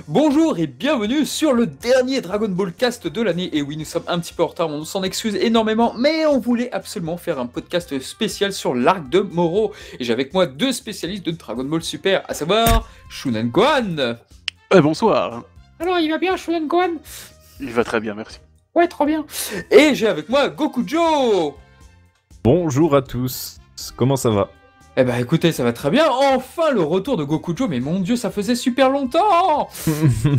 Bonjour et bienvenue sur le dernier Dragon Ball Cast de l'année. Et oui, nous sommes un petit peu en retard, on s'en excuse énormément, mais on voulait absolument faire un podcast spécial sur l'arc de Moro. Et j'ai avec moi deux spécialistes de Dragon Ball Super, à savoir Shunan Gohan. Bonsoir. Alors, il va bien, Shunan Gohan? Il va très bien, merci. Ouais, trop bien. Et j'ai avec moi Gokujo. Bonjour à tous, comment ça va? Eh ben écoutez, ça va très bien. Enfin le retour de Gokujo, mais mon dieu, ça faisait super longtemps.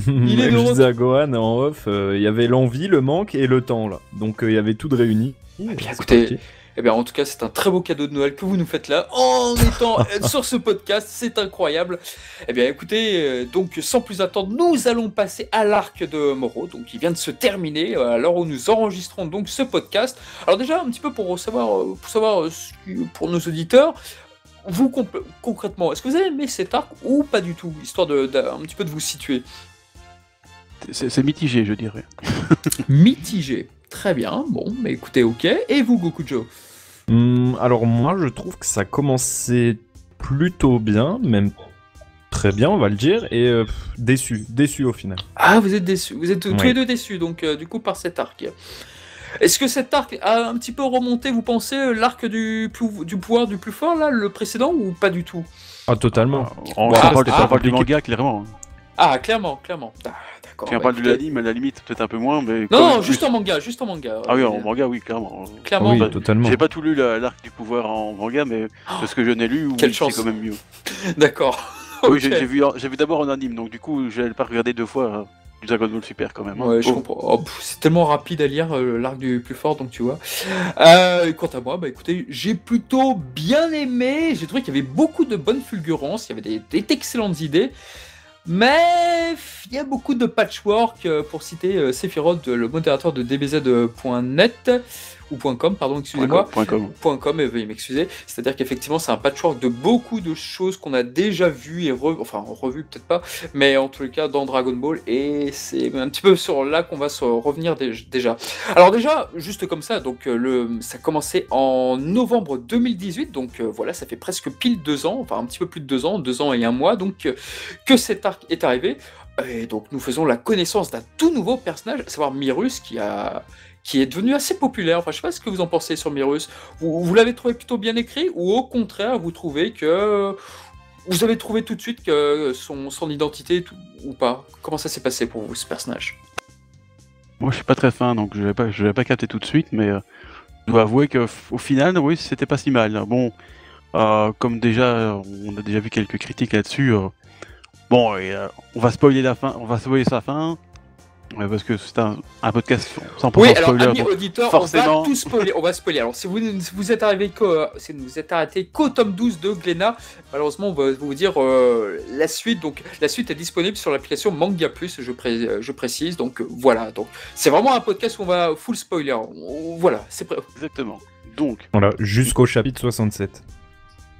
Il est de Je retour. disais à Gohan en off, il y avait l'envie, le manque et le temps là. Donc il y avait tout de réuni. Bien, C'est écoutez, parti. eh bien, en tout cas, c'est un très beau cadeau de Noël que vous nous faites là, en étant sur ce podcast, c'est incroyable. Eh bien, écoutez, donc, sans plus attendre, nous allons passer à l'arc de Moro, donc, qui vient de se terminer, à l'heure où nous enregistrons donc ce podcast. Alors déjà, un petit peu pour savoir, pour nos auditeurs, vous, concrètement, est-ce que vous avez aimé cet arc ou pas du tout, histoire un petit peu de vous situer? C'est mitigé, je dirais. Mitigé. Très bien, bon, mais écoutez, ok. Et vous, Gokujo? Alors moi je trouve que ça commençait plutôt bien, même très bien on va le dire, et déçu au final. Ah, vous êtes déçus. Vous êtes tous Ouais. les deux déçus, donc du coup, par cet arc. Est-ce que cet arc a un petit peu remonté, vous pensez, l'arc du pouvoir du plus fort, là, le précédent, ou pas du tout? Ah totalement. On Bon, parle après, du c'était pas parle du compliqué. manga, clairement. Ah, clairement. Ah, d'accord. Si on bah, parle de écoutez- l'anime, à la limite, peut-être un peu moins, mais... Non, quand non, même juste plus. en manga, juste en manga. Ah oui, en manga, oui, clairement. Clairement, Oui, bah, totalement. J'ai pas tout lu l'arc du pouvoir en manga, mais de ce que je n'ai lu, Quelle oui, chance. c'est quand même mieux. d'accord. Oui, Ok. j'ai vu d'abord en anime, donc du coup, je n'allais pas regarder deux fois du Dragon Ball Super quand même. Hein. Ouais, je Oh. comprends. Oh, c'est tellement rapide à lire, l'arc du plus fort, donc tu vois. Quant à moi, bah écoutez, j'ai plutôt bien aimé. J'ai trouvé qu'il y avait beaucoup de bonnes fulgurances, il y avait d'excellentes idées. Mais il y a beaucoup de patchwork, pour citer Sephiroth, le modérateur de DBZ.net, ou .com, pardon, excusez-moi. .com. .com, veuillez m'excuser. C'est-à-dire qu'effectivement, c'est un patchwork de beaucoup de choses qu'on a déjà vues et revues peut-être pas, mais en tous les cas dans Dragon Ball, et c'est un petit peu sur là qu'on va se revenir déjà. Alors déjà, juste comme ça, donc ça a commencé en novembre 2018, donc voilà, ça fait presque pile 2 ans, enfin un petit peu plus de 2 ans, 2 ans et un mois, donc que cet arc est arrivé. Et donc nous faisons la connaissance d'un tout nouveau personnage, à savoir Mirus, qui est devenu assez populaire. Enfin, je sais pas ce que vous en pensez sur Mirus. Vous l'avez trouvé plutôt bien écrit, ou au contraire, vous trouvez que vous avez trouvé tout de suite que son identité ou pas? Comment ça s'est passé pour vous, ce personnage? Moi, je suis pas très fin, donc je l'avais pas capté tout de suite, mais je dois avouer que au final, oui, c'était pas si mal. Bon, comme déjà, on a déjà vu quelques critiques là-dessus. Bon, et, on va spoiler la fin, on va spoiler sa fin, parce que c'est un podcast 100% Oui, alors spoiler. amis donc auditeurs, on forcément. va tout spoiler. On va spoiler. Alors si vous êtes si vous êtes arrêté qu'au tome 12 de Glénat, malheureusement on va vous dire la suite. Donc la suite est disponible sur l'application Manga Plus, je précise. Donc voilà. Donc c'est vraiment un podcast où on va full spoiler. Voilà, c'est prêt. Exactement. Donc, Voilà, jusqu'au chapitre 67.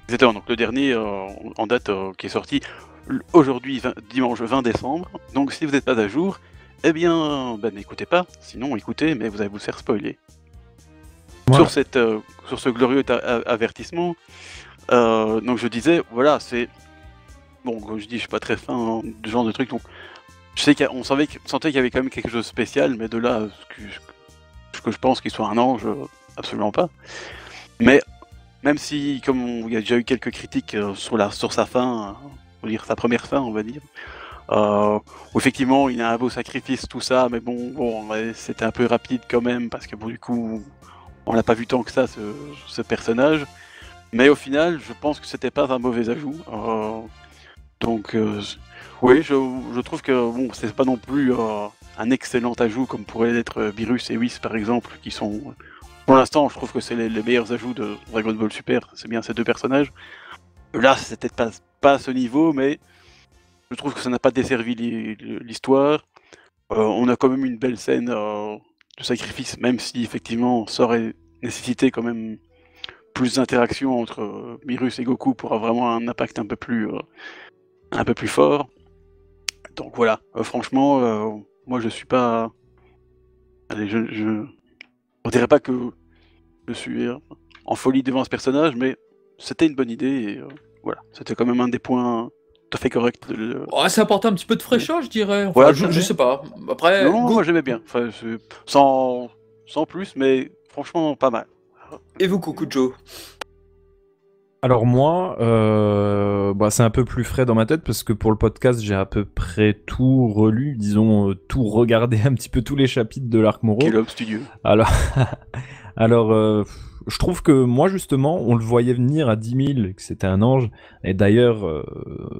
exactement. Donc le dernier en date qui est sorti aujourd'hui, dimanche 20 décembre. Donc si vous n'êtes pas à jour, eh bien, n'écoutez pas. Sinon, écoutez, mais vous allez vous faire spoiler. Voilà. Sur ce glorieux avertissement, donc je disais, voilà, c'est... Bon, comme je dis, je suis pas très fin de ce genre de truc, donc je sais qu'on sentait qu'il y avait quand même quelque chose de spécial, mais de là, ce que je pense qu'il soit un ange, absolument pas. Mais même si, comme il y a déjà eu quelques critiques sur sa fin, on va dire sa première fin, on va dire, où effectivement il a un beau sacrifice, tout ça, mais bon, ouais, c'était un peu rapide quand même, parce que bon, du coup, on l'a pas vu tant que ça, ce personnage. Mais au final, je pense que c'était pas un mauvais ajout. Donc, oui, je trouve que bon, c'est pas non plus un excellent ajout comme pourrait l'être Virus et Whis par exemple, qui sont, pour l'instant, je trouve que c'est les meilleurs ajouts de Dragon Ball Super, c'est bien ces deux personnages. Là, c'était pas à ce niveau, mais je trouve que ça n'a pas desservi l'histoire. On a quand même une belle scène de sacrifice, même si effectivement ça aurait nécessité quand même plus d'interaction entre Mirus et Goku pour avoir vraiment un impact un peu plus fort. Donc voilà, franchement, moi je suis pas... Allez, on dirait pas que je suis en folie devant ce personnage, mais c'était une bonne idée et voilà, c'était quand même un des points tout à fait correct. Oh, ça apporte un petit peu de fraîcheur, je dirais. Enfin, Ouais, je sais pas. Après, non, moi j'aimais bien. Enfin, sans plus, mais franchement pas mal. Et vous, Coucou Joe? Alors moi, bah, c'est un peu plus frais dans ma tête parce que pour le podcast, j'ai à peu près tout relu, disons tout regardé, un petit peu tous les chapitres de l'arc Moro. Quel homme studieux. Alors, je trouve que moi justement, on le voyait venir à 10 000, que c'était un ange. Et d'ailleurs,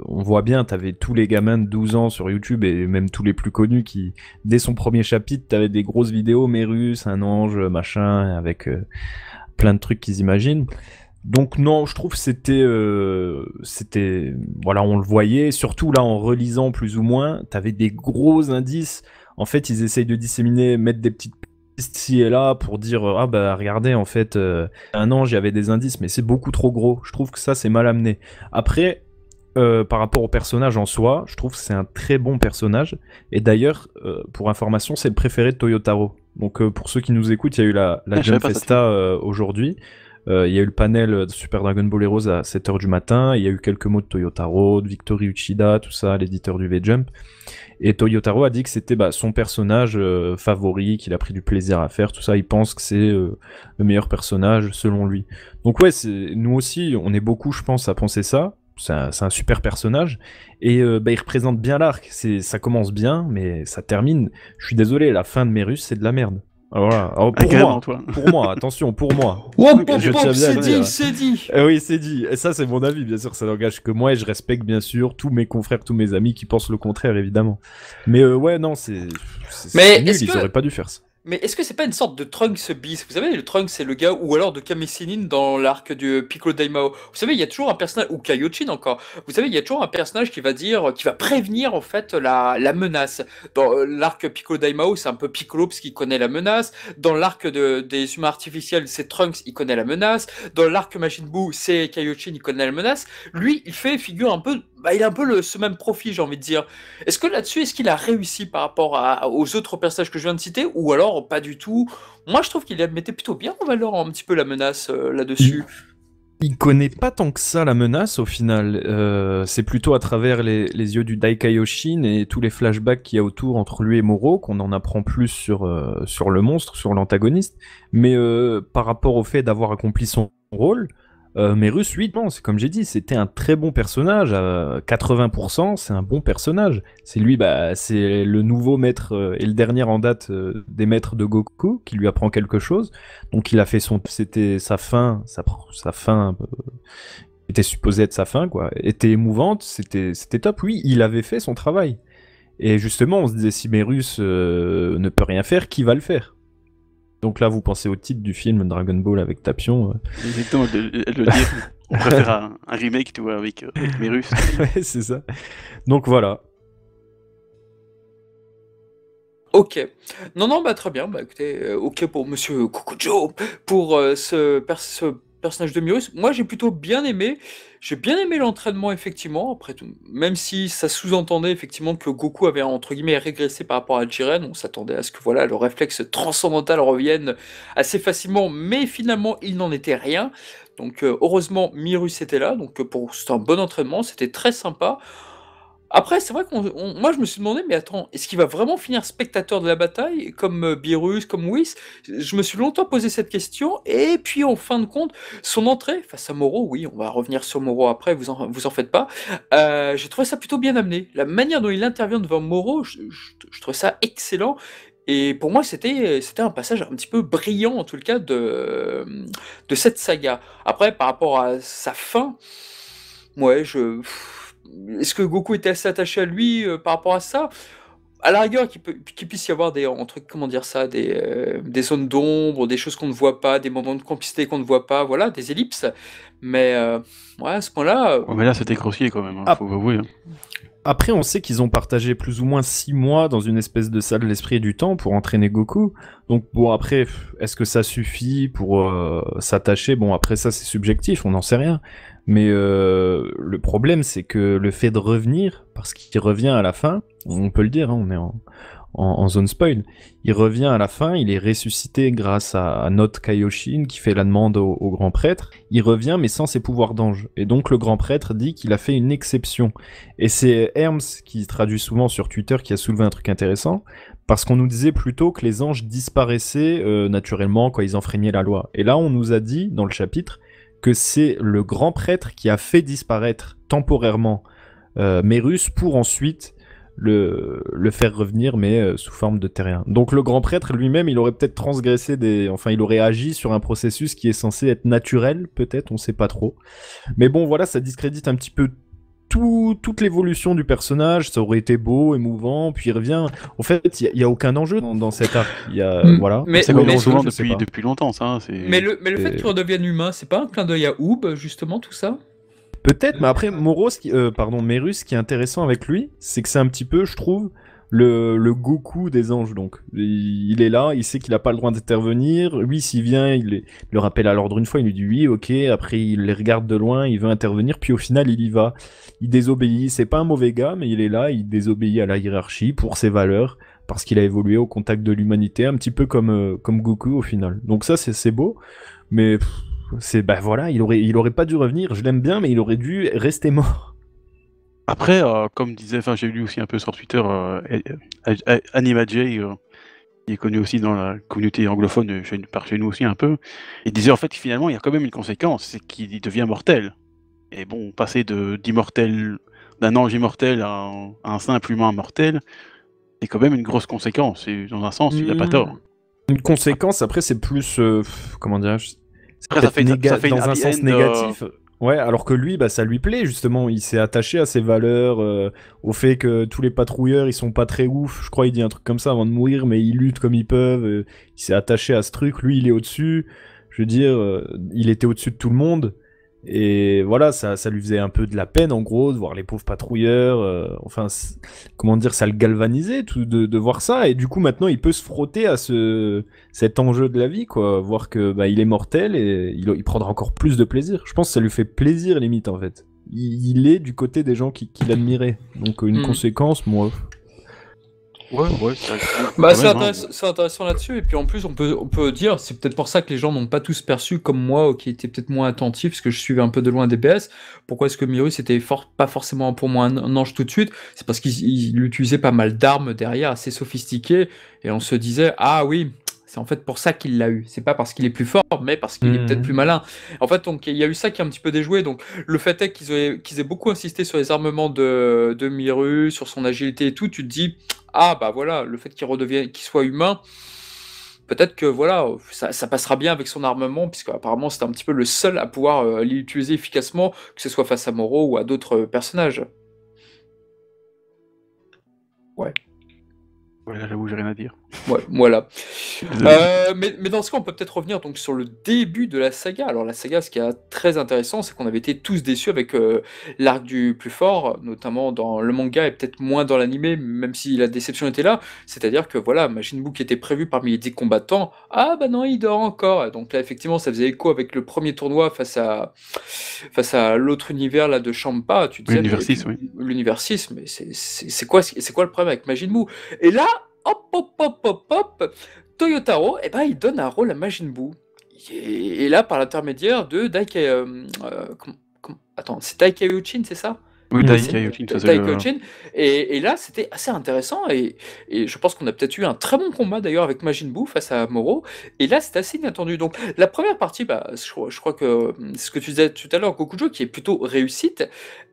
on voit bien, t'avais tous les gamins de 12 ans sur YouTube et même tous les plus connus qui, dès son premier chapitre, t'avais des grosses vidéos, Mérus, un ange, machin, avec plein de trucs qu'ils imaginent. Donc non, je trouve que c'était, voilà, on le voyait, surtout là en relisant plus ou moins, t'avais des gros indices. En fait, ils essayent de disséminer, mettre des petites pistes ici et là pour dire ah bah regardez en fait un ange, il y avait des indices, mais c'est beaucoup trop gros. Je trouve que ça c'est mal amené. Après, par rapport au personnage en soi, je trouve que c'est un très bon personnage. Et d'ailleurs, pour information, c'est le préféré de Toyotaro. Donc pour ceux qui nous écoutent, il y a eu la je savais Jump pas ça, Festa aujourd'hui. Il y a eu le panel de Super Dragon Ball Heroes à 7h du matin, il y a eu quelques mots de Toyotaro, de Victory Uchida, tout ça, l'éditeur du V-Jump. Et Toyotaro a dit que c'était son personnage favori, qu'il a pris du plaisir à faire, tout ça, il pense que c'est le meilleur personnage selon lui. Donc ouais, nous aussi, on est beaucoup, je pense, à penser ça. C'est un super personnage et il représente bien l'arc. Ça commence bien, mais ça termine. Je suis désolé, la fin de Mérus, c'est de la merde. Alors voilà. Alors pour moi, attention, pour moi. Je tiens bien à le dire. C'est dit. Oui, c'est dit. Et ça, c'est mon avis, bien sûr. Ça n'engage que moi et je respecte bien sûr tous mes confrères, tous mes amis qui pensent le contraire, évidemment. Mais ouais, non, c'est nul. Ils auraient pas dû faire ça. Mais est-ce que c'est pas une sorte de Trunks bis? Vous savez, le Trunks, c'est le gars, ou alors de Kame Sennin dans l'arc du Piccolo Daimao. Vous savez, il y a toujours un personnage, ou Kaiochin encore. Vous savez, il y a toujours un personnage qui va prévenir en fait la menace. Dans l'arc Piccolo Daimao, c'est un peu Piccolo parce qu'il connaît la menace. Dans l'arc des humains artificiels, c'est Trunks, il connaît la menace. Dans l'arc Majin Buu, c'est Kaiochin, il connaît la menace. Lui, il fait figure un peu, il a un peu ce même profil, j'ai envie de dire. Est-ce que là-dessus, est-ce qu'il a réussi par rapport aux autres personnages que je viens de citer, ou alors pas du tout? Moi, je trouve qu'il mettait plutôt bien en valeur un petit peu la menace là-dessus. Il connaît pas tant que ça la menace au final. C'est plutôt à travers les yeux du Daikaioshin et tous les flashbacks qu'il y a autour entre lui et Moro qu'on en apprend plus sur le monstre, sur l'antagoniste. Mais par rapport au fait d'avoir accompli son rôle, Mérus, oui, non, c'est comme j'ai dit, c'était un très bon personnage. À 80%, c'est un bon personnage. C'est lui, c'est le nouveau maître et le dernier en date des maîtres de Goku qui lui apprend quelque chose. Donc il a fait c'était sa fin, sa fin était supposée être sa fin, quoi. Était émouvante, c'était top. Oui, il avait fait son travail. Et justement, on se disait si Mérus ne peut rien faire, qui va le faire? Donc là, vous pensez au titre du film Dragon Ball avec Tapion. Exactement, le dire. On préfère un remake, tu vois, avec Mérus. Ouais, c'est ça. Donc voilà. Ok. Non, très bien. Écoutez, ok pour Monsieur Kokujo, pour ce personnage de Myrus. Moi, j'ai plutôt bien aimé. J'ai bien aimé l'entraînement, effectivement. Après tout, même si ça sous-entendait effectivement que Goku avait entre guillemets régressé par rapport à Jiren, on s'attendait à ce que voilà le réflexe transcendantal revienne assez facilement, mais finalement, il n'en était rien. Donc, heureusement, Myrus était là. Donc, c'était un bon entraînement. C'était très sympa. Après, c'est vrai moi je me suis demandé, mais attends, est-ce qu'il va vraiment finir spectateur de la bataille, comme Beerus, comme Whis? Je me suis longtemps posé cette question, et puis en fin de compte, son entrée face à Moro, oui, on va revenir sur Moro après, vous en faites pas, j'ai trouvé ça plutôt bien amené. La manière dont il intervient devant Moro, je trouvais ça excellent, et pour moi c'était un passage un petit peu brillant, en tout le cas, de cette saga. Après, par rapport à sa fin, ouais, est-ce que Goku était assez attaché à lui par rapport à ça? À la rigueur, qu'il puisse y avoir comment dire ça, des zones d'ombre, des choses qu'on ne voit pas, des moments de complicité qu'on ne voit pas, voilà, des ellipses. Mais ouais, à ce point-là. Ouais, mais là, c'était grossier quand même, faut avouer. Après, on sait qu'ils ont partagé plus ou moins 6 mois dans une espèce de salle de l'esprit et du temps pour entraîner Goku. Donc bon, après, est-ce que ça suffit pour s'attacher? Bon, après ça, c'est subjectif, on n'en sait rien. Mais le problème, c'est que le fait de revenir, parce qu'il revient à la fin, on peut le dire, hein, on est en zone spoil. Il revient à la fin, il est ressuscité grâce à Note Kaioshin qui fait la demande au grand prêtre. Il revient mais sans ses pouvoirs d'ange. Et donc le grand prêtre dit qu'il a fait une exception. Et c'est Herms qui traduit souvent sur Twitter qui a soulevé un truc intéressant. Parce qu'on nous disait plutôt que les anges disparaissaient naturellement quand ils enfreignaient la loi. Et là on nous a dit dans le chapitre que c'est le grand prêtre qui a fait disparaître temporairement Mérus pour ensuite le faire revenir, mais sous forme de terrien. Donc le grand prêtre lui-même, il aurait peut-être transgressé enfin il aurait agi sur un processus qui est censé être naturel, peut-être, on sait pas trop. Mais bon, voilà, ça discrédite un petit peu toute l'évolution du personnage. Ça aurait été beau, émouvant, puis il revient. En fait, il y a aucun enjeu dans cet arc. Il y a, voilà. Mais, C'est comme mais, souvent je sais pas. depuis longtemps, ça. mais le fait qu'il redevienne humain, c'est pas un clin d'œil à Oob, justement, tout ça? Peut-être, mais après, Mérus, ce qui est intéressant avec lui, c'est que c'est un petit peu, je trouve, le Goku des anges. Donc, il est là, il sait qu'il a pas le droit d'intervenir. Lui, s'il vient, il le rappelle à l'ordre une fois, il lui dit oui, ok. Après, il les regarde de loin, il veut intervenir, puis au final, il y va. Il désobéit. C'est pas un mauvais gars, mais il est là, il désobéit à la hiérarchie pour ses valeurs, parce qu'il a évolué au contact de l'humanité, un petit peu comme Goku au final. Donc ça, c'est beau, mais voilà, il aurait pas dû revenir. Je l'aime bien, mais il aurait dû rester mort. Après, comme disait, enfin j'ai lu aussi un peu sur Twitter, Anima J, qui est connu aussi dans la communauté anglophone par chez nous aussi un peu, il disait en fait que finalement il y a quand même une conséquence, c'est qu'il devient mortel. Et bon, passer d'un ange immortel à un simple humain mortel, c'est quand même une grosse conséquence. Et dans un sens, il a pas tort. Une conséquence, après, c'est plus, comment dirais-je, c'est Après, ça fait peut-être une dans un happy sens end, négatif. Ouais, alors que lui, ça lui plaît justement. Il s'est attaché à ses valeurs, au fait que tous les patrouilleurs, ils sont pas très ouf. Je crois il dit un truc comme ça avant de mourir, mais ils luttent comme ils peuvent. Il s'est attaché à ce truc. Lui, il est au-dessus. Je veux dire, il était au-dessus de tout le monde. Et voilà, ça lui faisait un peu de la peine, en gros, de voir les pauvres patrouilleurs. Comment dire, ça le galvanisait de voir ça. Et du coup, maintenant, il peut se frotter à cet enjeu de la vie, quoi. Voir que il est mortel et il prendra encore plus de plaisir. Je pense que ça lui fait plaisir, limite, en fait. Il est du côté des gens qui l'admiraient. Donc, une conséquence, moi. Ouais, C'est intéressant là-dessus, et puis en plus on peut dire, c'est peut-être pour ça que les gens n'ont pas tous perçu comme moi, qui était peut-être moins attentif, parce que je suivais un peu de loin DPS, pourquoi est-ce que Myrus était pas forcément pour moi un ange tout de suite, c'est parce qu'il utilisait pas mal d'armes derrière, assez sophistiquées, et on se disait, ah oui, c'est en fait pour ça qu'il l'a eu, c'est pas parce qu'il est plus fort, mais parce qu'il est peut-être plus malin. En fait, donc il y a eu ça qui a un petit peu déjoué, donc le fait est qu'ils aient beaucoup insisté sur les armements de Myrus, sur son agilité et tout, tu te dis, ah bah voilà, le fait qu'il soit humain, peut-être que voilà, ça passera bien avec son armement, puisque apparemment c'était un petit peu le seul à pouvoir l'utiliser efficacement, que ce soit face à Moro ou à d'autres personnages. Ouais. Ouais, là, j'avoue, j'ai rien à dire. Ouais, voilà. Mais dans ce cas, on peut peut-être revenir donc sur le début de la saga. Alors la saga, ce qui est très intéressant, c'est qu'on avait été tous déçus avec l'arc du plus fort, notamment dans le manga et peut-être moins dans l'animé, même si la déception était là. C'est-à-dire que voilà, Majin Buu qui était prévu parmi les 10 combattants, ah bah non, il dort encore. Et donc là, effectivement, ça faisait écho avec le premier tournoi face à l'autre univers là de Champa. Tu disais, L'univers 6, oui. L'univers 6, mais c'est quoi le problème avec Majin Buu? Et là, hop, Toyotaro, il donne un rôle à Majin Buu. Et là, par l'intermédiaire de c'est Daikai Uchin, c'est ça? Oui, Daikai Uchin, ça c'est Uchin. Et là, c'était assez intéressant. Et je pense qu'on a peut-être eu un très bon combat d'ailleurs avec Majin Buu face à Moro. Et là, c'était assez inattendu. Donc, la première partie, je crois que c'est ce que tu disais tout à l'heure, Gokujo, qui est plutôt réussite.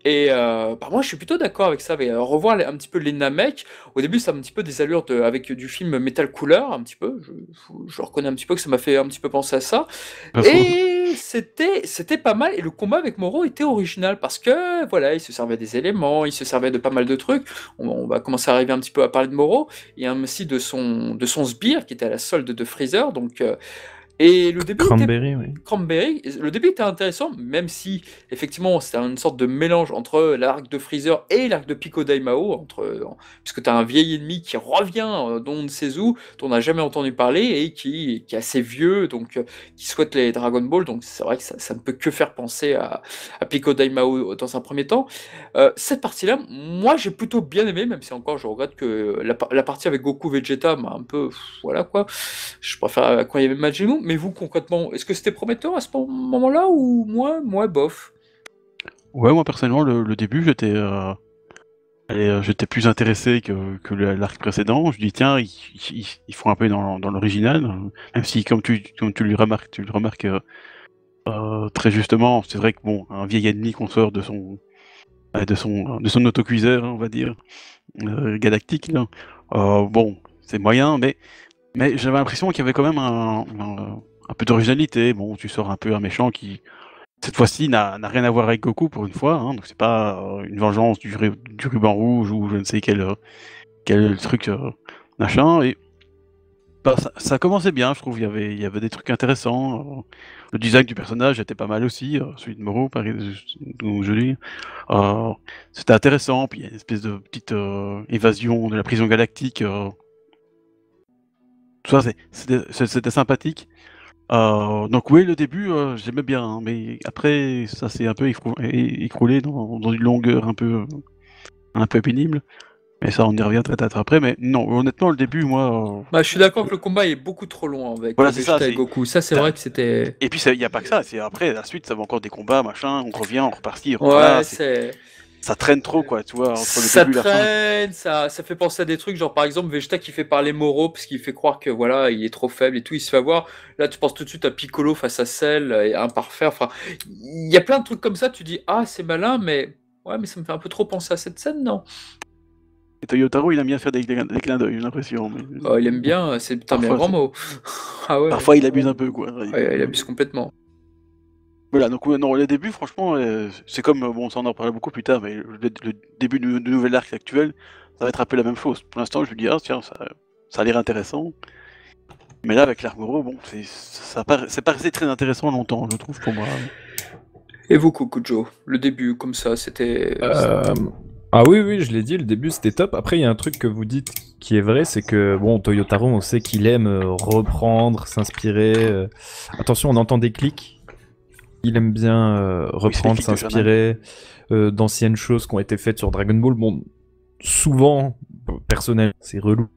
Et moi, je suis plutôt d'accord avec ça. Revoir un petit peu les Namek. Au début, ça a un petit peu des allures avec du film Metal Cooler, un petit peu. Je reconnais un petit peu que ça m'a fait un petit peu penser à ça. Et c'était pas mal. Et le combat avec Moro était original parce que voilà, il se servait des éléments, il se servait de pas mal de trucs. On va commencer à arriver un petit peu à parler de Moro et aussi de son sbire qui était à la solde de Freezer. Donc Et le début était Cranberry, oui. Cranberry, le début était intéressant, même si effectivement c'était une sorte de mélange entre l'arc de Freezer et l'arc de Pico Daimao, puisque tu as un vieil ennemi qui revient dont on ne sait où, dont on n'a jamais entendu parler et qui est assez vieux, donc qui souhaite les Dragon Ball, donc c'est vrai que ça ne peut que faire penser à Pico Daimao dans un premier temps. Cette partie-là, moi j'ai plutôt bien aimé, même si encore je regrette que la partie avec Goku Vegeta m'a un peu, voilà quoi, je préfère quand il y avait Majin Buu, mais vous concrètement, est-ce que c'était prometteur à ce moment-là ou moi bof? Ouais, moi personnellement, le début, j'étais plus intéressé que l'arc précédent. Je dis tiens, ils font un peu dans l'original, même si comme tu le remarques très justement, c'est vrai que bon, un vieil ennemi qu'on sort de son autocuiseur, on va dire, galactique, là, bon, c'est moyen, mais j'avais l'impression qu'il y avait quand même un peu d'originalité. Bon, tu sors un peu un méchant qui, cette fois-ci, n'a rien à voir avec Goku pour une fois, hein, donc c'est pas une vengeance du ruban rouge ou je ne sais quel truc machin. Et bah, ça commençait bien, je trouve. Il y avait des trucs intéressants. Le design du personnage était pas mal aussi, celui de Moro, dont je dis. C'était intéressant. Puis il y a une espèce de petite évasion de la prison galactique. Tout ça, c'était sympathique. Donc oui, le début, j'aimais bien, hein, mais après, ça s'est un peu écroulé dans une longueur un peu pénible. Mais ça, on y revient peut-être après. Mais non, honnêtement, le début, moi... Bah, je suis d'accord que le combat est beaucoup trop long avec Voilà, c'est ça, Vegeta et Goku. Ça, c'est vrai que c'était. Et puis, il n'y a pas que ça. C'est après, la suite, ça va encore des combats, machin, on revient, on repartit. Ouais, voilà, c'est. Ça traîne trop, quoi, tu vois, entre Ça le début et la fin. traîne, ça fait penser à des trucs, genre par exemple Vegeta qui fait parler Moro parce qu'il fait croire que voilà, il est trop faible et tout, il se fait avoir. Là, tu penses tout de suite à Piccolo face à Cell et à Imparfait. Enfin, il y a plein de trucs comme ça, tu dis ah, c'est malin, mais ouais, mais ça me fait un peu trop penser à cette scène, non? Et Toyotaro, il aime bien faire des clins d'œil, j'ai l'impression. Mais... Oh, il aime bien, c'est putain, mais un grand mot. Ah ouais. Parfois, il abuse un peu, quoi. Ouais, il abuse complètement. Voilà, donc non, le début, franchement, c'est comme, bon, ça on en reparlera beaucoup plus tard, mais le début du nouvel arc actuel, ça va être un peu la même chose. Pour l'instant, je me dis, ah tiens, ça a l'air intéressant. Mais là, avec l'Armoro, bon, c'est pas resté très intéressant longtemps, je trouve, pour moi. Et vous, Kokujo, le début, comme ça, c'était. Ah oui, je l'ai dit, le début c'était top. Après, il y a un truc que vous dites qui est vrai, c'est que, bon, Toyotaro, on sait qu'il aime reprendre, s'inspirer. Attention, on entend des clics. Il aime bien reprendre, s'inspirer d'anciennes choses qui ont été faites sur Dragon Ball. Bon, souvent, personnellement, c'est relou.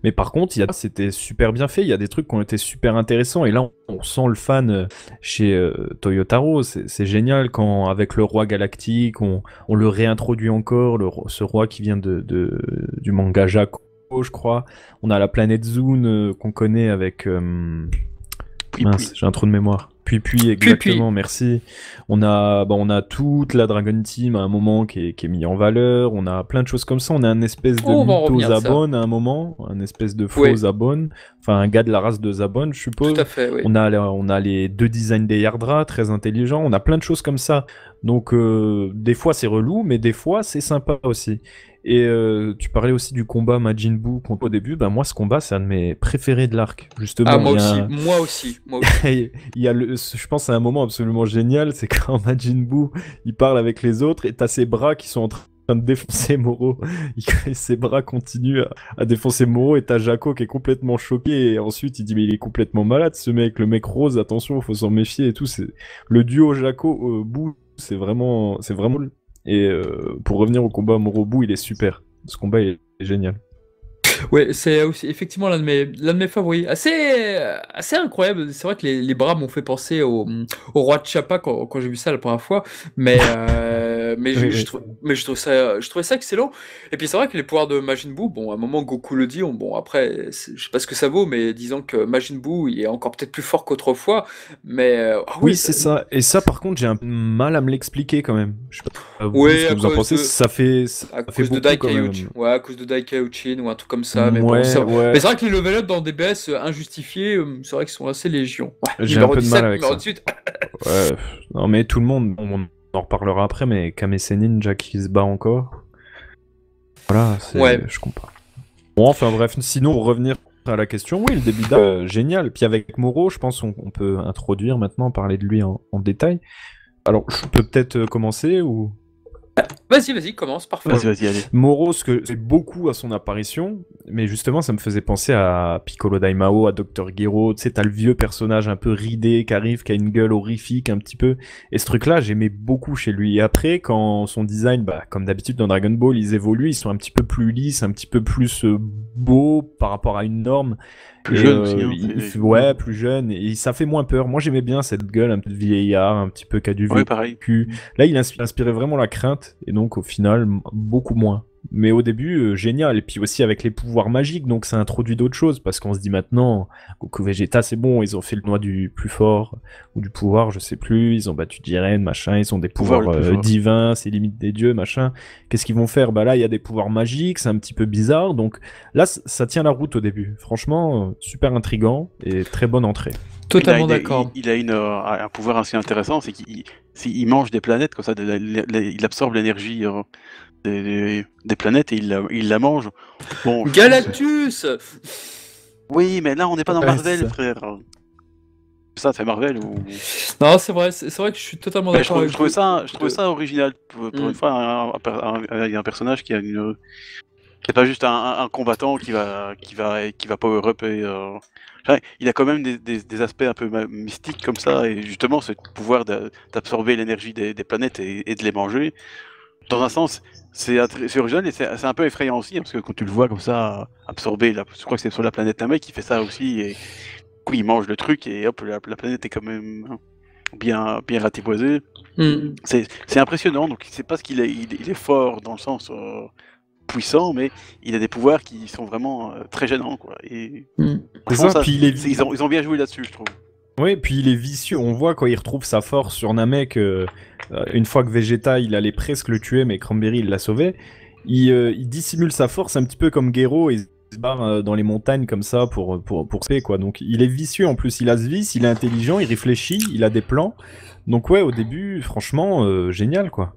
Mais par contre, c'était super bien fait. Il y a des trucs qui ont été super intéressants. Et là, on sent le fan chez Toyotaro. C'est génial quand, avec le roi galactique, on le réintroduit encore. Ce roi qui vient du manga Jaco, je crois. On a la planète Zune qu'on connaît avec... mince, j'ai un trou de mémoire. Puis, exactement, merci. On a toute la Dragon Team à un moment qui est mis en valeur. On a plein de choses comme ça. On a un espèce de mytho Zabon à un moment, un espèce de faux Zabon. Enfin, un gars de la race de Zabon, je suppose. Tout à fait, oui. On a les deux designs des Yardra, très intelligents. On a plein de choses comme ça. Donc, des fois, c'est relou, mais des fois, c'est sympa aussi. Et tu parlais aussi du combat Majin Buu au début. Bah, moi, ce combat, c'est un de mes préférés de l'arc. Justement, ah, moi aussi. Il y a je pense à un moment absolument génial, c'est quand Majin Buu il parle avec les autres et t'as ses bras qui sont en train de défoncer Moro. Ses bras continuent à défoncer Moro et t'as Jaco qui est complètement choqué et ensuite il dit mais il est complètement malade ce mec, le mec rose, attention, faut s'en méfier et tout. Le duo Jaco Buu, c'est vraiment et pour revenir au combat Moro Buu, il est super. Ce combat est génial. Ouais, c'est aussi effectivement l'un de mes favoris. Assez incroyable. C'est vrai que les bras m'ont fait penser au roi de Chappa quand j'ai vu ça la première fois. Mais je trouvais ça excellent. Et puis c'est vrai que les pouvoirs de Majin Buu, bon, à un moment Goku le dit, bon après, je sais pas ce que ça vaut, mais disons que Majin Buu il est encore peut-être plus fort qu'autrefois. Mais oui, c'est ça. Et ça, par contre, j'ai un peu mal à me l'expliquer quand même. Je sais pas vous, oui, ce que vous en pensez. Ça fait cause de Daikaiochin. Ouais, à cause de Daikaiochin ou un truc comme ça. Mais bon, c'est vrai que les level up dans DBS injustifiés, c'est vrai qu'ils sont assez légion. Ouais, j'ai un peu de mal avec ça. 18. Ouais, non mais tout le monde, on en reparlera après, mais Kame Ninja qui se bat encore. Voilà, je comprends. Bon, enfin bref, sinon pour revenir à la question, oui, le début d'arc, génial. Puis avec Moro, je pense on peut introduire maintenant, parler de lui en détail. Alors, je peux peut-être commencer ou... Vas-y, commence, parfait. Vas-y, allez. Moro, ce que c'est beaucoup à son apparition, mais justement, ça me faisait penser à Piccolo Daimao, à Dr. Gero. Tu sais, t'as le vieux personnage un peu ridé qui arrive, qui a une gueule horrifique un petit peu. Et ce truc-là, j'aimais beaucoup chez lui. Et après, quand son design, comme d'habitude dans Dragon Ball, ils évoluent, ils sont un petit peu plus lisses, un petit peu plus beaux par rapport à une norme. Plus jeune aussi, hein, ouais, plus jeune, et ça fait moins peur. Moi, j'aimais bien cette gueule un peu de vieillard, un petit peu qui a du pareil. vécu. Là, il inspirait vraiment la crainte, et donc au final, beaucoup moins. Mais au début, génial. Et puis aussi avec les pouvoirs magiques, donc ça introduit d'autres choses, parce qu'on se dit maintenant, Goku Vegeta, c'est bon, ils ont fait le noix du plus fort, ou du pouvoir, je sais plus, ils ont battu Jiren, machin, ils ont des pouvoirs divins, c'est limite des dieux, machin. Qu'est-ce qu'ils vont faire? Bah là, il y a des pouvoirs magiques, c'est un petit peu bizarre, donc là, ça tient la route au début. Franchement, super intriguant, et très bonne entrée. Totalement d'accord. Il a un pouvoir assez intéressant, c'est qu'il mange des planètes, comme ça, il absorbe l'énergie des planètes et il la mange. Bon, Galactus. Oui, mais là on n'est pas dans Marvel, frère. Ça, c'est Marvel ou... Non, c'est vrai que je suis totalement d'accord avec vous. Je trouvais ça original. Pour une fois, un personnage qui est pas juste un combattant qui va power up et... il a quand même des aspects un peu mystiques comme ça, et justement ce pouvoir d'absorber l'énergie des planètes et de les manger. Dans un sens, c'est original et c'est un peu effrayant aussi, hein, parce que quand tu le vois comme ça, absorber, je crois que c'est sur la planète Namek qui fait ça aussi, et du coup il mange le truc et hop, la planète est quand même bien ratiboisée. C'est impressionnant, donc c'est pas ce qu'il est, il est fort dans le sens puissant, mais il a des pouvoirs qui sont vraiment très gênants, quoi. Et puis ils ont bien joué là-dessus, je trouve. Oui, puis il est vicieux. On voit quand il retrouve sa force sur Namek, une fois que Vegeta, il allait presque le tuer, mais Cranberry, il l'a sauvé. Il dissimule sa force un petit peu comme Gero, et il se barre dans les montagnes comme ça pour se paix, quoi. Donc il est vicieux en plus, il a ce vice, il est intelligent, il réfléchit, il a des plans. Donc ouais, au début, franchement, génial, quoi.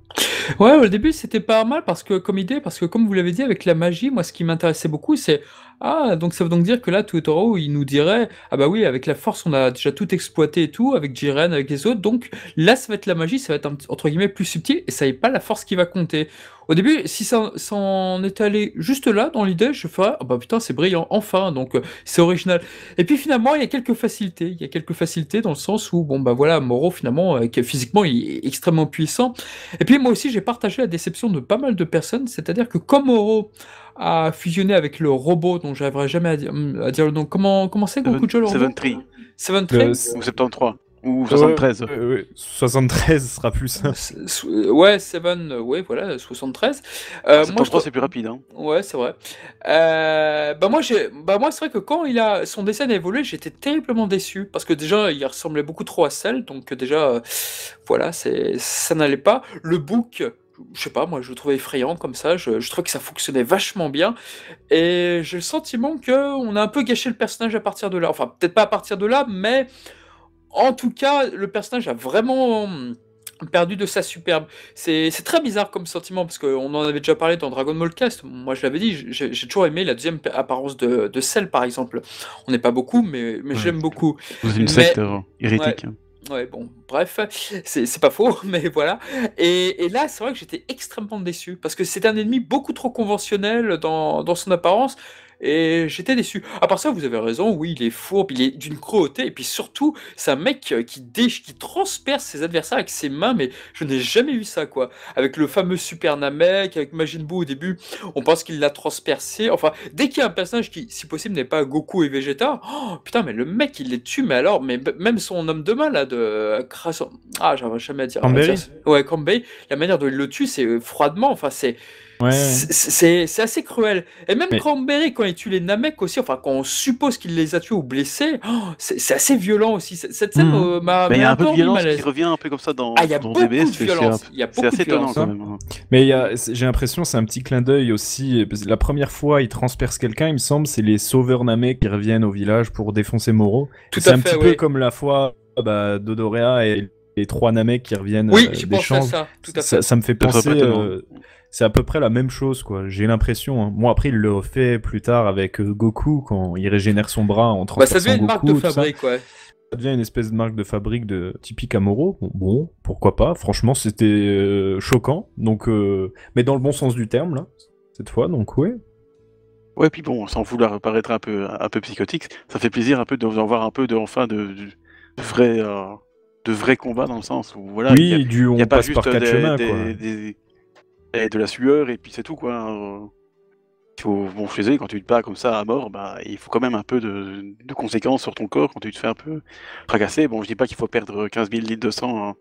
Ouais, au début c'était pas mal parce que comme vous l'avez dit avec la magie, moi ce qui m'intéressait beaucoup c'est donc ça veut donc dire que là Totoro il nous dirait ah bah oui avec la force on a déjà tout exploité et tout avec Jiren avec les autres donc là ça va être la magie, ça va être entre guillemets plus subtil et ça n'est pas la force qui va compter. Au début si ça en est allé juste là dans l'idée je ferais ah bah putain c'est brillant enfin donc c'est original. Et puis finalement il y a quelques facilités dans le sens où bon bah voilà Moro finalement physiquement il est extrêmement puissant. Et puis moi aussi j'ai partagé la déception de pas mal de personnes, c'est-à-dire que comme Moro a fusionné avec le robot dont j'arriverai jamais à dire le nom, comment c'est Gokujo le robot 73 ou 73 ou 73. 73 sera plus simple. Ouais, 7, ouais, voilà, 73. 73 c'est plus rapide, hein. Ouais, c'est vrai. Moi c'est vrai que quand son dessin a évolué, j'étais terriblement déçu parce que déjà il ressemblait beaucoup trop à Cell, donc déjà voilà, ça n'allait pas. Le book, je sais pas, moi je le trouvais effrayant comme ça, je trouvais que ça fonctionnait vachement bien et j'ai le sentiment qu'on a un peu gâché le personnage à partir de là. Enfin, peut-être pas à partir de là, mais en tout cas, le personnage a vraiment perdu de sa superbe. C'est très bizarre comme sentiment, parce qu'on en avait déjà parlé dans Dragon Ball Cast. Moi, je l'avais dit, j'ai toujours aimé la deuxième apparence de Cell, par exemple. On n'est pas beaucoup, mais j'aime beaucoup. Vous êtes une secte hérétique. Ouais, bon, bref, c'est pas faux, mais voilà. Et là, c'est vrai que j'étais extrêmement déçu, parce que c'est un ennemi beaucoup trop conventionnel dans son apparence, et j'étais déçu. À part ça, vous avez raison, oui, il est fourbe, il est d'une cruauté, et puis surtout, c'est un mec qui transperce ses adversaires avec ses mains, mais je n'ai jamais vu ça, quoi. Avec le fameux Super Namek, avec Majin Buu au début, on pense qu'il l'a transpercé. Enfin, dès qu'il y a un personnage qui, si possible, n'est pas Goku et Vegeta, oh, putain, mais le mec, il les tue, mais alors, mais même son homme de main, là, j'arrive jamais à dire. Ouais, Cranberry, la manière dont il le tue, c'est froidement, enfin, c'est... Ouais. C'est assez cruel. Et même Cranberry, quand il tue les Namek aussi, enfin, quand on suppose qu'il les a tués ou blessés, c'est assez violent aussi. Cette scène m'a il y a un peu de violence qui revient un peu comme ça dans DBS. C'est assez étonnant quand même. Mais j'ai l'impression c'est un petit clin d'œil aussi. La première fois, il transperce quelqu'un, il me semble, c'est les sauveurs Namek qui reviennent au village pour défoncer Moro. C'est un petit peu comme la fois Dodoria et les 3 Namek qui reviennent oui, j'ai des pensé à champs. ça, tout à fait. Ça me fait penser... c'est à peu près la même chose, quoi. J'ai l'impression. Hein. Bon, après, il le refait plus tard avec Goku quand il régénère son bras en Bah, ça transperçant devient une marque Goku. de tout ça. fabrique, ouais. Ça devient une espèce de marque de fabrique de typique Amuro. Bon, pourquoi pas. Franchement, c'était choquant. Donc, mais dans le bon sens du terme, là, cette fois. Donc, ouais. Ouais, puis bon, sans vouloir paraître un peu psychotique, ça fait plaisir un peu d'en voir un peu de vrais combats dans le sens où voilà, il Oui, y on a pas passe par juste quatre chemins, quoi. de la sueur et puis c'est tout quoi. Il faut, bon, chez eux, quand tu te bats comme ça à mort, bah, il faut quand même un peu de conséquences sur ton corps quand tu te fais un peu fracasser. Bon, je dis pas qu'il faut perdre 15 000 litres de sang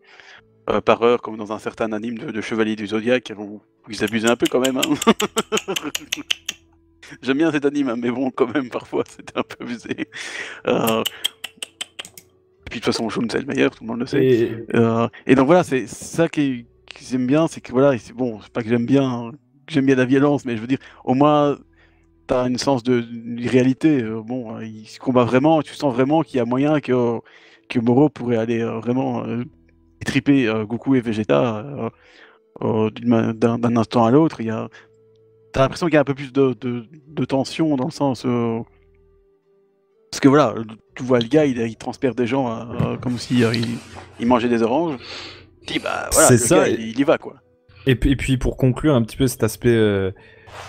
par heure comme dans un certain anime de Chevalier du Zodiaque où ils abusaient un peu quand même. Hein. J'aime bien cet anime, hein, mais bon, quand même, parfois, c'était un peu abusé. Et puis de toute façon, Shun, c'est le meilleur, tout le monde le sait. Et donc voilà, c'est ça que j'aime bien, c'est que voilà, bon, c'est pas que j'aime bien la violence, mais je veux dire, au moins, t'as une sens de réalité. Bon, il se combat vraiment, tu sens vraiment qu'il y a moyen que Moro pourrait aller vraiment étriper Goku et Vegeta d'un instant à l'autre. T'as l'impression qu'il y a un peu plus de tension dans le sens. Parce que voilà, tu vois le gars, il transpire des gens comme si il mangeait des oranges. Tu dis, bah voilà, c'est le ça, gars, il y va quoi. Et puis pour conclure un petit peu cet aspect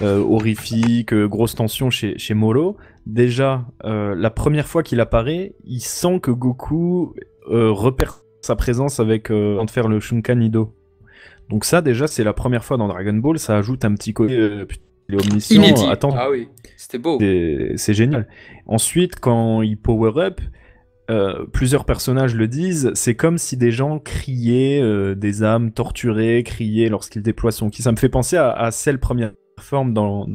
horrifique, grosse tension chez Moro, déjà, la première fois qu'il apparaît, il sent que Goku repère sa présence avec avant de faire le Shunkanido. Donc ça, déjà, c'est la première fois dans Dragon Ball, ça ajoute un petit côté il est omniscient. Inédit. Attends, Ah oui, c'était beau. c'est génial. Ensuite, quand il power up, plusieurs personnages le disent, c'est comme si des gens criaient, des âmes torturées, criaient lorsqu'il déploie son ki. Ça me fait penser à Cell première forme dans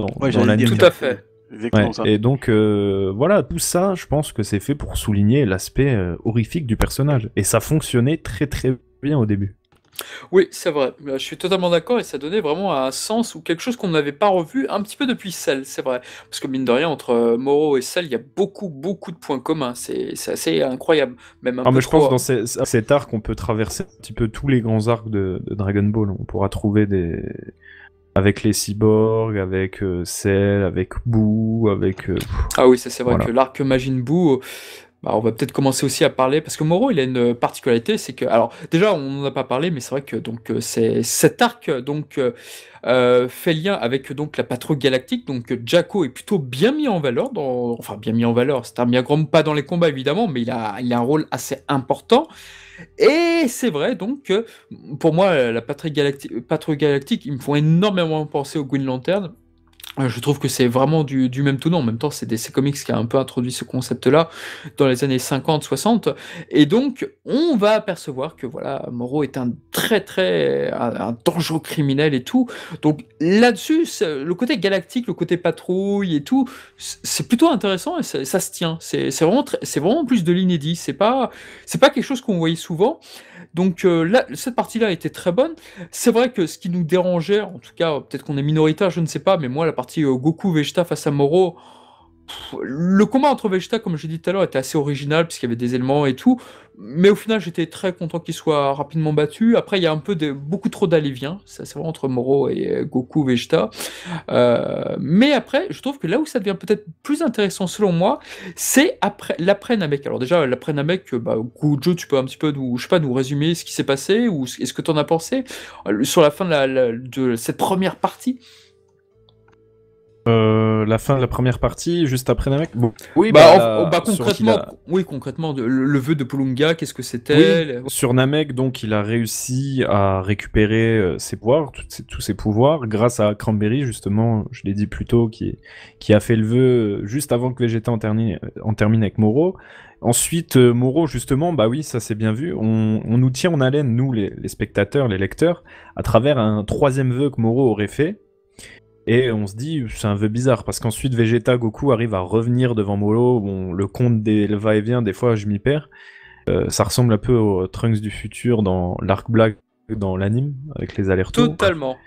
l'anime. Tout à fait. Exactement Ouais, ça. et donc, voilà, tout ça, je pense que c'est fait pour souligner l'aspect horrifique du personnage. Et ça fonctionnait très très bien au début. Oui, c'est vrai. Je suis totalement d'accord et ça donnait vraiment un sens ou quelque chose qu'on n'avait pas revu un petit peu depuis Cell, c'est vrai. Parce que mine de rien, entre Moro et Cell, il y a beaucoup de points communs. C'est assez incroyable, même un peu Mais je trop. pense que dans cet arc, on peut traverser un petit peu tous les grands arcs de Dragon Ball. On pourra trouver des... Avec les cyborgs, avec Cell, avec Boo, avec... Ah oui, ça c'est vrai voilà. que l'arc Majin Buu, bah, on va peut-être commencer aussi à parler, parce que Moro, il a une particularité, c'est que, alors déjà, on n'en a pas parlé, mais c'est vrai que donc c'est cet arc donc fait lien avec donc la patrouille galactique, donc Jaco est plutôt bien mis en valeur, enfin bien mis en valeur, c'est un bien grand pas dans les combats évidemment, mais il a un rôle assez important. Et c'est vrai donc que pour moi, la patrouille galactique, ils me font énormément penser au Green Lantern. Je trouve que c'est vraiment du même tournant. En même temps, c'est DC Comics qui a un peu introduit ce concept-là dans les années 50-60. Et donc, on va apercevoir que voilà, Moro est un un dangereux criminel et tout. Donc là-dessus, le côté galactique, le côté patrouille et tout, c'est plutôt intéressant et ça se tient. C'est vraiment plus de l'inédit. C'est pas quelque chose qu'on voyait souvent. Donc là, cette partie-là était très bonne. C'est vrai que ce qui nous dérangeait, en tout cas, peut-être qu'on est minoritaire, je ne sais pas, mais moi, la partie Goku Vegeta face à Moro, le combat entre Vegeta, comme je l'ai dit tout à l'heure, était assez original, puisqu'il y avait des éléments et tout, mais au final, j'étais très content qu'il soit rapidement battu. Après, il y a un peu beaucoup trop d'allez-vient, ça c'est vrai, entre Moro et Goku Vegeta. Mais après, je trouve que là où ça devient peut-être plus intéressant, selon moi, c'est l'après Namek. Alors déjà, l'après Namek, Gojo, tu peux un petit peu nous résumer ce qui s'est passé, ou est-ce que tu en as pensé sur la fin de cette première partie? La fin de la première partie, juste après Namek. Bon. Oui, concrètement, le vœu de Pulunga, qu'est-ce que c'était? Oui, sur Namek, donc, il a réussi à récupérer ses pouvoirs, tous ses pouvoirs, grâce à Cranberry, justement, je l'ai dit plus tôt, qui a fait le vœu juste avant que Vegeta en termine avec Moro. Ensuite, Moro, justement, bah oui, ça c'est bien vu, on nous tient en haleine, nous, les spectateurs, les lecteurs, à travers un troisième vœu que Moro aurait fait. Et on se dit, c'est un vœu bizarre, parce qu'ensuite Vegeta, Goku arrive à revenir devant Moro. Bon, le compte des va-et-vient, des fois je m'y perds. Ça ressemble un peu au Trunks du futur dans l'arc Black dans l'anime, avec les allers-retours. Totalement.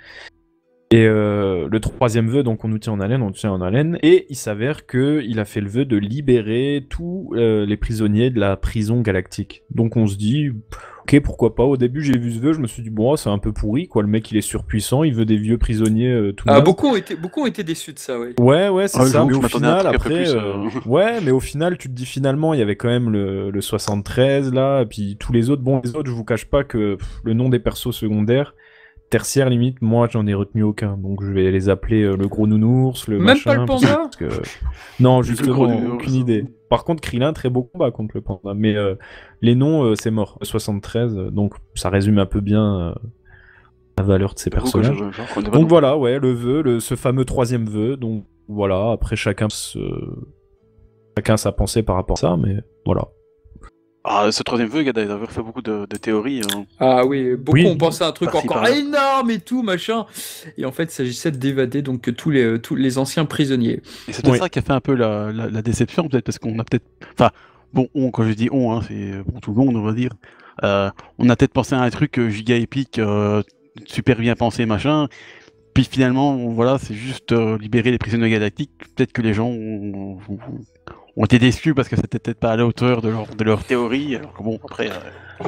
Et le troisième vœu, donc on nous tient en haleine, et il s'avère qu'il a fait le vœu de libérer tous les prisonniers de la prison galactique. Donc on se dit, Ok, pourquoi pas. Au début, j'ai vu ce vœu, je me suis dit, bon, c'est un peu pourri, quoi. Le mec, il est surpuissant, il veut des vieux prisonniers tout nazes. Beaucoup ont été déçus de ça, ouais. Ouais, c'est ça. j'avoue Mais que au je m'attendais à un final, truc un peu après, plus, ouais, mais au final, tu te dis finalement, il y avait quand même le 73 là, et puis tous les autres. Bon, les autres, je vous cache pas que le nom des persos secondaires, tertiaires limite, moi, j'en ai retenu aucun. Donc, je vais les appeler le gros nounours, le Même machin. pas le panda parce que... Non, Le justement, gros nounours. aucune idée. Par contre, Krillin, très beau combat contre le panda. Mais les noms, c'est mort. 73, donc ça résume un peu bien la valeur de ces J'avoue que personnages. je reconnais pas Donc non voilà, ouais, le vœu, ce fameux troisième vœu. Donc voilà, après chacun sa pensée par rapport à ça, mais voilà. Ah, ce troisième vœu, il y a d'ailleurs fait beaucoup de théories. Ah oui, beaucoup Oui. ont pensé à un truc Par-ci, encore par-là. énorme et tout, machin. Et en fait, il s'agissait d'évader donc tous les anciens prisonniers. Et c'est peut-être Oui. ça qui a fait un peu la déception, peut-être, parce qu'on a peut-être... Enfin, bon, quand je dis on, hein, c'est pour tout le monde, on va dire. On a peut-être pensé à un truc giga épique, super bien pensé, machin. Puis finalement, voilà, c'est juste libérer les prisonniers galactiques. Peut-être que les gens ont été déçus parce que c'était peut-être pas à la hauteur de leur théorie. Alors que bon, après,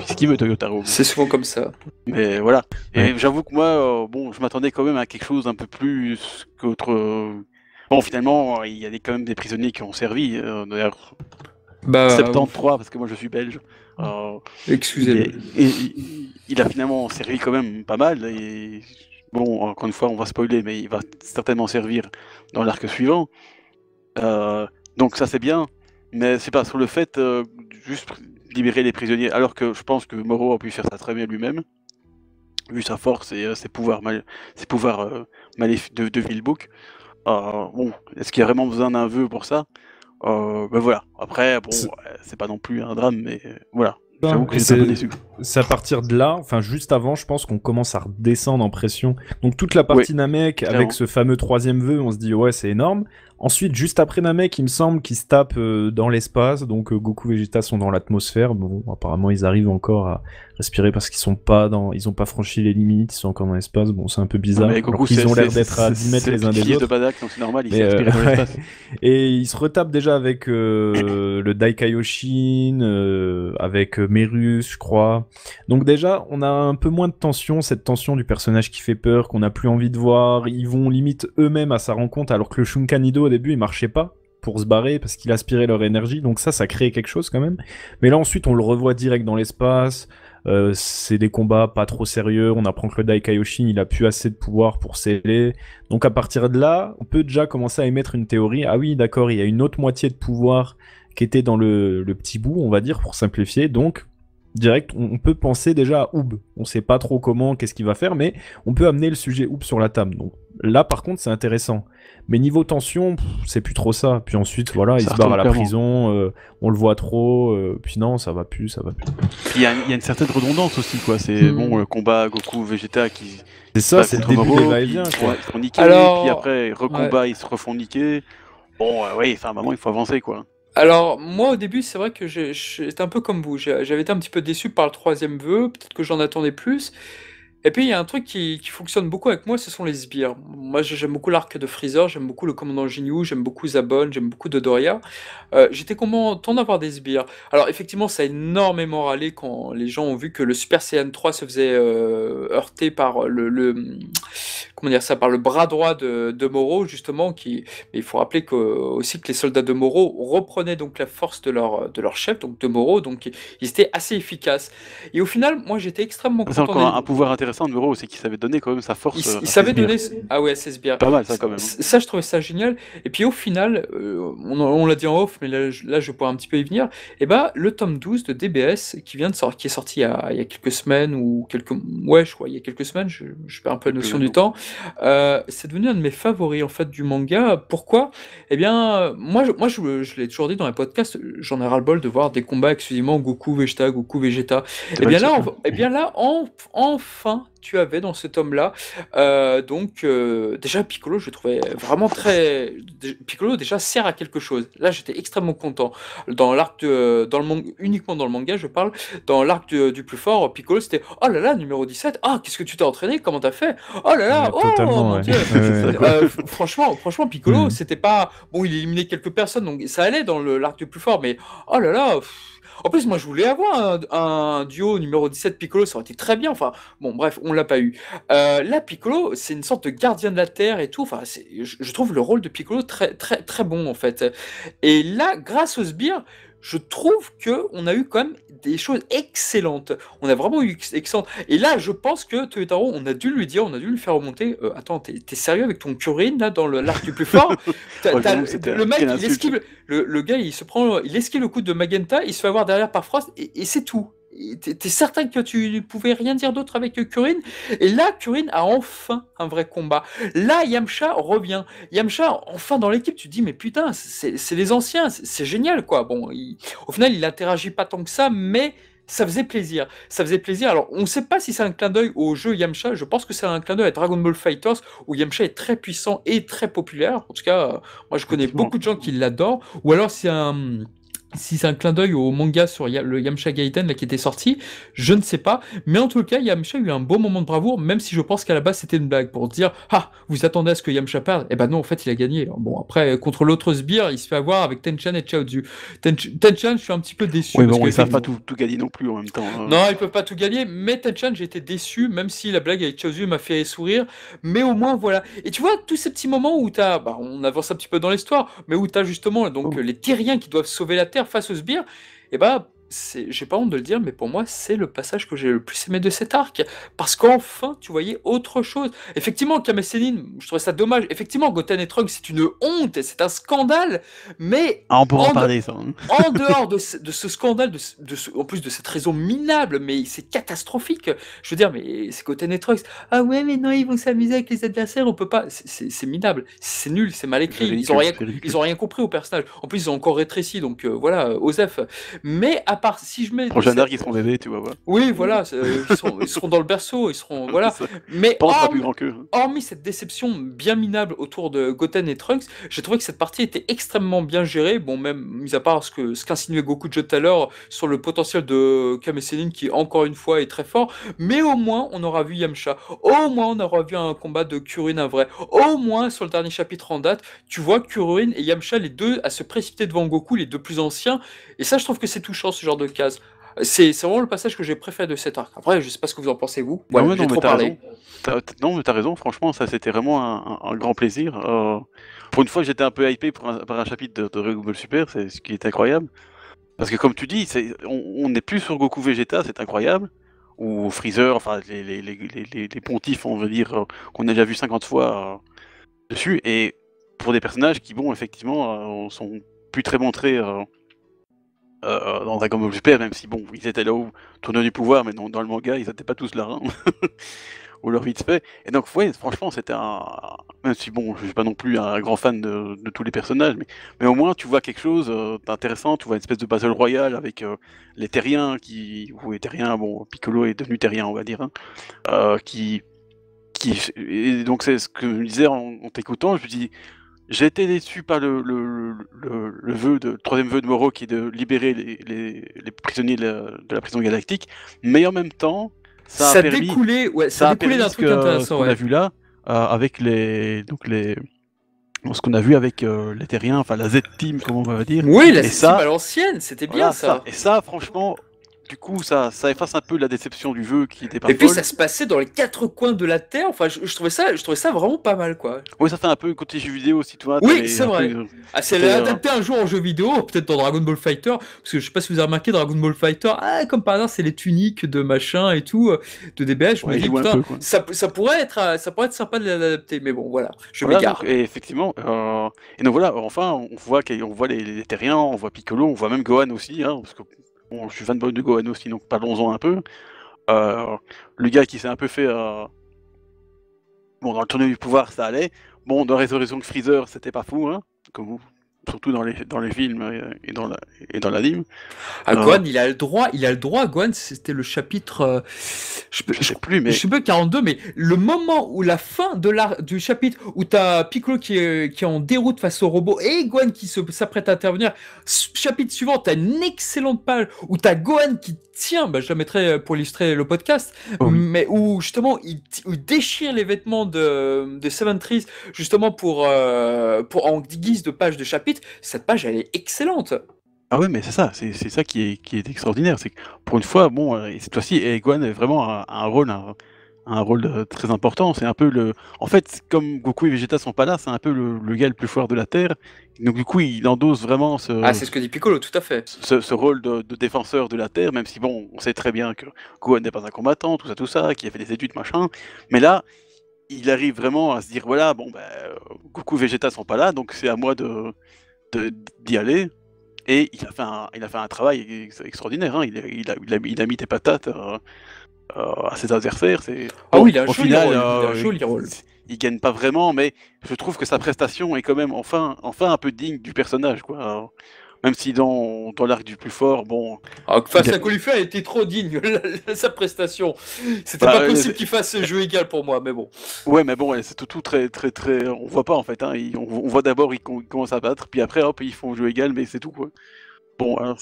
ce qu'il veut, Toyotaro. C'est souvent comme ça. Mais voilà. Et Ouais. j'avoue que moi, bon, je m'attendais quand même à quelque chose un peu plus qu'autre. Bon, finalement, il y a quand même des prisonniers qui ont servi. D'ailleurs, Bah, 73, parce que moi je suis belge. excusez-le. Il a finalement servi quand même pas mal. Et bon, encore une fois, on va spoiler, mais il va certainement servir dans l'arc suivant. Donc ça c'est bien, mais c'est pas sur le fait juste libérer les prisonniers, alors que je pense que Moro a pu faire ça très bien lui-même, vu sa force et ses pouvoirs, de Villebook. Bon, est-ce qu'il y a vraiment besoin d'un vœu pour ça? Ben voilà. Après, bon, c'est pas non plus un drame, mais voilà. J'avoue que Et j'étais un peu déçu. c'est à partir de là, enfin juste avant, je pense qu'on commence à redescendre en pression. Donc toute la partie Namek clairement. avec ce fameux troisième vœu, on se dit ouais c'est énorme. Ensuite, juste après Namek, il me semble qu'ils se tapent dans l'espace. Donc Goku, Vegeta sont dans l'atmosphère. Bon, apparemment ils arrivent encore à respirer parce qu'ils ont pas franchi les limites, ils sont encore dans l'espace. Bon, c'est un peu bizarre. Non, mais Alors Goku, qu'ils ont l'air d'être à 10 mètres c'est les uns le des fils de autres. Badak, donc c'est normal, il Mais, s'est aspiré dans l'espace. Et il se retape déjà avec le Daikaioshin, avec Merus, je crois. Donc déjà, on a un peu moins de tension, cette tension du personnage qui fait peur, qu'on n'a plus envie de voir. Ils vont limite eux-mêmes à sa rencontre, alors que le Shunkanido au début il marchait pas pour se barrer parce qu'il aspirait leur énergie. Donc ça crée quelque chose quand même. Mais là ensuite, on le revoit direct dans l'espace. C'est des combats pas trop sérieux. On apprend que le Daikaioshin il a plus assez de pouvoir pour sceller. Donc à partir de là, on peut déjà commencer à émettre une théorie. Ah oui, d'accord, il y a une autre moitié de pouvoir qui était dans le petit bout, on va dire, pour simplifier. Donc direct, on peut penser déjà à Oob. On sait pas trop comment, qu'est-ce qu'il va faire, mais on peut amener le sujet Oob sur la table. Donc là, par contre, c'est intéressant. Mais niveau tension, c'est plus trop ça. Puis ensuite, voilà, il Ça se barre à la retombe prison, on le voit trop, puis non, ça va plus. Puis il y a une certaine redondance aussi, quoi. C'est bon, le combat Goku Vegeta qui C'est ça, bat c'est le contre début Moro, des va-et-vient, puis quoi. ils se font niquer, Alors, puis après recombat, ils se refont niquer. Bon, oui, enfin, à un moment, il faut avancer, quoi. Alors, moi, au début, c'est vrai que j'étais un peu comme vous. J'avais été un petit peu déçu par le troisième vœu. Peut-être que j'en attendais plus. Et puis, il y a un truc qui fonctionne beaucoup avec moi, ce sont les sbires. Moi, j'aime beaucoup l'arc de Freezer, j'aime beaucoup le commandant Ginyu, j'aime beaucoup Zabon, j'aime beaucoup Dodoria. J'étais content d'avoir des sbires. Alors, effectivement, ça a énormément râlé quand les gens ont vu que le Super Saiyan 3 se faisait heurter par comment dire ça, par le bras droit de Moro, justement. Mais il faut rappeler aussi que les soldats de Moro reprenaient donc la force de leur chef, donc de Moro, donc ils étaient assez efficaces. Et au final, moi, j'étais extrêmement C'est content. encore un pouvoir intéressant de Moro, c'est qu'il savait donner quand même sa force. Il à savait ses sbires. donner. Ah ouais, c'est sbires. Pas mal, ça, quand même. Ça, je trouvais ça génial. Et puis au final, on l'a dit en off, mais là, je pourrais un petit peu y venir. Et bah, le tome 12 de DBS qui est sorti il y a quelques semaines ou quelques. Ouais, je crois, il y a quelques semaines, je perds un peu la notion du temps. C'est devenu un de mes favoris en fait du manga. Pourquoi? Eh bien, moi, je l'ai toujours dit dans les podcasts, j'en ai ras-le-bol de voir des combats exclusivement Goku Vegeta. Et bien là, enfin, tu avais dans ce tome-là, déjà Piccolo, je le trouvais vraiment très. Piccolo déjà sert à quelque chose. Là, j'étais extrêmement content. Dans l'arc uniquement dans le manga, je parle. Dans l'arc du plus fort, Piccolo, c'était oh là là, numéro 17. Ah, qu'est-ce que tu t'es entraîné? Comment t'as fait? Oh là là, Ouais, totalement, mon ouais. Dieu. Franchement, Piccolo, c'était pas bon. Il éliminait quelques personnes, donc ça allait dans l'arc du plus fort, mais oh là là. En plus, moi, je voulais avoir un duo numéro 17 Piccolo, ça aurait été très bien. Enfin, bon, bref, on l'a pas eu. Là, Piccolo, c'est une sorte de gardien de la Terre et tout. Enfin, je trouve le rôle de Piccolo très, très, très bon, en fait. Et là, grâce aux sbires, je trouve que on a eu quand même des choses excellentes. On a vraiment eu excellent. Et là, je pense que Toyotaro, on a dû lui dire, on a dû lui faire remonter. Attends, t'es sérieux avec ton Kuririn là dans l'arc du plus fort? Ouais, j'avoue, c'était Le mec, quelle il insulte. esquive. Le gars, il esquive le coup de Magenta, il se fait avoir derrière par Frost et c'est tout. T'es certain que tu ne pouvais rien dire d'autre avec Kuririn? Et là, Kuririn a enfin un vrai combat. Là, Yamcha revient. Yamcha, enfin dans l'équipe, tu te dis, mais putain, c'est les anciens, c'est génial, quoi. Bon, au final, il interagit pas tant que ça, mais ça faisait plaisir. Ça faisait plaisir. Alors, on ne sait pas si c'est un clin d'œil au jeu Yamcha. Je pense que c'est un clin d'œil à Dragon Ball FighterZ, où Yamcha est très puissant et très populaire. En tout cas, moi, je connais Effectivement. beaucoup de gens qui l'adorent. Ou alors, si c'est un clin d'œil au manga sur le Yamcha Gaiden là, qui était sorti, je ne sais pas. Mais en tout cas, Yamcha a eu un beau moment de bravoure, même si je pense qu'à la base c'était une blague pour dire ah, vous attendez à ce que Yamcha perde. Eh ben non, en fait, il a gagné. Alors, bon, après, contre l'autre sbire, il se fait avoir avec Tenchan et Chaozu. Tenchan, je suis un petit peu déçu. Oui, parce bon, que ils savent pas tout gagner non plus en même temps. non, ils peuvent pas tout gagner, mais Tenchan, j'ai été déçu, même si la blague avec Chaozu m'a fait sourire. Mais au moins, voilà. Et tu vois, tous ces petits moments où on avance un petit peu dans l'histoire, mais où t'as justement donc, Oh. les terriens qui doivent sauver la Terre face aux sbires, et j'ai pas honte de le dire, mais pour moi, c'est le passage que j'ai le plus aimé de cet arc. Parce qu'enfin, tu voyais autre chose. Effectivement, Kame Sennin, je trouvais ça dommage. Effectivement, Goten et Trunks, c'est une honte, c'est un scandale. Mais Ah, on pourra en en, parler, ça. Hein. en dehors de ce scandale, en plus de cette raison minable, mais c'est catastrophique. Je veux dire, mais c'est Goten et Trunks. Ah ouais, mais non, ils vont s'amuser avec les adversaires, on peut pas. C'est minable, c'est nul, c'est mal écrit. C'est ridicule. Ils ont rien compris au personnage. En plus, ils ont encore rétréci, donc voilà, Osef. Mais à part, si je mets. Prochain arc, ils seront bébés, tu vois. Voilà. Oui, voilà, ils seront dans le berceau, ils seront. Voilà. Ça. Mais Pas sera plus grand qu'eux. hormis cette déception bien minable autour de Goten et Trunks, j'ai trouvé que cette partie était extrêmement bien gérée. Bon, même mis à part ce qu'insinuait Goku tout à l'heure sur le potentiel de Kame Sennin qui, encore une fois, est très fort. Mais au moins, on aura vu Yamcha. Au moins, on aura vu un combat de Kuririn, un vrai. Au moins, sur le dernier chapitre en date, tu vois Kuririn et Yamcha, les deux, à se précipiter devant Goku, les deux plus anciens. Et ça, je trouve que c'est touchant, ce genre de case. C'est vraiment le passage que j'ai préféré de cet arc. Après, je sais pas ce que vous en pensez, vous. Ouais, Non, j'ai mais trop t'as parlé. raison. Non, mais t'as raison, franchement, ça c'était vraiment un grand plaisir. Pour une fois, j'étais un peu hypé par un chapitre de Dragon Ball Super, c'est ce qui est incroyable. Parce que comme tu dis, on n'est plus sur Goku Vegeta, c'est incroyable. Ou Freezer, enfin les pontifs, on veut dire, qu'on a déjà vu 50 fois dessus. Et pour des personnages qui, bon, effectivement, sont plus très montrés dans Dragon Ball Super, même si, bon, ils étaient là au tournoi du pouvoir, mais dans le manga, ils n'étaient pas tous là. Hein. Ou leur vite fait. Et donc, ouais, franchement, c'était un. Même si, bon, je suis pas non plus un grand fan de tous les personnages, mais au moins, tu vois quelque chose d'intéressant. Tu vois une espèce de battle royale avec les terriens ou les terriens, bon, Piccolo est devenu terrien, on va dire, hein, qui. Et donc, c'est ce que je me disais en t'écoutant. Je me dis, j'ai été déçu par le troisième vœu de Moro qui est de libérer les prisonniers de la prison galactique, mais en même temps, ça a permis découlait d'un truc intéressant. Ce qu'on a vu là, avec ce qu'on a vu avec les terriens, enfin la Z-Team, comme on va dire. Oui, la Z-Team à l'ancienne, c'était bien voilà, ça. Et ça, franchement, du coup, ça efface un peu la déception du jeu qui était pas Et puis folle. ça se passait dans les quatre coins de la Terre. Enfin, je trouvais ça vraiment pas mal, quoi. Oui, ça fait un peu côté jeu vidéo aussi, tu vois. Oui, c'est vrai. C'est c'était, adapté un jour en jeu vidéo, peut-être dans Dragon Ball Fighter, parce que je sais pas si vous avez remarqué Dragon Ball Fighter, comme par hasard, c'est les tuniques de machin et tout, de DBH. Je me dis, putain, ça pourrait être sympa de l'adapter, mais bon, voilà, je m'égare. Et effectivement, et donc voilà, enfin, on voit les terriens, on voit Piccolo, on voit même Gohan aussi, hein, parce que bon, je suis fanboy de Gohan aussi, donc parlons-en un peu. Le gars qui s'est un peu fait... Bon, dans le tournoi du pouvoir, ça allait. Bon, dans Résurrection de Freezer, c'était pas fou, hein, surtout dans les films et dans l'anime. Gohan, il a le droit, Gohan, c'était le chapitre... je sais plus, 42, mais le moment où la fin du chapitre, où t'as Piccolo qui est en déroute face au robot, et Gohan qui s'apprête à intervenir, chapitre suivant, t'as une excellente page, où t'as Gohan qui tient, je la mettrai pour illustrer le podcast, mais où justement, il déchire les vêtements de Seven Trees, justement en guise de page de chapitre. Cette page, elle est excellente. Ah ouais, mais c'est ça, c'est ça qui est extraordinaire, c'est que pour une fois, bon, et cette fois-ci, Egon est vraiment un rôle, très important. C'est un peu le en fait, comme Goku et Vegeta sont pas là, c'est un peu le gars le plus fort de la Terre. Donc du coup, il endosse vraiment Ah, c'est ce que dit Piccolo, tout à fait. ce rôle de défenseur de la Terre, même si bon, on sait très bien que Gohan n'est pas un combattant, tout ça, qu'il a fait des études, machin. Mais là, il arrive vraiment à se dire, voilà, bon, ben, Goku et Vegeta sont pas là, donc c'est à moi d'y aller. Et il a fait un travail extraordinaire, hein. Il a mis des patates à ses adversaires. Ah Bon, oui, il a un au joli final, rôle, il a un joli rôle. il gagne pas vraiment, mais je trouve que sa prestation est quand même enfin un peu digne du personnage, quoi. Même si dans l'arc du plus fort, bon, Ah, face il a- à Colifier, elle était trop digne, sa prestation. C'était bah, pas possible qu'il fasse jeu égal pour moi, mais bon. ouais, mais bon, ouais, c'est tout très. On voit pas en fait, hein. On voit d'abord ils commencent à battre, puis après hop ils font jeu égal, mais c'est tout quoi. Bon, alors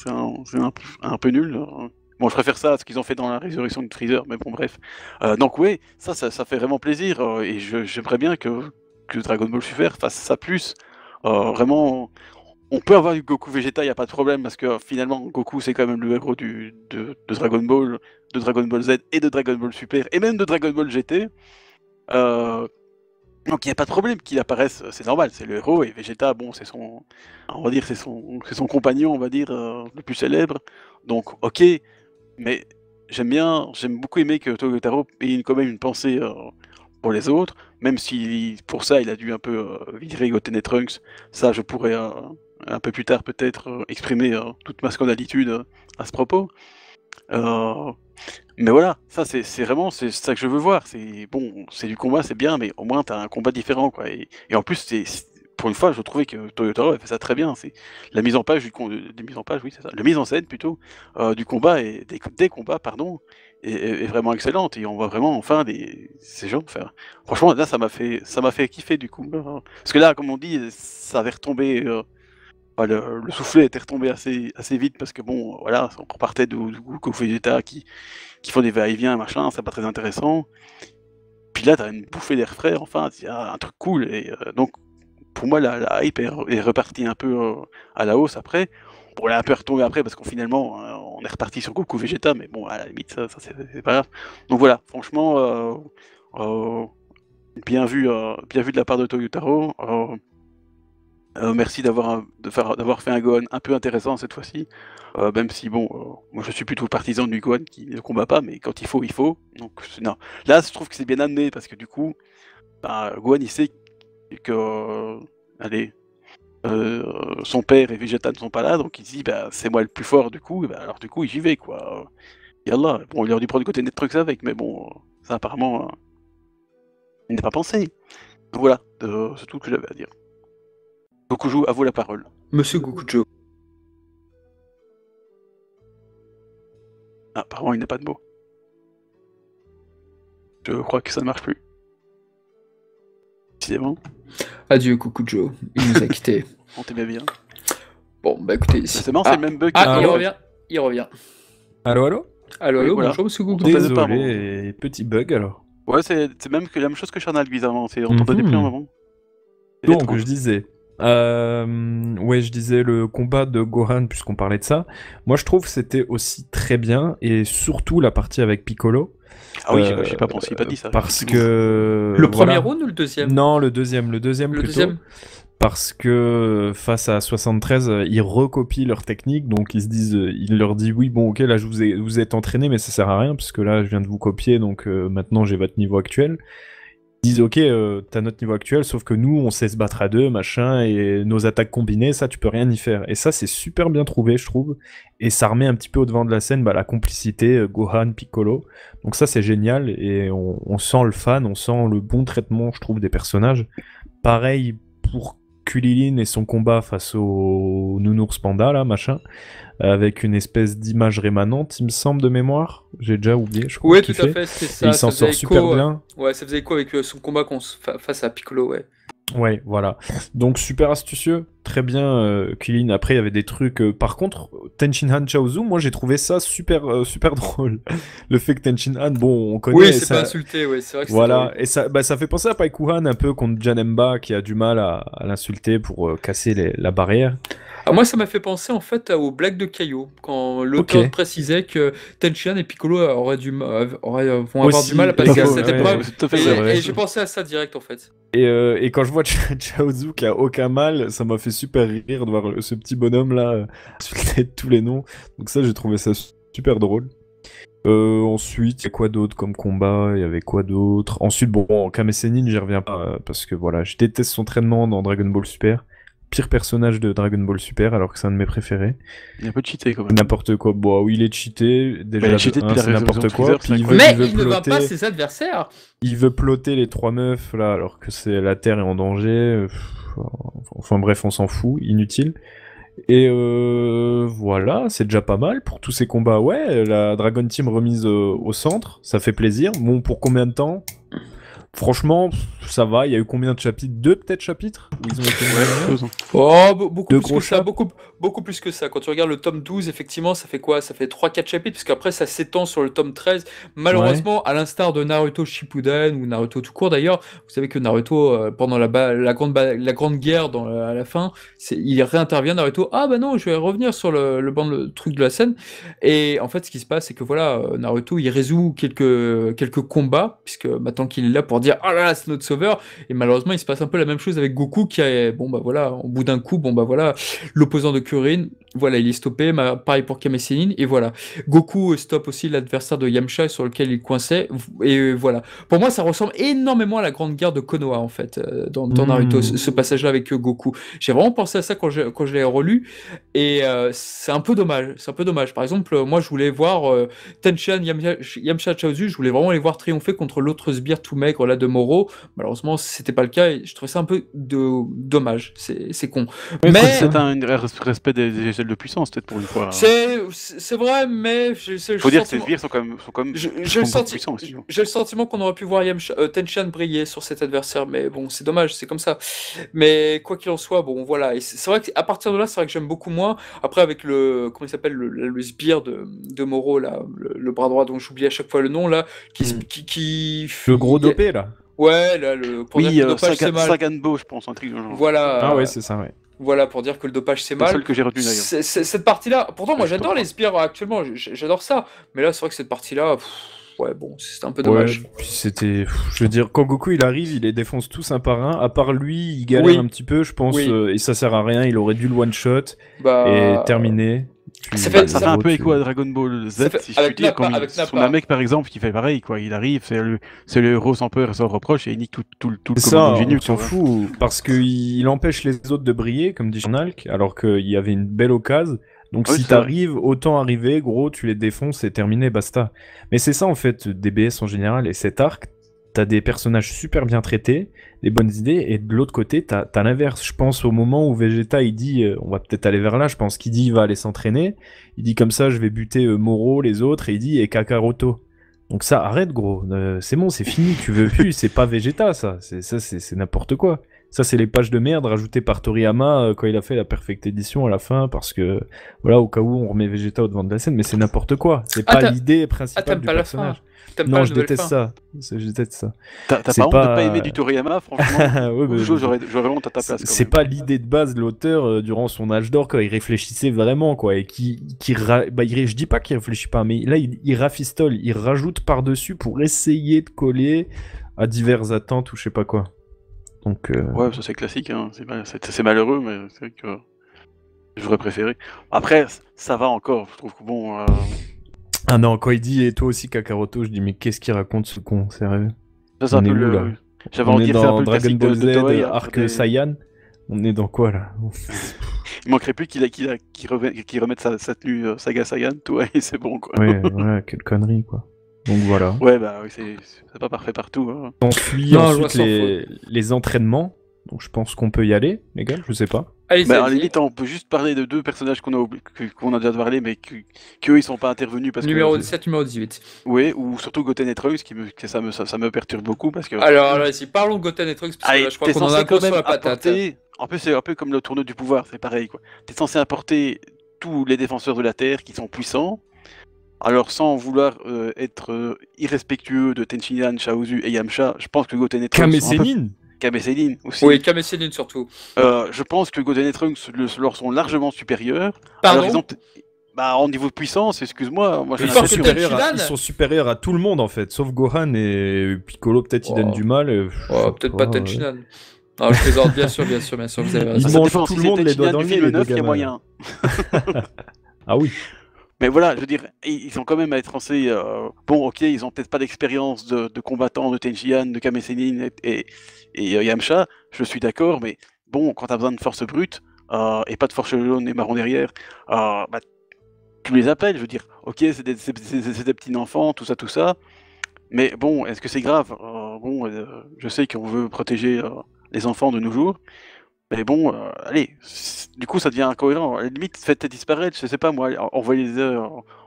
un peu nul. Bon, je préfère ça à ce qu'ils ont fait dans la résurrection de Freezer, mais bon, bref. Donc, oui, ça fait vraiment plaisir, et j'aimerais bien que Dragon Ball Super fasse ça plus. Vraiment, on peut avoir du Goku Vegeta, y a pas de problème, parce que finalement, Goku, c'est quand même le héros de Dragon Ball, de Dragon Ball Z et de Dragon Ball Super, et même de Dragon Ball GT. Euh, donc il n'y a pas de problème qu'il apparaisse, c'est normal, c'est le héros, et Vegeta, bon, on va dire, c'est son compagnon, on va dire, le plus célèbre. Donc, ok, mais j'aime beaucoup aimer que Toyotaro ait quand même une pensée pour les autres, même si pour ça il a dû un peu virer Goten et Trunks. Ça, je pourrais un peu plus tard peut-être exprimer toute ma scandalitude à ce propos. Euh, mais voilà, ça c'est vraiment c'est ça que je veux voir. C'est bon, c'est du combat, c'est bien, mais au moins t'as un combat différent, quoi. Et en plus, pour une fois, je trouvais que Toyotaro avait fait ça très bien. C'est la mise en page des mises en page, oui, c'est ça. La mise en scène plutôt du combat et des combats, pardon, est vraiment excellente. Et on voit vraiment enfin ces gens faire. Franchement, là, ça m'a fait kiffer du coup. Parce que là, comme on dit, ça avait retombé. Enfin, le soufflet était retombé assez vite parce que bon, voilà, on repartait du Goku Vegeta qui font des va-et-vient, machin, c'est pas très intéressant. Puis là, t'as une bouffée d'air frais, enfin, il y a un truc cool. Et donc, pour moi, la hype est repartie un peu à la hausse après. Bon, elle a un peu retombé après parce qu'on finalement, on est reparti sur Goku Vegeta, mais bon, à la limite, ça c'est pas grave. Donc voilà, franchement, bien vu de la part de Toyotaro. Merci d'avoir fait un Gohan un peu intéressant cette fois-ci. Même si, bon, moi je suis plutôt partisan du Gohan qui ne combat pas, mais quand il faut, il faut. Donc, non. Là, je trouve que c'est bien amené parce que du coup, bah, Gohan il sait que, allez, son père et Vegeta ne sont pas là, donc il se dit, bah, c'est moi le plus fort du coup, et bah, alors du coup, j'y vais quoi. Yallah. Bon, il aurait dû prendre du côté des trucs avec, mais bon, ça apparemment, il n'a pas pensé. Donc voilà, c'est tout ce que j'avais à dire. Gokuju, à vous la parole. Monsieur Gokujo. Ah, apparemment, il n'a pas de mots. Je crois que ça ne marche plus. Décidément. Adieu Gokujo, il nous a quittés. On t'aimait bien. Bon, bah écoutez... C'est marrant, c'est le même bug. Ah, Ah, il revient. Allô, allô? Allô, Oui, voilà. bonjour Monsieur Gokujo. t'entendait pas, Désolé, petit bug alors. Ouais, c'est même que la même chose que Charnal, bizarrement. On t'entendait plus un moment. Donc, je disais. Ouais, je disais le combat de Gohan, puisqu'on parlait de ça. Moi, je trouve que c'était aussi très bien, et surtout la partie avec Piccolo. Ah oui, je sais pas pensé, pas dit ça. Parce que. Le premier voilà. round ou le deuxième? Non, le deuxième Le plutôt. deuxième. Parce que face à 73, ils recopient leur technique, donc ils se disent, il leur dit oui, bon, ok, là vous êtes entraîné, mais ça sert à rien, parce que là je viens de vous copier, donc maintenant j'ai votre niveau actuel. Ils disent ok, t'as notre niveau actuel, sauf que nous on sait se battre à deux, machin, et nos attaques combinées, ça tu peux rien y faire. Et ça c'est super bien trouvé, je trouve, et ça remet un petit peu au devant de la scène la complicité Gohan, Piccolo. Donc ça c'est génial, et on sent le fan, on sent le bon traitement, je trouve, des personnages. Pareil pour Kulilin et son combat face au Nounours Panda, là, machin, avec une espèce d'image rémanente, il me semble, de mémoire. J'ai déjà oublié, je crois. Ouais, tout à fait, c'était ça. Et il s'en sort super bien. Ouais, ça faisait écho avec son combat face à Piccolo, ouais. Ouais, voilà. Donc super astucieux, très bien Kulin. Après, il y avait des trucs. Par contre, Tenshin Han Chaozu, moi j'ai trouvé ça super drôle. Le fait que Tenshin Han, bon, on connaît. Oui, c'est ça... pas insulté, ouais, c'est vrai que voilà, c'est et ça fait penser à Paikuhan un peu contre Janemba qui a du mal à l'insulter pour casser la barrière. Ah, moi, ça m'a fait penser en fait aux blagues de Caillot, quand l'auteur précisait que Tenshinhan et Piccolo vont avoir du mal à passer à cette épreuve. Et j'ai pensé à ça direct en fait. Et quand je vois Chaozu qui a aucun mal, ça m'a fait super rire de voir ce petit bonhomme là insulter tous les noms. Donc ça, j'ai trouvé ça super drôle. Ensuite, il y a quoi d'autre comme combat? Il y avait quoi d'autre? Ensuite, bon, Kame Sennin, j'y reviens pas parce que voilà, je déteste son entraînement dans Dragon Ball Super. Pire personnage de Dragon Ball Super, alors que c'est un de mes préférés. Il est un peu cheaté quand même. N'importe quoi. Bon, oui, il est cheaté. Déjà, il est cheaté depuis c'est n'importe quoi. Mais il ne va pas ses adversaires. Il veut plotter les 3 meufs là, alors que la Terre est en danger. Enfin bref, on s'en fout, inutile. Et voilà, c'est déjà pas mal pour tous ces combats. Ouais, la Dragon Team remise au centre, ça fait plaisir. Bon, pour combien de temps? Franchement, ça va. Il y a eu combien de chapitres? 2 peut-être chapitres où ils ont été beaucoup plus que ça. Beaucoup plus que ça. Quand tu regardes le tome 12, effectivement, ça fait quoi? Ça fait 3-4 chapitres, puisque après ça s'étend sur le tome 13. Malheureusement, à l'instar de Naruto Shippuden ou Naruto tout court d'ailleurs, vous savez que Naruto, pendant la grande guerre à la fin, il réintervient Naruto. Ah bah non, je vais revenir sur le truc de la scène. Et en fait, ce qui se passe, c'est que voilà, Naruto, il résout quelques combats, puisque maintenant qu'il est là pour dire ah là là, c'est notre sauveur. Et malheureusement, il se passe un peu la même chose avec Goku qui est, bon bah voilà, au bout d'un coup, bon bah voilà, l'opposant de Kuririn, voilà, il est stoppé, pareil pour Kame Sennin, et voilà. Goku stoppe aussi l'adversaire de Yamcha sur lequel il coinçait, et voilà. Pour moi, ça ressemble énormément à la grande guerre de Konoha, en fait, dans Naruto, ce passage-là avec Goku. J'ai vraiment pensé à ça quand je l'ai relu, et c'est un peu dommage, Par exemple, moi, je voulais voir Tenshinhan, Yamcha, Chaozu, je voulais vraiment les voir triompher contre l'autre sbire tout maigre, là, de Moro. Malheureusement, c'était pas le cas, et je trouvais ça un peu dommage, c'est con. Oui, mais c'est un respect des échelles de puissance, peut-être pour une fois. C'est vrai, mais faut dire que ces sbires sont quand même puissants aussi. J'ai le sentiment qu'on aurait pu voir Tenshinhan briller sur cet adversaire, mais bon, c'est dommage, c'est comme ça. Mais quoi qu'il en soit, bon, voilà. Et c'est vrai qu'à partir de là, c'est vrai que j'aime beaucoup moins. Après, avec comment il s'appelle, le sbire de Moro, là, le bras droit dont j'oublie à chaque fois le nom, là, qui le gros dopé, là. Ouais, là, pour dire que le dopage c'est mal. Saganbo, je pense, un truc de genre. Voilà. Ah ouais, c'est ça, ouais. Voilà, pour dire que le dopage c'est mal. C'est le seul que j'ai retenu d'ailleurs. Cette partie-là, pourtant moi j'adore les sbires actuellement, j'adore ça. Mais là, c'est vrai que cette partie-là, ouais, bon, c'était un peu dommage. Ouais, puis c'était, je veux dire, quand Goku il arrive, il les défonce tous un par un. À part lui, il galère un petit peu, je pense, et ça sert à rien. Il aurait dû le one shot et terminer. Ça fait un peu écho à Dragon Ball Z, si je puis dire. Son un mec par exemple qui fait pareil, quoi. Il arrive, c'est le héros sans peur et sans reproche et il nique tout le on s'en fout, parce qu'il empêche les autres de briller, comme dit Nalk, alors qu'il y avait une belle occasion. Donc si t'arrives, autant arriver, gros, tu les défonces et terminé, basta. Mais c'est ça en fait, DBS en général, et cet arc, t'as des personnages super bien traités, des bonnes idées, et de l'autre côté, t'as l'inverse. Je pense au moment où Vegeta, il dit, on va peut-être aller vers là, je pense qu'il dit, il va aller s'entraîner, il dit comme ça, je vais buter Moro, les autres, et il dit, et Kakaroto. Donc ça, arrête gros, c'est bon, c'est fini, tu veux plus, c'est pas Vegeta ça, c'est n'importe quoi. Ça, c'est les pages de merde rajoutées par Toriyama quand il a fait la Perfect Edition à la fin, parce que, voilà, au cas où on remet Vegeta au devant de la scène, mais c'est n'importe quoi. C'est pas l'idée principale du personnage. Non, je déteste ça. Je déteste ça. T'as pas honte de pas aimer du Toriyama, franchement. Ouais, j'aurais honte à ta place. C'est pas l'idée de base de l'auteur durant son âge d'or, quand il réfléchissait vraiment, quoi, et je dis pas qu'il réfléchit pas, mais là, il rafistole, il rajoute par-dessus pour essayer de coller à diverses attentes ou je sais pas quoi. Donc, ouais, ça c'est classique, hein. C'est malheureux, mais c'est vrai que j'aurais préféré. Après, ça va encore, je trouve que bon. Ah non, quand il dit et toi aussi Kakaroto, je dis mais qu'est-ce qu'il raconte ce con, sérieux? Ça, c'est un peu le. J'avais envie de dire, c'est un peu Dragon Ball Z, Toei, arc Saiyan. On est dans quoi là? Il manquerait plus qu'il remette sa tenue Saga Saiyan, toi, et c'est bon quoi. Ouais, voilà, quelle connerie quoi. Donc voilà. Ouais, bah oui, c'est pas parfait partout. Hein. On suit ensuite les entraînements. Donc je pense qu'on peut y aller, les gars, je sais pas. Allez, à la limite, on peut juste parler de deux personnages qu'on a déjà parlé, mais qu'eux ils sont pas intervenus parce numéro 17, numéro 18. Oui, ou surtout Goten et Trunks, ça me perturbe beaucoup parce que. Alors, allez-y, parlons de Goten et Trunks, parce que là, je crois qu'on en a un peu sur la patate. En plus, c'est un peu comme le tournoi du pouvoir, c'est pareil, quoi. T'es censé apporter tous les défenseurs de la Terre qui sont puissants, alors sans vouloir être irrespectueux de Tenshinhan, Chaozu et Yamcha, je pense que Goten et Trunks sont un peu... Kame Kame Sennin aussi. Oui, Kame Sennin surtout. Je pense que Goten et Trunks leur sont largement supérieurs. Alors, Pardon. en niveau de puissance, excuse-moi, moi j'ai Plus fort Ils sont, que l'impression... Tenshinhan. ils sont supérieurs à tout le monde en fait, sauf Gohan et Piccolo, peut-être ils donnent du mal. Je sais Peut-être pas Tenshinhan. Non, je plaisante, bien sûr, vous avez Ils raison. mangent dépend, tout si le c'est monde les doigts Tenshinhan dans du le nez, film les deux 9, il y a gamins. moyen. Ah oui. Mais voilà, je veux dire, ils sont quand même à être censés... Bon, ok, ils ont peut-être pas d'expérience de combattants de Tenshinhan, de Kame Sennin et Yamcha, je suis d'accord, mais bon, quand t'as besoin de force brute, et pas de force jaune et marron derrière, bah, tu les appelles, je veux dire, ok, c'est des petits enfants, tout ça, mais bon, est-ce que c'est grave? Je sais qu'on veut protéger les enfants de nos jours, mais bon, allez, du coup ça devient incohérent. À la limite, faites disparaître, je sais pas moi, envoyez-les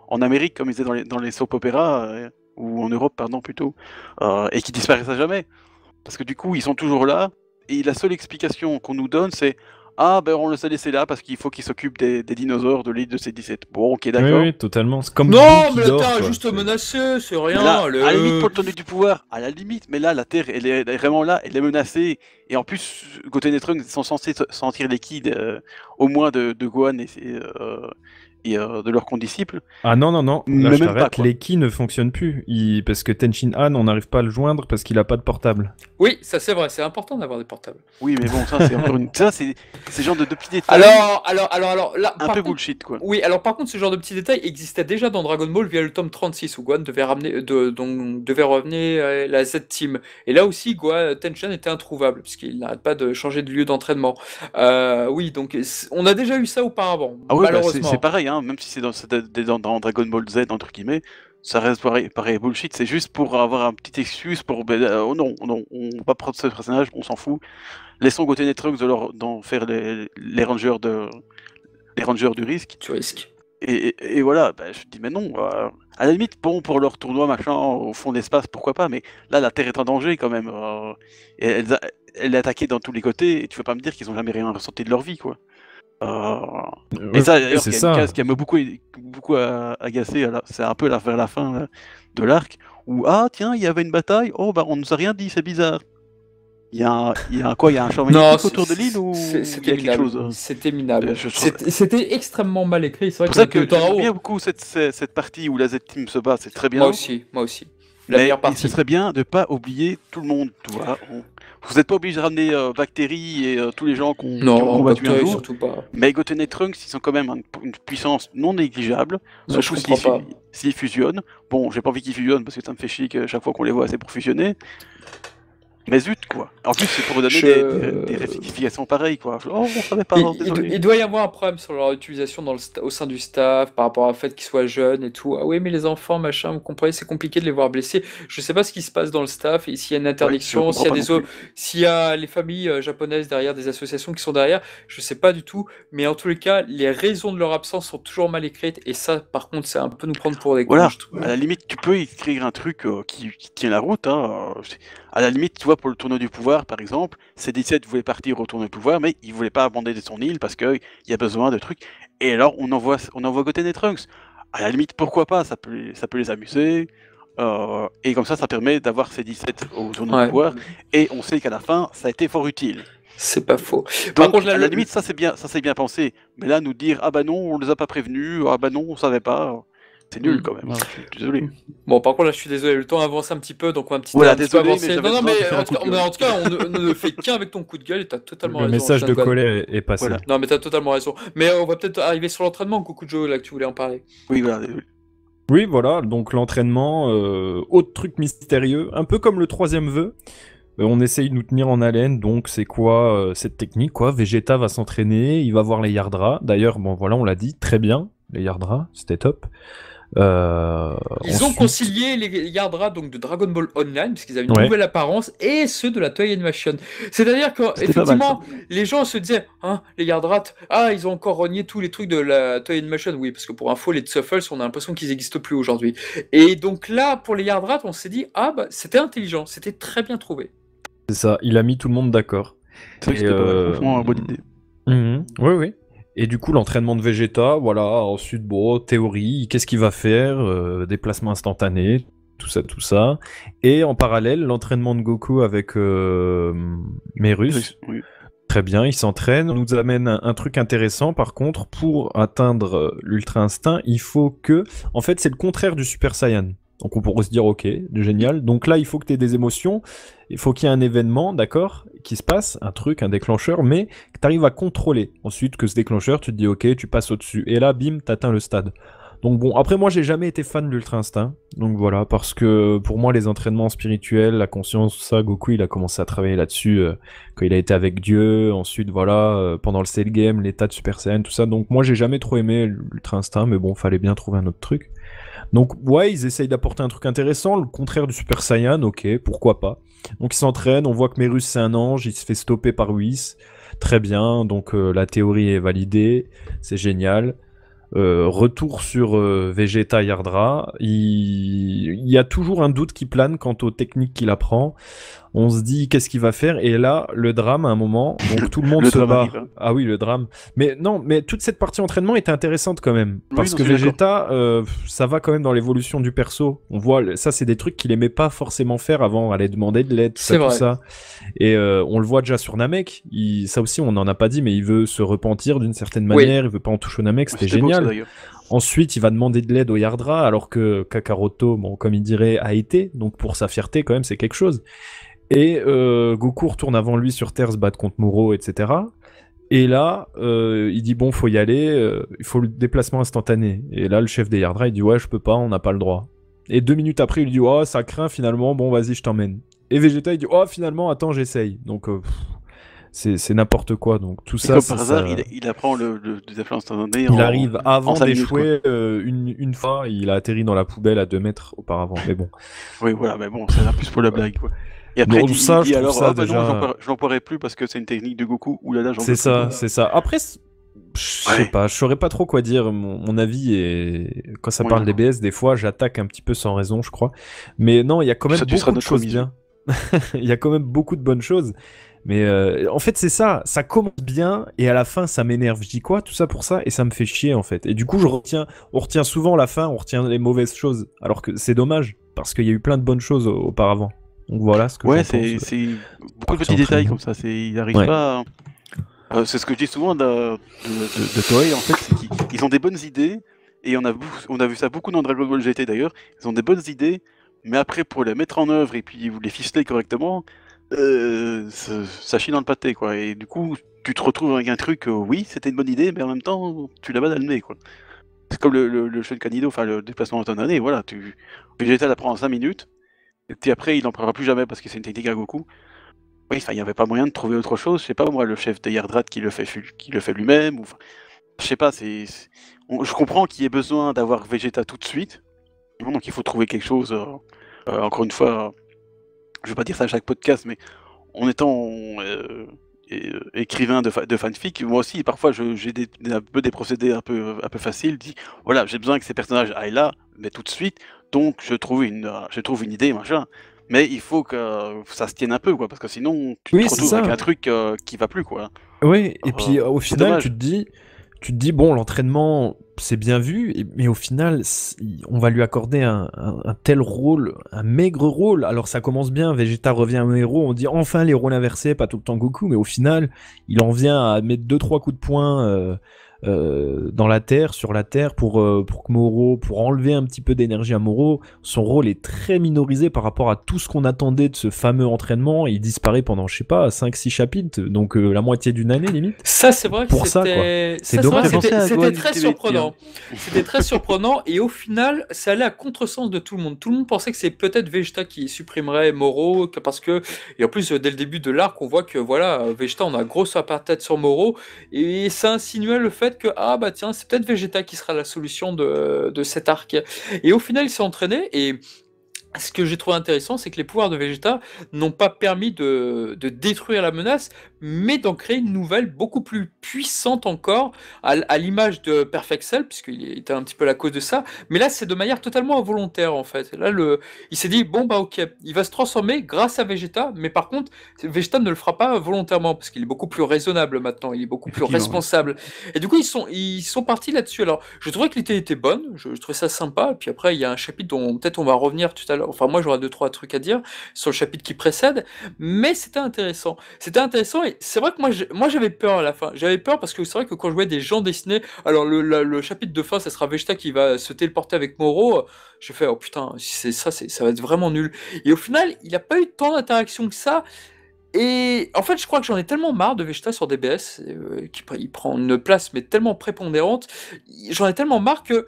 en Amérique comme ils étaient dans les soap opéras, ou en Europe, pardon, plutôt, et qui disparaissent à jamais. Parce que du coup, ils sont toujours là, et la seule explication qu'on nous donne, c'est ah ben on les a laissés là parce qu'il faut qu'ils s'occupent des dinosaures de l'île de C-17. Bon, ok, Oui, d'accord. oui, totalement. C'est comme Non, Boo qui mais dort, t'as quoi. juste C'est- menacé, c'est Mais rien. là, le- à la limite, pour le tonneau du pouvoir, à la limite, mais là, la Terre, elle est vraiment là, elle est menacée. Et en plus, Goten et Trunks sont censés sentir les ki au moins de Gohan de leurs condisciples. Ah non, non, non, là Mais je même pas, t'arrête, quoi. les ki ne fonctionnent plus. Parce que Tenshin Han, on n'arrive pas à le joindre parce qu'il a pas de portable. Oui, ça c'est vrai, c'est important d'avoir des portables. Oui, mais bon, ça, c'est encore une. Ça, c'est genre de petits détails Alors, là, un par peu contre, bullshit, quoi. oui, alors par contre, ce genre de petits détails existait déjà dans Dragon Ball via le tome 36 où Gohan devait devait revenir la Z-Team. Et là aussi, Tenshin était introuvable puisqu'il n'arrête pas de changer de lieu d'entraînement. Oui, donc on a déjà eu ça auparavant, Ah ouais, bah, malheureusement. c'est pareil, hein, même si c'est dans Dragon Ball Z, entre guillemets, ça reste pareil bullshit, c'est juste pour avoir un petit excuse pour... oh non, on va pas prendre ce personnage, on s'en fout. Laissons Goten et Trunks d'en faire les rangers les rangers du risque. Tu risques. Et voilà, bah, je dis mais non, à la limite, bon, pour leur tournoi, machin, au fond de l'espace, pourquoi pas, mais là, la Terre est en danger quand même. Et elle est attaquée dans tous les côtés, et tu veux pas me dire qu'ils ont jamais rien ressenti de leur vie, quoi. Et ça, d'ailleurs, c'est il y a ça. une case qui m'a beaucoup agacé, c'est un peu vers la fin de l'arc, où ah tiens, il y avait une bataille, oh bah on nous a rien dit, c'est bizarre. Il y a un champ magnétique autour de l'île ou il y a c'était quelque chose minable. C'était minable. je trouve- C'était extrêmement mal écrit. C'est vrai C'est pour ça que le temps en j'aime haut. bien beaucoup cette partie où la Z-Team se bat, c'est très bien. Moi aussi. La Mais meilleure ce partie. serait bien de pas oublier tout le monde, tu vois. Vous n'êtes pas obligé de ramener Bactéries et tous les gens qui ont combattu un Bactéries, jour. surtout pas. Mais Goten et Trunks, ils ont quand même une puissance non négligeable. Non, je Surtout comprends pas. s'ils fusionnent. Bon, j'ai pas envie qu'ils fusionnent parce que ça me fait chier que chaque fois qu'on les voit, c'est pour fusionner. Mais zut, quoi. En plus, c'est pour donner des rectifications pareilles, quoi. Oh, on savait pas, désolé. Il doit y avoir un problème sur leur utilisation au sein du staff par rapport au fait qu'ils soient jeunes et tout. Ah oui, mais les enfants, machin, vous comprenez, c'est compliqué de les voir blessés. Je sais pas ce qui se passe dans le staff et s'il y a une interdiction, Ouais, s'il y a les familles japonaises derrière, des associations qui sont derrière, je sais pas du tout. Mais en tous les cas, les raisons de leur absence sont toujours mal écrites et ça, par contre, c'est un peu nous prendre pour des cons. Voilà, je trouve. à la limite, tu peux écrire un truc qui tient la route. Hein. À la limite, tu vois, pour le tournoi du pouvoir, par exemple, C17 voulait partir au tournoi du pouvoir, mais il voulait pas abandonner son île parce qu'il y a besoin de trucs. Et alors, on envoie Goten et Trunks. À la limite, pourquoi pas, ça peut les amuser. Et comme ça permet d'avoir C17 au tournoi du pouvoir. Et on sait qu'à la fin, ça a été fort utile. C'est pas faux. Donc, à la limite, ça c'est bien pensé. Mais là, nous dire, ah bah non, on les a pas prévenus, ah bah non, on savait pas... C'est nul quand même, hein. Je suis désolé. Bon, par contre, là, je suis désolé, le temps avance un petit peu, donc on va un petit peu avancer. Non, mais en tout cas, on ne fait qu'un avec ton coup de gueule et t'as totalement raison. Le message de colère est passé. Voilà. Non, mais t'as totalement raison. Mais on va peut-être arriver sur l'entraînement, Gokujo, là, que tu voulais en parler. Oui, voilà. Oui, voilà, donc l'entraînement, autre truc mystérieux, un peu comme le troisième vœu. On essaye de nous tenir en haleine, donc c'est quoi cette technique, quoi. Vegeta va s'entraîner, il va voir les Yardra. D'ailleurs, bon voilà, on l'a dit, très bien, les Yardra, c'était top. Ils ont concilié les Yardra donc de Dragon Ball Online puisqu'ils avaient une nouvelle apparence et ceux de la Toei Animation. C'est-à-dire qu'effectivement les gens se disaient hein, les Yardra, ils ont encore renié tous les trucs de la Toei Animation. Oui, parce que pour info les Tsuffles, on a l'impression qu'ils n'existent plus aujourd'hui. Et donc là pour les Yardra, on s'est dit c'était intelligent, c'était très bien trouvé. C'est ça, il a mis tout le monde d'accord. C'est vrai que Et, c'était franchement une bonne idée. Oui, oui. Et du coup, l'entraînement de Vegeta, voilà. Ensuite, bon, théorie, qu'est-ce qu'il va faire? Déplacement instantané, tout ça, tout ça. Et en parallèle, l'entraînement de Goku avec Merus. Oui. Très bien, il s'entraîne. On nous amène un truc intéressant, par contre, pour atteindre l'Ultra Instinct, il faut que... En fait, c'est le contraire du Super Saiyan. Donc on pourrait se dire, ok, génial. Donc là, il faut que tu aies des émotions, il faut qu'il y ait un événement, d'accord, qui se passe, un truc, un déclencheur, mais que tu arrives à contrôler. Ensuite, que ce déclencheur, tu te dis, ok, tu passes au-dessus. Et là, bim, t'atteins le stade. Donc bon, après moi, j'ai jamais été fan de l'Ultra Instinct. Donc voilà, parce que pour moi, les entraînements spirituels, la conscience, tout ça, Goku, il a commencé à travailler là-dessus quand il a été avec Dieu. Ensuite, voilà, pendant le Cell Game, l'état de Super Saiyan, tout ça. Donc moi, j'ai jamais trop aimé l'Ultra Instinct, mais bon, fallait bien trouver un autre truc. Donc ouais, ils essayent d'apporter un truc intéressant, le contraire du Super Saiyan, ok, pourquoi pas. Donc ils s'entraînent, on voit que Merus c'est un ange, il se fait stopper par Whis, très bien, donc la théorie est validée, c'est génial. Retour sur Vegeta Yardra, il y a toujours un doute qui plane quant aux techniques qu'il apprend. On se dit qu'est-ce qu'il va faire et là le drame à un moment, donc tout le monde Le se drame bat. arrive, hein. Ah oui, le drame. Mais non, mais toute cette partie entraînement était intéressante quand même Oui, parce non, que je suis Vegeta ça va quand même dans l'évolution du perso. On voit ça, c'est des trucs qu'il aimait pas forcément faire avant, aller demander de l'aide, C'est tout vrai. ça. Et on le voit déjà sur Namek, ça aussi on n'en a pas dit, mais il veut se repentir d'une certaine Oui. manière, il veut pas en toucher au Namek, c'était C'était beau, ça, génial. d'ailleurs. Ensuite, il va demander de l'aide au Yardra, alors que Kakaroto, bon, comme il dirait, a été. Donc pour sa fierté, quand même, c'est quelque chose. Et Goku retourne avant lui sur Terre se battre contre Moro, etc. Et là, il dit bon, faut y aller, il faut le déplacement instantané. Et là, le chef des Yardra, il dit ouais, je peux pas, on n'a pas le droit. Et 2 minutes après, il lui dit oh, ça craint finalement, bon, vas-y, je t'emmène. Et Vegeta, il dit oh, finalement, attends, j'essaye. Donc c'est n'importe quoi. Donc tout Et ça, comme ça, par hasard, ça- il apprend le déplacement instantané il arrive en avant 5 minutes, quoi. d'échouer une fois, il a atterri dans la poubelle à 2 mètres auparavant. Mais bon. Oui, voilà, mais bon, c'est un plus pour la blague, quoi. Et après, Donc il ça, dit je trouve alors, ça ah bah non, déjà. je l'emploierai plus parce que c'est une technique de Goku. Ouh là là, j'en veux C'est plus, ça, quoi. c'est ça. Après, je sais Ouais. pas, je saurais pas trop quoi dire. Mon avis est quand ça Oui, parle non. des BS, des fois, j'attaque un petit peu sans raison, je crois. Mais non, il y a quand même Ça, tu seras beaucoup de notre choses mise. bien. Il y a quand même beaucoup de bonnes choses. Mais en fait, c'est ça. Ça commence bien et à la fin, ça m'énerve. Je dis quoi, tout ça pour ça et ça me fait chier en fait. Et du coup, on retient souvent la fin, on retient les mauvaises choses. Alors que c'est dommage parce qu'il y a eu plein de bonnes choses auparavant. Donc voilà ce que Ouais, j'en pense. c'est beaucoup de Partie petits détails entraînement. comme ça. Il n'arrive Ouais. pas. C'est ce que je dis souvent de Toei, en fait, c'est qu'ils ont des bonnes idées, et on a vu ça beaucoup dans Dragon Ball GT d'ailleurs, ils ont des bonnes idées, mais après pour les mettre en œuvre et puis les ficeler correctement, ça chie dans le pâté, quoi. Et du coup, tu te retrouves avec un truc, oui, c'était une bonne idée, mais en même temps, tu l'as pas dans le nez, quoi. C'est comme le Shonkanido, enfin le déplacement instantané, voilà, Vegeta l'apprend en 5 minutes, et puis après il n'en prendra plus jamais parce que c'est une technique à Goku. Oui, enfin, il n'y avait pas moyen de trouver autre chose. Je sais pas, moi, le chef des Yardrat qui le fait lui-même. Ou... Je sais pas, je comprends qu'il y ait besoin d'avoir Vegeta tout de suite. Donc il faut trouver quelque chose. Encore une fois, je vais pas dire ça à chaque podcast, mais en étant écrivain de fanfic, moi aussi, parfois, j'ai un peu des procédés un peu faciles. Dis, voilà, j'ai besoin que ces personnages aillent là, mais tout de suite. Donc je trouve une idée, machin. Mais il faut que ça se tienne un peu, quoi, parce que sinon, tu Oui, te c'est retrouves avec ça. un truc qui va plus, quoi. Oui, et puis au C'est final, dommage. tu te dis bon, l'entraînement, c'est bien vu, mais au final, on va lui accorder un tel rôle, un maigre rôle. Alors ça commence bien, Vegeta revient au héros, on dit enfin les rôles inversés, pas tout le temps Goku, mais au final, il en vient à mettre 2-3 coups de poing dans la terre, sur la terre, pour que Moro, pour enlever un petit peu d'énergie à Moro. Son rôle est très minorisé par rapport à tout ce qu'on attendait de ce fameux entraînement. Il disparaît pendant, je sais pas, 5-6 chapitres, donc la moitié d'une année limite. Ça, c'est vrai que Pour ça, quoi. c'était. C'est Ça, c'est vrai que dommage. c'était Gohan très Ultimate, surprenant. C'était très surprenant et au final, ça allait à contresens de tout le monde. Tout le monde pensait que c'est peut-être Vegeta qui supprimerait Moro parce que et en plus dès le début de l'arc, on voit que voilà, Vegeta on a gros sur la tête sur Moro et ça insinuait le fait que ah bah tiens, c'est peut-être Vegeta qui sera la solution de cet arc. Et au final, il s'est entraîné et ce que j'ai trouvé intéressant, c'est que les pouvoirs de Vegeta n'ont pas permis de détruire la menace, mais d'en créer une nouvelle beaucoup plus puissante encore, à l'image de Perfect Cell, puisqu'il était un petit peu la cause de ça. Mais là, c'est de manière totalement involontaire, en fait. Là, il s'est dit, bon, bah ok, il va se transformer grâce à Vegeta, mais par contre, Vegeta ne le fera pas volontairement, parce qu'il est beaucoup plus raisonnable maintenant, il est beaucoup plus Effectivement, responsable. Et du coup, ils sont partis là-dessus. Alors, je trouvais que l'idée était bonne, je trouvais ça sympa, et puis après, il y a un chapitre dont peut-être on va revenir tout à l'heure. Enfin, moi, j'aurais 2-3 trucs à dire sur le chapitre qui précède, mais c'était intéressant. C'était intéressant, et c'est vrai que moi j'avais peur à la fin. J'avais peur parce que c'est vrai que quand je voyais des gens dessiner, alors le chapitre de fin, ça sera Vegeta qui va se téléporter avec Moro. J'ai fait, oh putain, si c'est ça, ça va être vraiment nul. Et au final, il n'a pas eu tant d'interaction que ça. Et en fait, je crois que j'en ai tellement marre de Vegeta sur DBS, il prend une place mais tellement prépondérante. J'en ai tellement marre que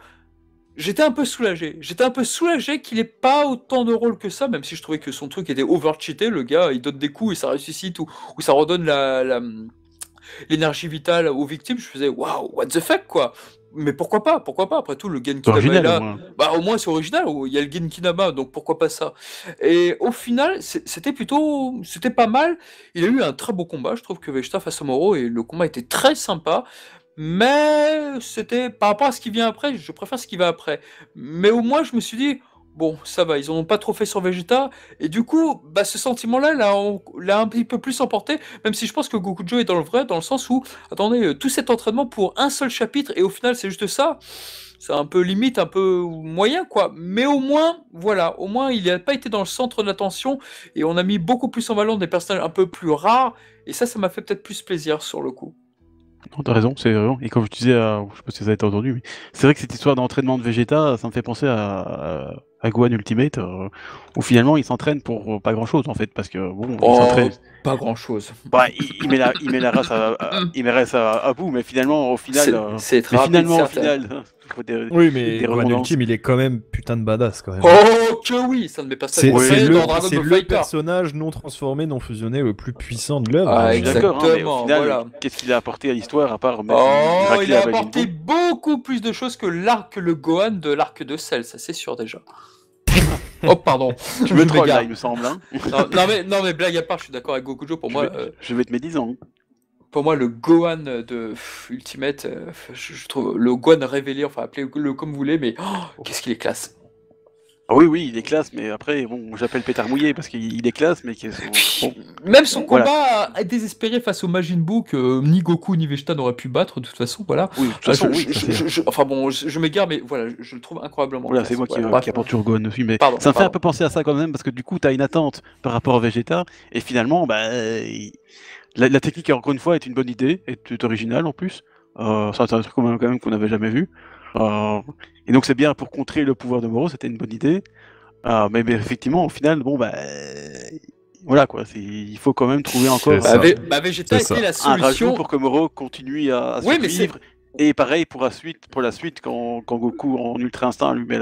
j'étais un peu soulagé. J'étais un peu soulagé qu'il ait pas autant de rôle que ça, même si je trouvais que son truc était over-cheaté. Le gars, il donne des coups et ça ressuscite, ou ça redonne l'énergie vitale aux victimes. Je faisais, waouh, what the fuck, quoi. Mais pourquoi pas, pourquoi pas. Après tout, le c'est Genkinama est original au là. moins. Bah, au moins, c'est original. Il y a le Genkinama, donc pourquoi pas ça. Et au final, c'était pas mal. Il a eu un très beau combat. Je trouve que Vegeta face à Moro, et le combat était très sympa. Mais c'était par rapport à ce qui vient après, je préfère ce qui va après. Mais au moins, je me suis dit, bon, ça va, ils en ont pas trop fait sur Vegeta. Et du coup, bah, ce sentiment-là, l'a un petit peu plus emporté, même si je pense que Gokujo est dans le vrai, dans le sens où, attendez, tout cet entraînement pour un seul chapitre, et au final, c'est juste ça. C'est un peu limite, un peu moyen, quoi. Mais au moins, voilà, au moins, il n'a pas été dans le centre de l'attention, et on a mis beaucoup plus en valeur des personnages un peu plus rares, et ça m'a fait peut-être plus plaisir sur le coup. Non, t'as raison, c'est vraiment. Et comme je disais, je sais pas si ça a été entendu, mais c'est vrai que cette histoire d'entraînement de Vegeta, ça me fait penser à Gohan Ultimate, où finalement il s'entraîne pour pas grand chose en fait, parce que bon, il Oh, s'entraîne. pas grand-chose. Bah, il met la race il met la race à bout, mais finalement, au final, C'est très mais rapide, finalement, au certes. final, faut Oui, des mais Gohan redondances. Ultime, il est quand même putain de badass quand même. Oh que oui, ça ne met pas ça C'est de Oui, c'est côté le, dans Dragon c'est Ball le Fighter. personnage non transformé, non fusionné le plus puissant de l'œuvre. Ah, Je suis d'accord, hein, mais au exactement, final, voilà. qu'est-ce qu'il a apporté à l'histoire à part mettre Oh, il racler a à Majin apporté Buu? beaucoup plus de choses que le Gohan de l'arc de Cell, ça c'est sûr déjà. Oh pardon, Je me troll là, m'égare. il me semble. Hein. Non mais blague à part, je suis d'accord avec Gokujo. Je vais te mettre 10 ans. Pour moi, le Gohan de Ultimate, je trouve le Gohan révélé, enfin appelez-le comme vous voulez, mais qu'est-ce qu'il est classe. Ah oui, il est classe, mais après, bon, j'appelle pétard mouillé parce qu'il est classe, mais bon, Même son voilà. combat a désespéré face au Majin Buu que ni Goku ni Vegeta n'auraient pu battre de toute façon, voilà. Oui, de toute façon, oui. Enfin bon, je m'égare, mais voilà, je le trouve incroyablement Voilà, classe. c'est moi Voilà, qui apporte sur Gohan aussi, mais Pardon, ça me fait un pardon. peu penser à ça quand même, parce que du coup, t'as une attente par rapport à Vegeta, et finalement, bah, la technique, encore une fois, est une bonne idée, est originale en plus. Ça, c'est un truc quand même qu'on n'avait jamais vu. Et donc, c'est bien pour contrer le pouvoir de Moro, c'était une bonne idée. Mais effectivement, au final, bon, bah, voilà quoi, il faut quand même trouver encore C'est ça. Vegeta C'est ça. était la un rajout solution. pour que Moro continue à Oui, mais survivre. Et pareil pour la suite quand Goku en Ultra Instinct lui met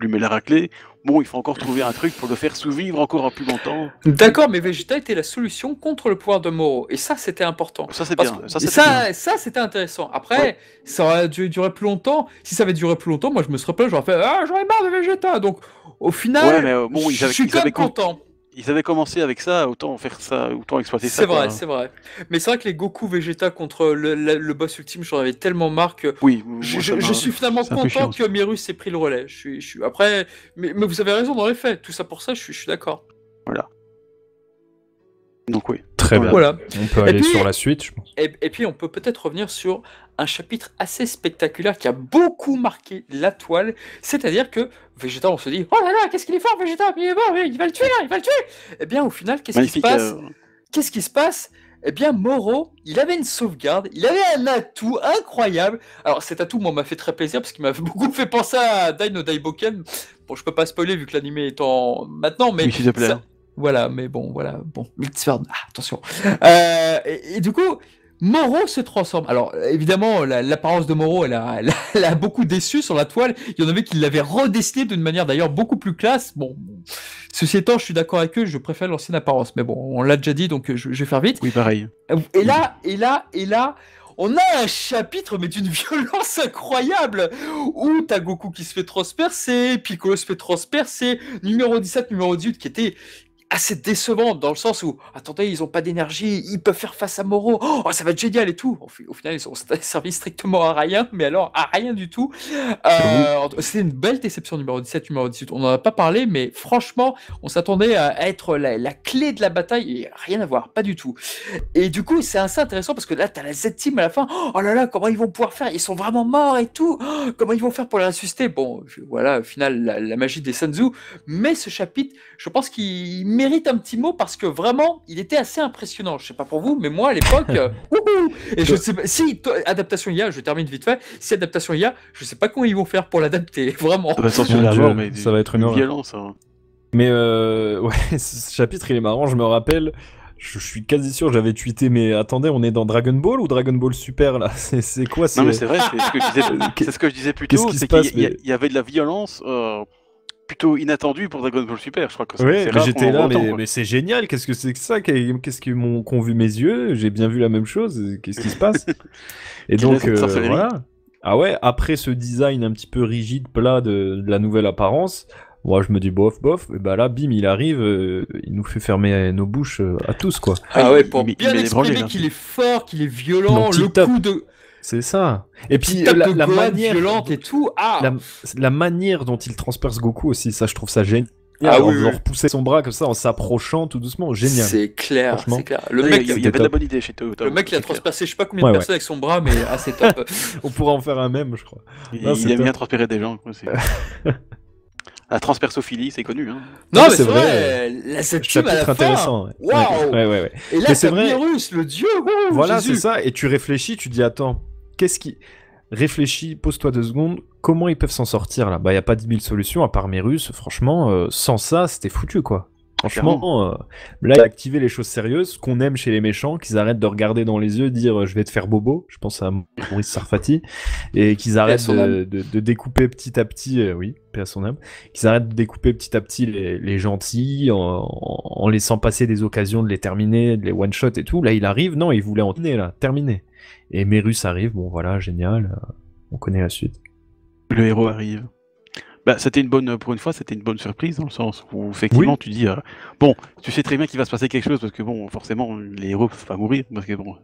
lui met la raclée, bon, il faut encore trouver un truc pour le faire survivre encore un plus longtemps. D'accord, mais Vegeta était la solution contre le pouvoir de Moro, et ça c'était important. Ça c'est Parce bien, que ça c'était bien. ça c'était intéressant. Après, Ouais. ça aurait dû durer plus longtemps. Si ça avait duré plus longtemps, moi je me serais plaint, j'aurais fait j'aurais marre de Vegeta. Donc au final, Ouais, mais bon, je suis quand même content. Ils avaient commencé avec ça, autant faire ça, autant exploiter ça. C'est vrai, quoi. c'est vrai. Mais c'est vrai que les Goku Vegeta contre le boss ultime, j'en avais tellement marre que Oui, je suis finalement c'est un peu content chiant, que Myrus ait pris le relais. Je suis... Après, mais vous avez raison dans les faits. Tout ça pour ça, je suis d'accord. Voilà. Donc oui. Très bien. Voilà. On peut aller sur la suite, je pense. Et puis on peut peut-être revenir sur un chapitre assez spectaculaire qui a beaucoup marqué la toile, c'est-à-dire que Vegeta, on se dit, oh là là, qu'est-ce qu'il est fort Vegeta, mais il est mort, il va le tuer là, il va le tuer. Et bien au final, qu'est-ce qui se passe Qu'est-ce qui se passe Eh bien Moro, il avait une sauvegarde, il avait un atout incroyable. Alors cet atout, moi, m'a fait très plaisir parce qu'il m'a beaucoup fait penser à Dai no Daiboken. Bon, je peux pas spoiler vu que l'animé est en maintenant, mais Oui, s'il te plaît. voilà, mais bon, voilà, bon, Miltzverd, attention. Et du coup, Moro se transforme. Alors, évidemment, l'apparence de Moro, elle a beaucoup déçu sur la toile. Il y en avait qui l'avaient redessiné d'une manière d'ailleurs beaucoup plus classe. Bon, ceci étant, je suis d'accord avec eux, je préfère l'ancienne apparence. Mais bon, on l'a déjà dit, donc je vais faire vite. Oui, pareil. Et là, on a un chapitre, mais d'une violence incroyable, où t'as Goku qui se fait transpercer, Piccolo se fait transpercer, numéro 17, numéro 18, qui était assez décevant dans le sens où, attendez, ils ont pas d'énergie, ils peuvent faire face à Moro, oh, ça va être génial et tout. Au final, ils ont servi strictement à rien, mais alors à rien du tout. C'est une belle déception, numéro 17, numéro 18. On n'en a pas parlé, mais franchement, on s'attendait à être la clé de la bataille et rien à voir, pas du tout. Et du coup, c'est assez intéressant parce que là, t'as la Z-Team à la fin. Oh là là, comment ils vont pouvoir faire? Ils sont vraiment morts et tout. Oh, comment ils vont faire pour les ressusciter? Bon, voilà, au final, la magie des Senzu. Mais ce chapitre, je pense qu'il mérite un petit mot parce que vraiment, il était assez impressionnant. Je sais pas pour vous, mais moi, à l'époque, et je sais pas, si adaptation IA, je termine vite fait, si adaptation IA, je sais pas comment ils vont faire pour l'adapter, vraiment. Ça va censurer à mort, mais ça va être une horreur. violence. Hein. Mais ouais, ce chapitre il est marrant, je me rappelle, je suis quasi sûr j'avais tweeté, mais attendez, on est dans Dragon Ball ou Dragon Ball Super là? C'est quoi? Non mais c'est vrai, c'est ce que je disais, c'est ce que je disais plus Qu'est-ce tôt, qui c'est se passe, qu'il y avait de la violence plutôt inattendue pour Dragon Ball Super, je crois que Ouais, c'est mais rare j'étais qu'on en là, voit autant, quoi. mais c'est génial, qu'est-ce que c'est que ça? Qu'est-ce qu'ont vu mes yeux? J'ai bien vu la même chose, qu'est-ce qui se passe? Et Qu'il donc, laisse cette sorcellerie. voilà. Ah ouais, après ce design un petit peu rigide, plat de la nouvelle apparence, moi je me dis bof, et bah là, bim, il arrive, il nous fait fermer nos bouches à tous, quoi. Ah ouais, pour il bien met des branlées, exprimer là. qu'il est fort, qu'il est violent, Donc, le tip-top. coup de C'est ça. Et puis tape de la Gohan manière, violente et tout. Ah, la manière dont il transperce Goku aussi, ça je trouve ça génial. Ah en oui, faisant oui. repousser son bras comme ça, en s'approchant tout doucement, génial. c'est clair, Franchement. c'est clair. Le Il mec, y avait c'était de la top. bonne idée chez Toyo. le mec, il a c'est clair. transpercé je sais pas combien de Ouais, ouais. personnes avec son bras, mais assez top. On pourra en faire un même, je crois. Non, Il c'est aime top. bien transpirer des gens. Quoi, la transpersophilie, c'est connu. Hein. Non, Ouais, mais c'est c'est vrai, la Chapitre septième à la fin. intéressant. Ouais. Waouh. Ouais. Et là, Mais c'est t'as vrai. Virus, le dieu. Oh, Voilà, c'est Jésus. ça. Et tu réfléchis, tu dis attends, qu'est-ce qui. Réfléchis, pose-toi 2 secondes. Comment ils peuvent s'en sortir là? Bah, y a pas 10 000 solutions à part Mérus. Franchement, sans ça, c'était foutu quoi. Franchement, là, il a activé les choses sérieuses qu'on aime chez les méchants, qu'ils arrêtent de regarder dans les yeux, dire je vais te faire bobo. Je pense à Maurice Sarfati, et qu'ils arrêtent son âme. de découper petit à petit, oui, paix à son âme, qu'ils arrêtent de découper petit à petit les gentils en laissant passer des occasions de les terminer, de les one shot et tout. Là, il arrive, non, il voulait en terminer là, terminer. Et Mérus arrive, bon voilà, génial, on connaît la suite. Le héros arrive. Bah, c'était une bonne, pour une fois, c'était une bonne surprise dans le sens où effectivement Oui. tu dis bon, tu sais très bien qu'il va se passer quelque chose parce que bon, forcément les héros peuvent pas mourir parce que bon.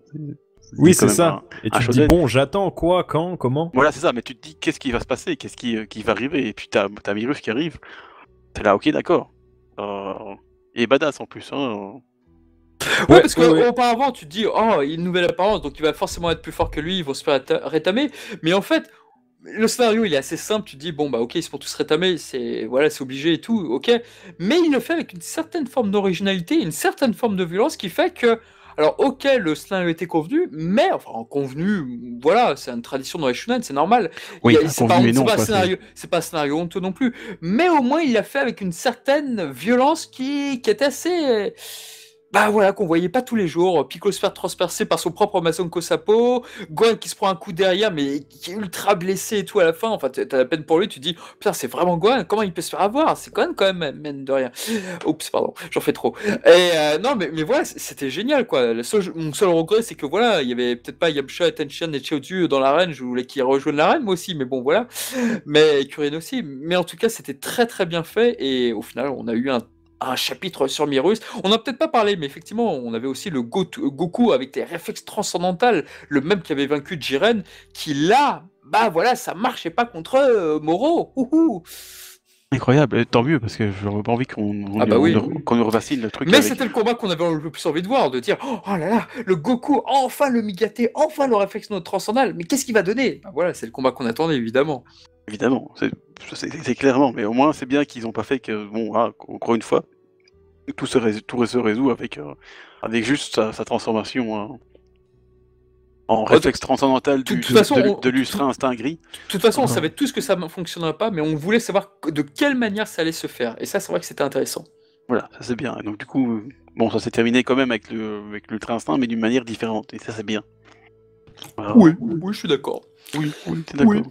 Oui, quand c'est même ça. Et un tu te dis shonen. bon, j'attends quoi, quand, comment. Voilà, c'est ça. Mais tu te dis qu'est-ce qui va se passer, qu'est-ce qui va arriver et puis t'as Myrus qui arrive. T'es là, ok, d'accord. Et badass en plus. Hein. Ouais, parce qu'auparavant, tu te dis, oh, il a une nouvelle apparence, donc il va forcément être plus fort que lui, ils vont se faire rétamer. Mais en fait, le scénario, il est assez simple. Tu te dis, bon, bah, ok, ils se font tous rétamer, c'est obligé et tout, ok. Mais il le fait avec une certaine forme d'originalité, une certaine forme de violence qui fait que. Alors, ok, le scénario était convenu, mais, enfin, convenu, voilà, c'est une tradition dans les shonen, c'est normal. Oui, C'est convenu, mais non, pas un quoi, scénario, c'est pas un scénario honteux non plus. Mais au moins, il l'a fait avec une certaine violence qui était assez. Bah voilà, qu'on voyait pas tous les jours. Piccolo se faire transpercer par son propre Masonko Sapo, Gohan qui se prend un coup derrière, mais qui est ultra blessé et tout à la fin. Enfin, t'as la peine pour lui, tu te dis, putain, c'est vraiment Gohan, comment il peut se faire avoir? C'est Gohan quand même, mine de rien. Oups, pardon, j'en fais trop. Et non, mais voilà, c'était génial, quoi. Mon seul regret, c'est que voilà, il y avait peut-être pas Yamcha, et Tenshinhan et Chiaotzu dans l'arène, je voulais qu'ils rejoignent l'arène, moi aussi, mais bon, voilà. Mais Kuririn aussi. Mais en tout cas, c'était très très bien fait, et au final, on a eu un chapitre sur Myrus. On n'a peut-être pas parlé, mais effectivement, on avait aussi le Goku avec des réflexes transcendantales, le même qui avait vaincu Jiren, qui là, bah voilà, ça marchait pas contre Moro. Ouhou. Incroyable, et tant mieux parce que j'aurais pas envie qu'on nous revacille le truc. Mais avec... c'était le combat qu'on avait le plus envie de voir, de dire oh là là, le Goku, enfin le Migate, enfin le réflexe transcendant, mais qu'est-ce qu'il va donner? Bah voilà, c'est le combat qu'on attendait évidemment. Évidemment, c'est clairement, mais au moins c'est bien qu'ils ont pas fait que, bon, encore une fois, tout se résout avec juste sa transformation en réflexe transcendantal de l'ultra instinct gris. De toute façon, on savait tous que ça ne fonctionnerait pas, mais on voulait savoir de quelle manière ça allait se faire. Et ça, c'est vrai que c'était intéressant. Voilà, ça c'est bien. Et donc du coup, bon, ça s'est terminé quand même avec l'ultra instinct, mais d'une manière différente. Et ça c'est bien. Oui, oui, je suis d'accord. Oui, t'es d'accord. Oui.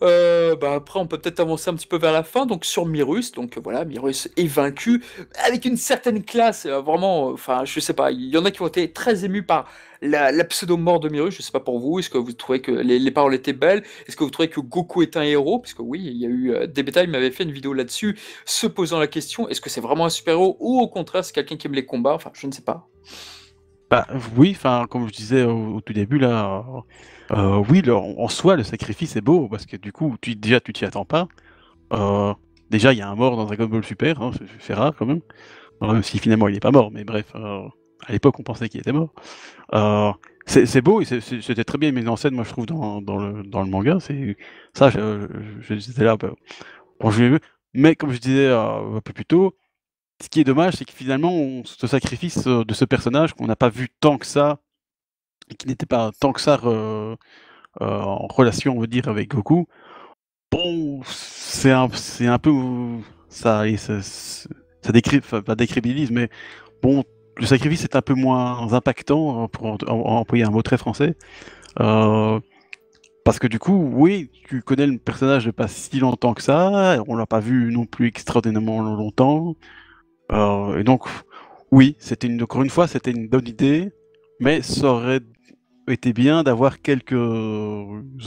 Après, on peut peut-être avancer un petit peu vers la fin. Donc, sur Myrrhus, donc voilà, Myrrhus est vaincu avec une certaine classe. Vraiment, enfin, je sais pas. Il y en a qui ont été très émus par la pseudo-mort de Myrrhus. Je sais pas pour vous. Est-ce que vous trouvez que les paroles étaient belles? Est-ce que vous trouvez que Goku est un héros? Parce que oui, il y a eu Debeta, m'avait fait une vidéo là-dessus, se posant la question est-ce que c'est vraiment un super-héros ou au contraire, c'est quelqu'un qui aime les combats? Enfin, je ne sais pas. Bah oui, enfin comme je disais au tout début là, oui, en soi le sacrifice est beau parce que du coup déjà tu t'y attends pas. Euh, Déjà il y a un mort dans Dragon Ball Super, hein, c'est rare quand même. Même si finalement il est pas mort, mais bref, à l'époque on pensait qu'il était mort. Euh, c'est beau et c'était très bien mis en scène, moi je trouve dans le manga. C'est ça, j'étais là, bah, bon, je l'ai vu. Mais comme je disais un peu plus tôt. Ce qui est dommage, c'est que finalement, ce sacrifice de ce personnage qu'on n'a pas vu tant que ça, et qui n'était pas tant que ça en relation, on veut dire, avec Goku, bon, c'est un peu. Ça, et ça enfin, pas décrédibilise, mais bon, le sacrifice est un peu moins impactant, pour employer un mot très français. Euh, Parce que du coup, oui, tu connais le personnage de pas si longtemps que ça, on l'a pas vu non plus extraordinairement longtemps. Et donc, oui, encore une fois, c'était une bonne idée, mais ça aurait été bien d'avoir quelques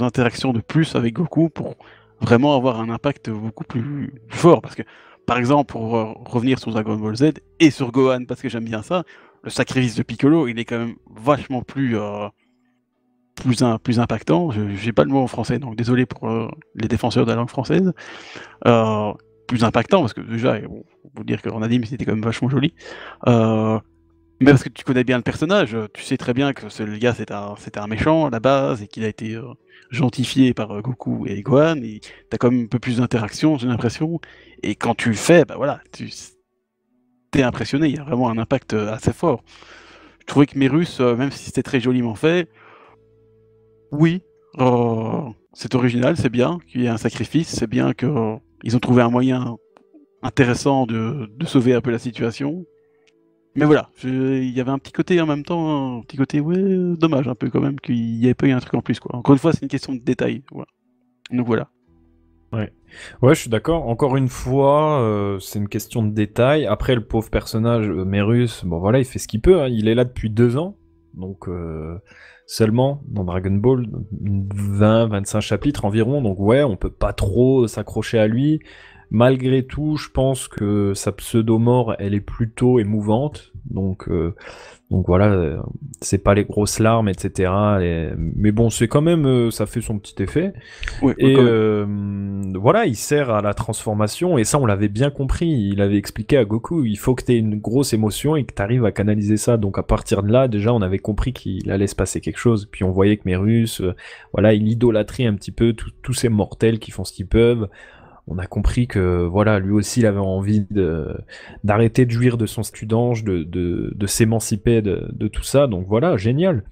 interactions de plus avec Goku pour vraiment avoir un impact beaucoup plus fort. Parce que, par exemple, pour revenir sur Dragon Ball Z et sur Gohan, parce que j'aime bien ça, le sacrifice de Piccolo, il est quand même vachement plus impactant. J'ai pas le mot en français, donc désolé pour les défenseurs de la langue française. Euh, Plus impactant, parce que déjà, bon, faut vous dire qu'en anime, c'était quand même vachement joli. Mais parce que tu connais bien le personnage, tu sais très bien que le gars, c'était un méchant à la base, et qu'il a été gentifié par Goku et Gohan, et t'as quand même un peu plus d'interaction, j'ai l'impression. Et quand tu le fais, bah voilà, t'es impressionné, il y a vraiment un impact assez fort. Je trouvais que Mérus, même si c'était très joliment fait, oui, c'est original, c'est bien qu'il y ait un sacrifice, c'est bien qu'ils ont trouvé un moyen intéressant de sauver un peu la situation. Mais voilà, il y avait un petit côté en même temps, un petit côté, ouais, dommage un peu quand même qu'il n'y ait pas eu un truc en plus, quoi. Encore une fois, c'est une question de détail, voilà. Donc voilà. Ouais. Ouais, je suis d'accord. Encore une fois, c'est une question de détail. Après, le pauvre personnage, Mérus, bon voilà, il fait ce qu'il peut, hein. Il est là depuis 2 ans. Donc, seulement, dans Dragon Ball, 20-25 chapitres environ. Donc ouais, on peut pas trop s'accrocher à lui. Malgré tout, je pense que sa pseudo-mort, elle est plutôt émouvante. Donc voilà, c'est pas les grosses larmes, etc. Mais bon, c'est quand même, ça fait son petit effet. Ouais, Et quand même. voilà, il sert à la transformation, et ça on l'avait bien compris, il avait expliqué à Goku, il faut que tu aies une grosse émotion et que tu arrives à canaliser ça. Donc à partir de là, déjà on avait compris qu'il allait se passer quelque chose. Puis on voyait que Mérus, voilà, il idolâtrait un petit peu tous ces mortels qui font ce qu'ils peuvent. On a compris que voilà, lui aussi il avait envie d'arrêter de jouir de son statut d'ange, de s'émanciper de tout ça. Donc voilà, génial.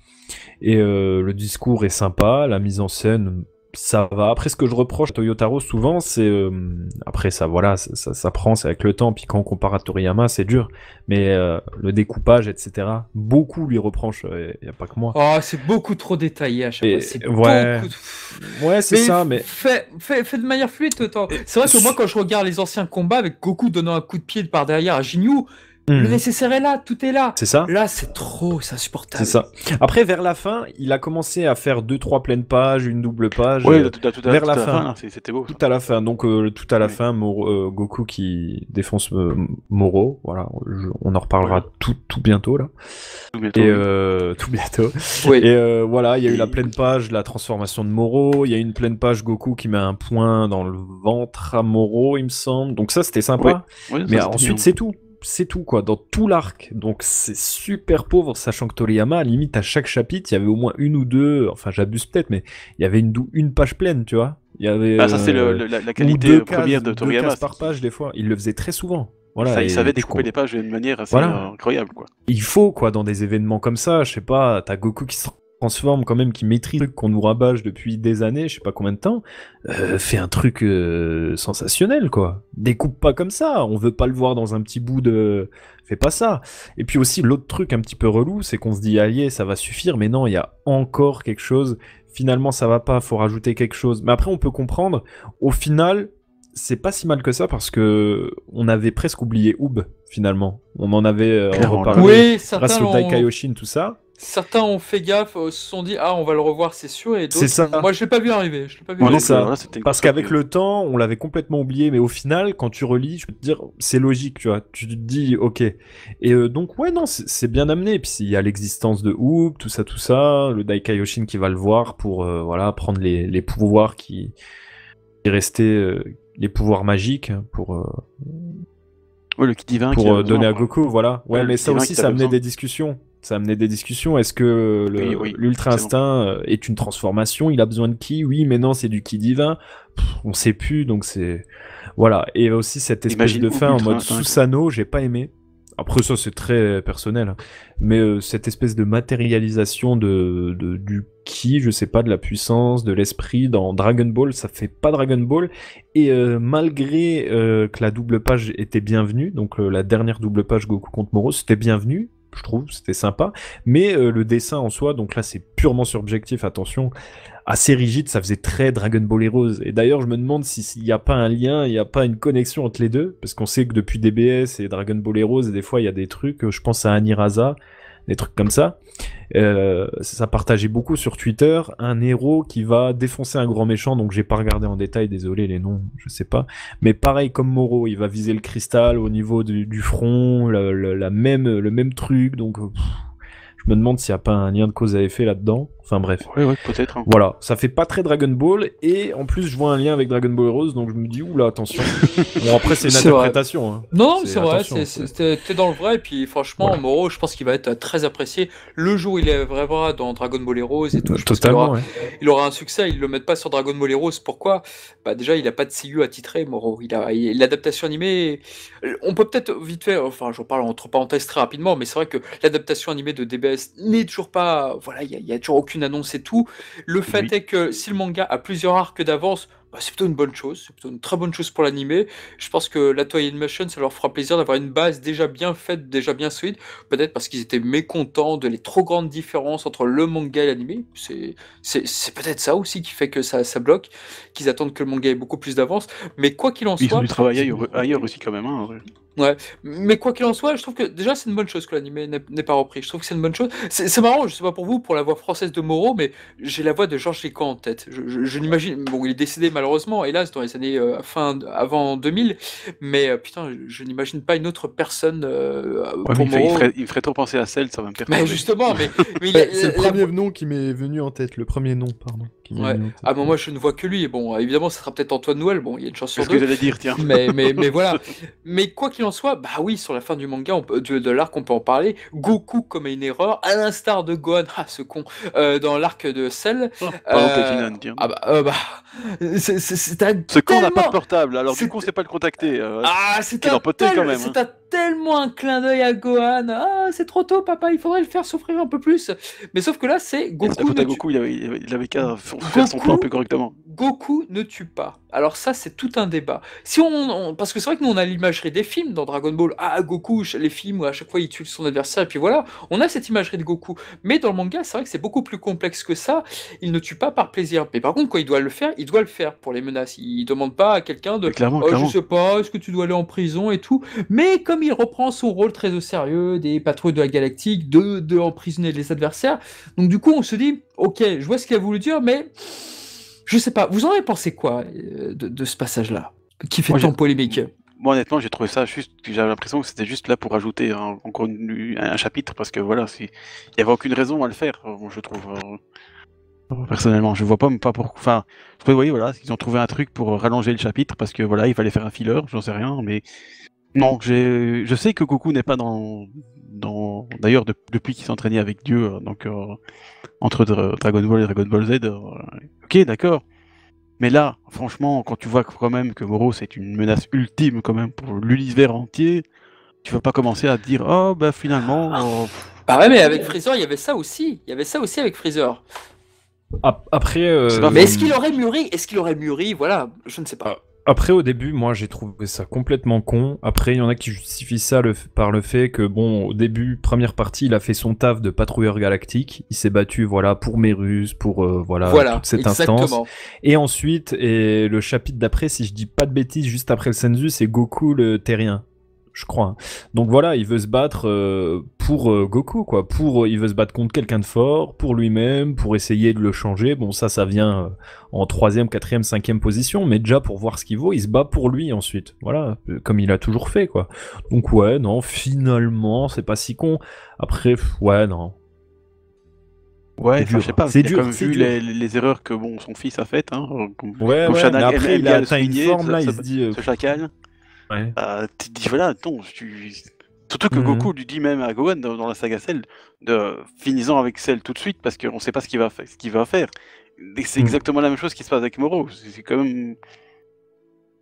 Et le discours est sympa, la mise en scène, ça va. Après, ce que je reproche à Toyotaro souvent, c'est après ça, voilà, ça prend, c'est avec le temps. Puis quand on compare à Toriyama, c'est dur. Mais le découpage, etc. Beaucoup lui reprochent. Il y a pas que moi. Oh, c'est beaucoup trop détaillé à chaque fois. C'est ouais, beaucoup. ouais, c'est ça. Mais Fais de manière fluide. C'est vrai que moi, quand je regarde les anciens combats avec Goku donnant un coup de pied par derrière à Jinyu, le nécessaire est là, tout est là. C'est ça. Là, c'est trop, c'est insupportable. C'est ça. Après, vers la fin, il a commencé à faire 2-3 pleines pages, une double page. Ouais, vers la fin, c'était beau. Ça. Tout à la fin. Donc tout à la fin, Goku qui défonce Moro. Voilà, on en reparlera tout bientôt là. Tout bientôt. Et tout bientôt. Oui. Et voilà, il y a eu la pleine page, la transformation de Moro. Il y a eu une pleine page Goku qui met un point dans le ventre à Moro, il me semble. Donc ça, c'était sympa. Ouais, mais ensuite, c'est tout. C'est tout quoi, dans tout l'arc. Donc c'est super pauvre, sachant que Toriyama, à la limite à chaque chapitre, il y avait au moins une ou deux, enfin j'abuse peut-être, mais il y avait une page pleine, tu vois. Il y avait ça c'est la qualité première de Toriyama. 2 cases par page des fois, il le faisait très souvent. Voilà, il savait découper les pages d'une manière assez incroyable quoi. Il faut quoi, dans des événements comme ça, je sais pas, t'as Goku qui se transforme quand même, qui maîtrise le truc qu'on nous rabâche depuis des années, je sais pas combien de temps, fait un truc sensationnel, quoi. Découpe pas comme ça, on veut pas le voir dans un petit bout de... Fais pas ça. Et puis aussi, l'autre truc un petit peu relou, c'est qu'on se dit, allié, ça va suffire, mais non, il y a encore quelque chose. Finalement, ça va pas, faut rajouter quelque chose. Mais après, on peut comprendre, au final, c'est pas si mal que ça, parce que on avait presque oublié Oob, finalement. On en avait Clairement, reparlé Oui, grâce au Daikaioshin, tout ça. certains ont fait gaffe, se sont dit ah on va le revoir c'est sûr, et C'est d'autres, ça. moi je l'ai pas vu arriver, je l'ai pas vu Moi non C'est arriver. plus, ça. voilà, c'était une Parce grosse qu'avec surprise. le temps, on l'avait complètement oublié, mais au final, quand tu relis, je peux te dire, c'est logique, tu vois. Tu te dis, ok. Et donc, ouais, non, c'est bien amené. Et puis, il y a l'existence de Hoop, tout ça, le Daikaioshin qui va le voir pour, voilà, prendre les pouvoirs qui restaient, les pouvoirs magiques Ouais, le ki divin qui pour a donner besoin, à quoi. Goku, voilà. Ouais, Ouais, mais le ça divin aussi, qui ça t'avait amenait besoin. des discussions. Ça amenait des discussions. Est-ce que Oui, l'Ultra c'est bon. Instinct est une transformation? Il a besoin de ki? Oui, mais non, c'est du ki divin. On sait plus, donc c'est... Voilà. Et aussi cette espèce Imagine de Hoop fin en Ultra mode Instinct, quoi. Susanoo, j'ai pas aimé. Après ça, c'est très personnel, hein. Mais cette espèce de matérialisation du ki, je sais pas, de la puissance, de l'esprit dans Dragon Ball, ça fait pas Dragon Ball. Et malgré que la double page était bienvenue, donc la dernière double page Goku contre Moro, c'était bienvenu, je trouve, c'était sympa. Mais le dessin en soi, donc là c'est purement subjectif, attention, assez rigide, ça faisait très Dragon Ball Heroes. Et d'ailleurs, je me demande s'il n'y a pas un lien, il n'y a pas une connexion entre les deux, parce qu'on sait que depuis DBS et Dragon Ball Heroes, des fois il y a des trucs, je pense à Anirasa, des trucs comme ça. Ça partageait beaucoup sur Twitter, un héros qui va défoncer un grand méchant, donc j'ai pas regardé en détail, désolé les noms, je sais pas. Mais pareil comme Moro, il va viser le cristal au niveau du front, le même truc, donc je me demande s'il n'y a pas un lien de cause à effet là-dedans. Enfin bref. Ouais, peut-être. Hein. Voilà, ça fait pas très Dragon Ball, et en plus je vois un lien avec Dragon Ball Heroes, donc je me dis, oula, attention. Bon, après c'est une C'est vrai. interprétation. Hein. Non, c'est vrai, attention, t'es dans le vrai, et puis franchement, Voilà. Moro, je pense qu'il va être très apprécié le jour où il est vraiment dans Dragon Ball Heroes et tout. Je pense qu'il Totalement, aura, ouais. il aura un succès, ils le mettent pas sur Dragon Ball Heroes. Pourquoi? Bah déjà, il a pas de CU attitré, Moro. L'adaptation animée, on peut peut-être vite fait, enfin, j'en parle entre parenthèses très rapidement, mais c'est vrai que l'adaptation animée de DBS n'est toujours pas, voilà, il y a toujours aucune annonce et tout. Le fait Oui. est que si le manga a plusieurs arcs d'avance, bah, c'est plutôt une bonne chose, c'est plutôt une très bonne chose pour l'animé. Je pense que la Toei Animation, ça leur fera plaisir d'avoir une base déjà bien faite, déjà bien solide. Peut-être parce qu'ils étaient mécontents de les trop grandes différences entre le manga et l'animé. C'est peut-être ça aussi qui fait que ça bloque, qu'ils attendent que le manga ait beaucoup plus d'avance. Mais quoi qu'il en Ils ont soit, dû travailler ailleurs aussi quand même. Hein, ouais. ouais, mais quoi qu'il en soit, je trouve que déjà c'est une bonne chose que l'animé n'ait pas repris. Je trouve que c'est une bonne chose. C'est marrant, je sais pas pour vous, pour la voix française de Moro, mais j'ai la voix de Georges Lécan en tête. Je l'imagine. Bon, il est décédé malheureusement, hélas, dans les années avant 2000, mais putain, je n'imagine pas une autre personne Ouais, pour mais Moro. il me ferait trop penser à Cell, ça va me perturber. Mais justement, mais C'est le la premier voix- nom qui m'est venu en tête, le premier nom, pardon. Qui m'est Ouais. venu en tête. Ah, bon, moi je ne vois que lui. Et bon, évidemment, ça sera peut-être Antoine Noël. Bon, il y a une chance C'est sur ce que deux. j'allais dire, tiens. Mais voilà. Mais quoi qu'il en soit, bah oui, sur la fin du manga, de l'arc, on peut en parler. Goku commet une erreur, à l'instar de Gohan, ah ce con, dans l'arc de Cell. Pardon, Platinum, tiens. C'est un Ce con n'a pas de tellement... portable, alors c'est- du coup on sait pas le contacter. Ah, c'est qu'il un, en potait quand même, hein. c'est un tellement un clin d'œil à Gohan. Ah, c'est trop tôt, papa, il faudrait le faire souffrir un peu plus. Mais sauf que là, c'est C'est la Goku faute ne à tue- Goku, il avait qu'à faire son Goku- plan plus correctement. Goku ne tue pas. Alors ça, c'est tout un débat. Si parce que c'est vrai que nous, on a l'imagerie des films dans Dragon Ball. Ah, Goku, les films où à chaque fois il tue son adversaire, et puis voilà, on a cette imagerie de Goku. Mais dans le manga, c'est vrai que c'est beaucoup plus complexe que ça. Il ne tue pas par plaisir. Mais par contre, quand il doit le faire pour les menaces. Il demande pas à quelqu'un de Mais clairement, oh, clairement. je sais pas, est-ce que tu dois aller en prison et tout. Mais comme il reprend son rôle très au sérieux des patrouilles de la galactique, de emprisonner les adversaires, donc du coup, on se dit, ok, je vois ce qu'il a voulu dire, mais je sais pas. Vous en avez pensé quoi de ce passage-là, qui fait Moi, tant polémique? Moi honnêtement j'ai trouvé ça juste, j'avais l'impression que c'était juste là pour ajouter encore un chapitre parce que voilà, il y avait aucune raison à le faire, je trouve. Personnellement, je vois pas pourquoi. Enfin, vous voyez, voilà, ils ont trouvé un truc pour rallonger le chapitre parce que voilà, il fallait faire un filler, j'en sais rien, mais non, je sais que Goku n'est pas d'ailleurs depuis qu'il s'entraînait avec Dieu, entre Dragon Ball et Dragon Ball Z, ok, d'accord. Mais là, franchement, quand tu vois quand même que Moro c'est une menace ultime quand même pour l'univers entier, tu vas pas commencer à te dire oh bah finalement Ah ouais, mais avec Freezer, il y avait ça aussi. Il y avait ça aussi avec Freezer. Après, Mais est-ce qu'il aurait mûri? Est-ce qu'il aurait mûri? Voilà, je ne sais pas. après, au début, moi, j'ai trouvé ça complètement con. Après, il y en a qui justifient ça par le fait que, bon, au début, première partie, il a fait son taf de patrouilleur galactique. Il s'est battu, voilà, pour Mérus, pour, voilà, toute cette instance. Exactement. Et ensuite, et le chapitre d'après, si je dis pas de bêtises, juste après le Senzu, c'est Goku le terrien. Je crois. Donc voilà, il veut se battre pour Goku, quoi. Il veut se battre contre quelqu'un de fort, pour lui-même, pour essayer de le changer. Bon, ça vient en 3e, 4e, 5e position, mais déjà pour voir ce qu'il vaut, il se bat pour lui ensuite. Voilà, comme il a toujours fait, quoi. Donc ouais, non, finalement, c'est pas si con. Après, ouais, non. Ouais, C'est enfin, dur, je sais pas, c'est il a dur, quand même c'est vu dur. les erreurs que bon, son fils a faites, hein, Ouais, comme mais Shanak après, aime il a bien le atteint une souligner, forme, là, il se dit... ce chacal. Ouais. Tu te dis, voilà, non, surtout que Goku lui dit même à Gohan dans la saga Cell, finissant avec Cell tout de suite, parce qu'on sait pas ce qu'il va faire. Et c'est exactement la même chose qui se passe avec Moro. C'est quand même...